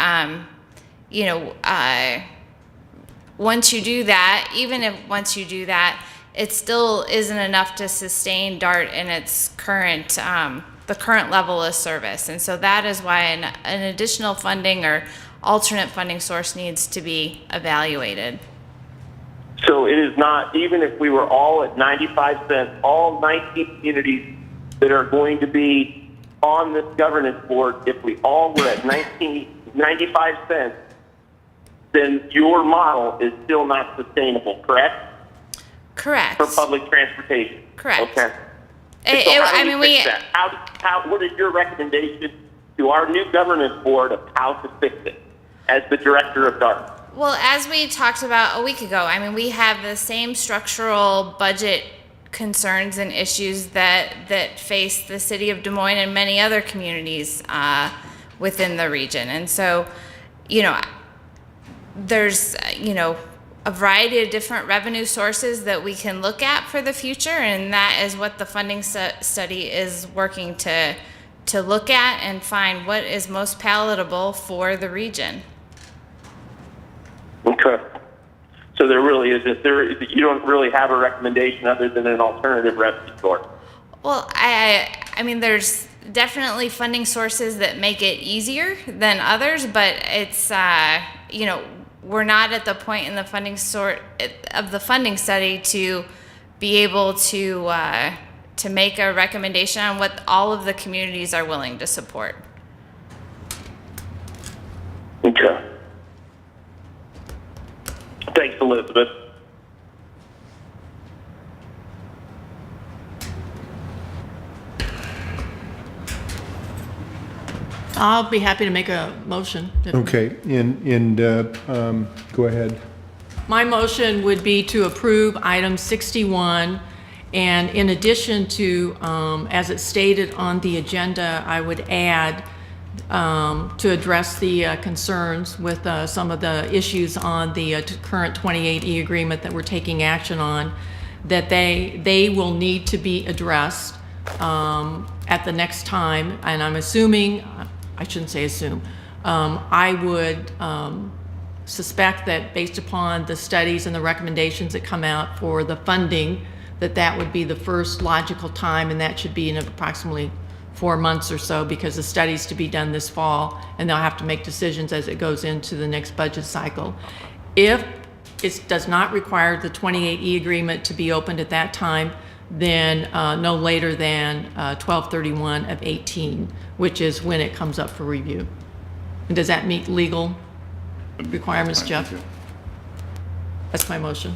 Speaker 17: once you do that, it still isn't enough to sustain DART in its current the current level of service. And so that is why an additional funding or alternate funding source needs to be evaluated.
Speaker 1: So it is not, even if we were all at 95 cents, all 19 communities that are going to be on this governance board, if we all were at 95 cents, then your model is still not sustainable, correct?
Speaker 17: Correct.
Speaker 1: For public transportation.
Speaker 17: Correct.
Speaker 1: Okay. What is your recommendation to our new governance board of how to fix it as the director of DART?
Speaker 17: Well, as we talked about a week ago, we have the same structural budget concerns and issues that face the city of Des Moines and many other communities within the region. And so, there's, a variety of different revenue sources that we can look at for the future, and that is what the funding study is working to look at and find what is most palatable for the region.
Speaker 1: Okay. So there really isn't, you don't really have a recommendation other than an alternative revenue source?
Speaker 17: Well, there's definitely funding sources that make it easier than others, but it's, we're not at the point in the funding study to be able to make a recommendation on what all of the communities are willing to support.
Speaker 1: Thanks, Elizabeth.
Speaker 2: I'll be happy to make a motion.
Speaker 3: Okay, go ahead.
Speaker 2: My motion would be to approve item 61, and in addition to, as it's stated on the agenda, I would add to address the concerns with some of the issues on the current 28E agreement that we're taking action on, that they will need to be addressed at the next time, and I'm assuming, I shouldn't say assume, I would suspect that based upon the studies and the recommendations that come out for the funding, that would be the first logical time, and that should be in approximately 4 months or so, because the study's to be done this fall, and they'll have to make decisions as it goes into the next budget cycle. If it does not require the 28E agreement to be opened at that time, then no later than 12/31 of 18, which is when it comes up for review. And does that meet legal requirements, Jeff? That's my motion.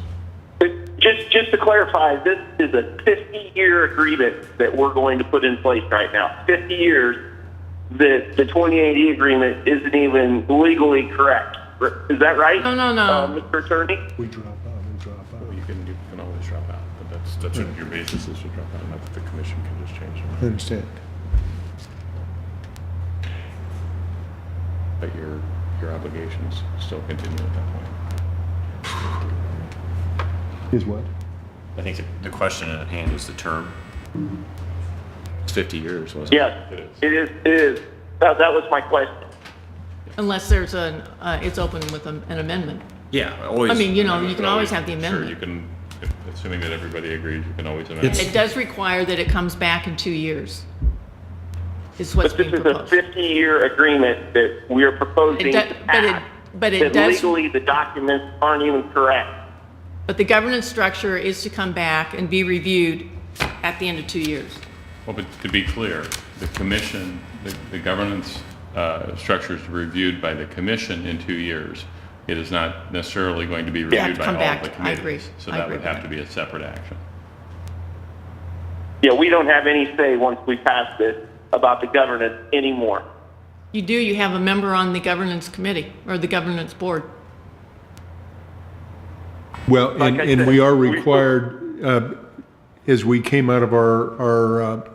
Speaker 1: Just to clarify, this is a 50-year agreement that we're going to put in place right now. 50 years. The 28E agreement isn't even legally correct. Is that right?
Speaker 2: No.
Speaker 1: Mr. Attorney?
Speaker 3: We drop out.
Speaker 13: You can always drop out, but that's your basis is to drop out, not that the commission can just change
Speaker 3: I understand.
Speaker 13: But your obligations still continue at that point.
Speaker 3: Is what?
Speaker 12: I think the question at hand is the term. It's 50 years, wasn't it?
Speaker 1: Yes, it is. That was my question.
Speaker 2: Unless there's it's open with an amendment.
Speaker 12: Yeah, always.
Speaker 2: I mean, you can always have the amendment.
Speaker 13: Sure, you can, assuming that everybody agrees, you can always amend.
Speaker 2: It does require that it comes back in 2 years. Is what's
Speaker 1: But this
Speaker 2: being
Speaker 1: is a
Speaker 2: proposed.
Speaker 1: 50-year agreement that we are proposing to pass.
Speaker 2: But it
Speaker 1: that
Speaker 2: does.
Speaker 1: legally the documents aren't even correct.
Speaker 2: But the governance structure is to come back and be reviewed at the end of 2 years.
Speaker 13: Well, but to be clear, the commission, the governance structure is reviewed by the commission in 2 years. It is not necessarily going to be reviewed by all of the committees.
Speaker 2: I agree.
Speaker 13: So that would have to be a separate action.
Speaker 1: Yeah, we don't have any say once we pass this about the governance anymore.
Speaker 2: You do, you have a member on the governance committee or the governance board.
Speaker 3: Well,
Speaker 1: Like I
Speaker 3: and
Speaker 1: said,
Speaker 3: we are required, as we came out of our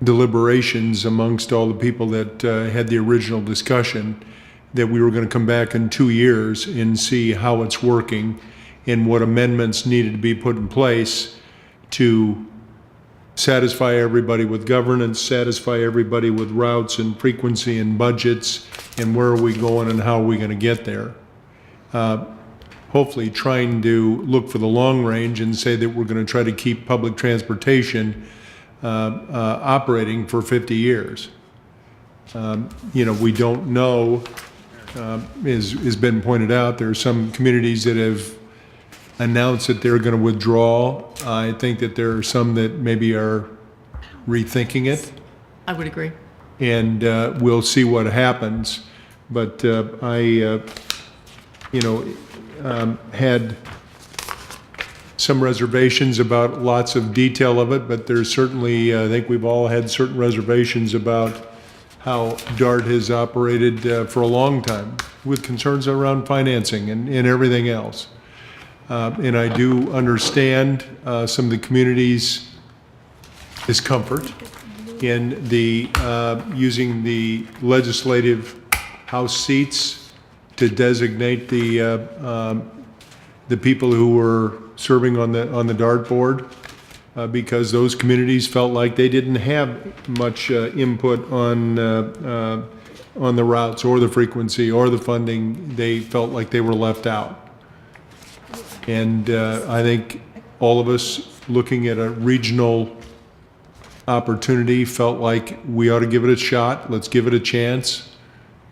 Speaker 3: deliberations amongst all the people that had the original discussion, that we were going to come back in 2 years and see how it's working and what amendments needed to be put in place to satisfy everybody with governance, satisfy everybody with routes and frequency and budgets, and where are we going and how are we going to get there. Hopefully trying to look for the long range and say that we're going to try to keep public transportation operating for 50 years. We don't know, as has been pointed out, there are some communities that have announced that they're going to withdraw. I think that there are some that maybe are rethinking it,
Speaker 2: I would agree.
Speaker 3: and we'll see what happens. But had some reservations about lots of detail of it, but there's certainly, I think we've all had certain reservations about how DART has operated for a long time, with concerns around financing and everything else. And I do understand some of the community's discomfort in the using the legislative House seats to designate the people who were serving on the DART board, because those communities felt like they didn't have much input on the routes or the frequency or the funding. They felt like they were left out. And I think all of us looking at a regional opportunity felt like we ought to give it a shot. Let's give it a chance.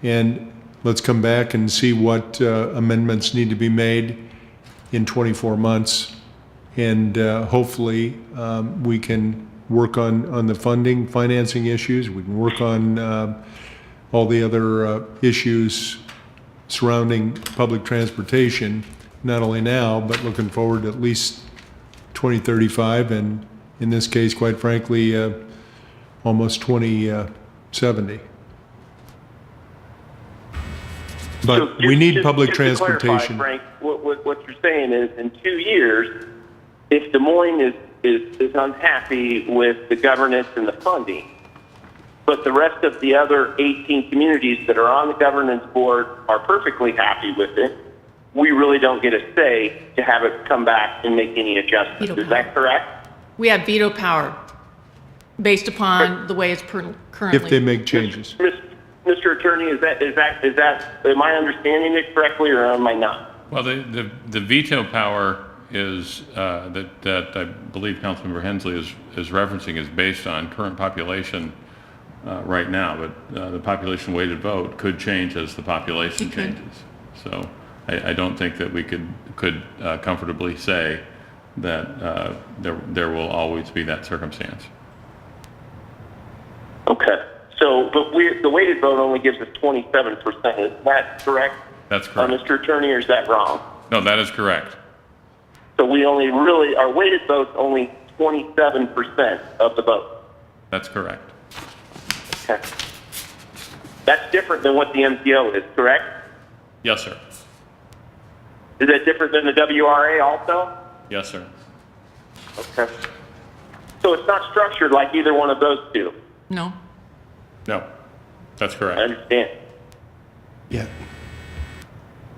Speaker 3: And let's come back and see what amendments need to be made in 24 months. And hopefully we can work on the financing issues. We can work on all the other issues surrounding public transportation not only now, but looking forward to at least 2035, and in this case, quite frankly, almost 2070. But
Speaker 1: So
Speaker 3: we need
Speaker 1: just-
Speaker 3: public
Speaker 1: just to clarify,
Speaker 3: transportation.
Speaker 1: Frank, what you're saying is, in 2 years, if Des Moines is unhappy with the governance and the funding, but the rest of the other 18 communities that are on the governance board are perfectly happy with it, we really don't get a say to have it come back and make any adjustments.
Speaker 2: Veto
Speaker 1: Is that correct?
Speaker 2: We have veto power based upon the way it's currently.
Speaker 3: If they make changes.
Speaker 1: Mr. Attorney, is that, am I understanding it correctly or am I not?
Speaker 13: Well, the veto power is, that I believe Councilmember Hensley is referencing is based on current population right now, but the population weighted vote could change as the population changes. So I don't think that we could comfortably say that there will always be that circumstance.
Speaker 1: Okay. So, but the weighted vote only gives us 27%. Is that correct?
Speaker 13: That's correct.
Speaker 1: Mr. Attorney, or is that wrong?
Speaker 13: No, that is correct.
Speaker 1: So we only really, our weighted vote's only 27% of the vote.
Speaker 13: That's correct.
Speaker 1: Okay. That's different than what the MTO is, correct?
Speaker 13: Yes, sir.
Speaker 1: Is that different than the WRA also?
Speaker 13: Yes, sir.
Speaker 1: Okay. So it's not structured like either one of those two?
Speaker 2: No.
Speaker 13: No, that's correct.
Speaker 1: I understand.
Speaker 9: Yeah.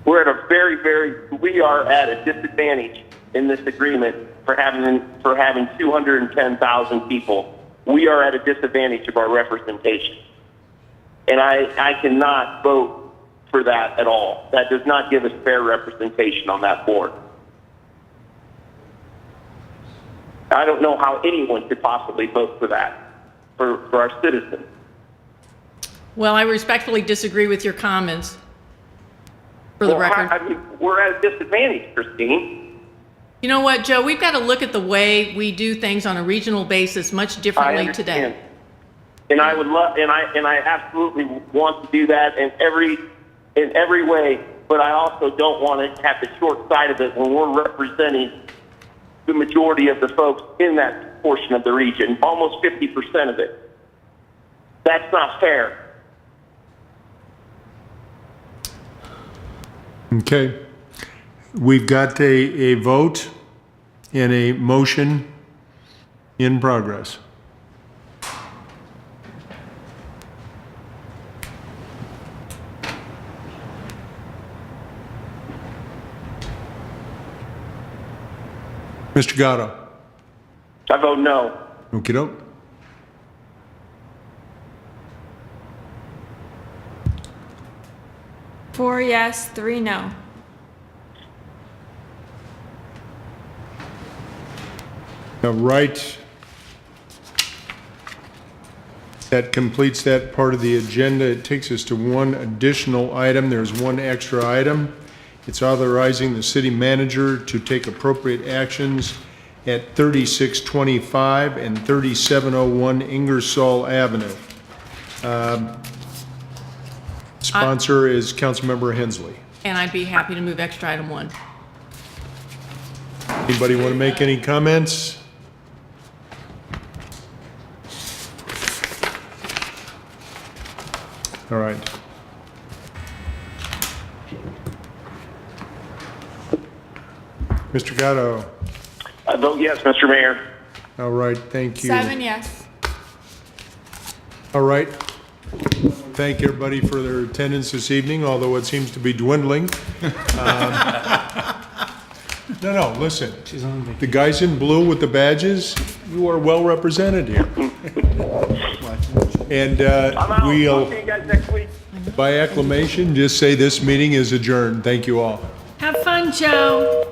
Speaker 1: We're at we are at a disadvantage in this agreement for having 210,000 people. We are at a disadvantage of our representation. And I cannot vote for that at all. That does not give us fair representation on that board. I don't know how anyone could possibly vote for that, for our citizens.
Speaker 2: Well, I respectfully disagree with your comments, for the record.
Speaker 1: I mean, we're at a disadvantage, Christine.
Speaker 2: You know what, Joe? We've got to look at the way we do things on a regional basis much differently today.
Speaker 1: And I would love, and I absolutely want to do that in every way. But I also don't want to have the short side of it when we're representing the majority of the folks in that portion of the region, almost 50% of it. That's not fair.
Speaker 3: Okay. We've got a vote and a motion in progress. Mr. Gatto?
Speaker 1: I vote no.
Speaker 3: Okey-doke.
Speaker 10: Four yes, three no.
Speaker 3: All right. That completes that part of the agenda. It takes us to one additional item. There's one extra item. It's authorizing the city manager to take appropriate actions at 3625 and 3701 Ingersoll Avenue. Sponsor is Councilmember Hensley.
Speaker 2: And I'd be happy to move extra item 1.
Speaker 3: Anybody want to make any comments? All right. Mr. Gatto?
Speaker 1: I vote yes, Mr. Mayor.
Speaker 3: All right, thank you.
Speaker 10: 7 yes.
Speaker 3: All right. Thank everybody for their attendance this evening, although it seems to be dwindling. No, listen. The guys in blue with the badges, you are well represented here. And we'll,
Speaker 1: I'll see you guys next week.
Speaker 3: by acclamation, just say this meeting is adjourned. Thank you all.
Speaker 5: Have fun, Joe.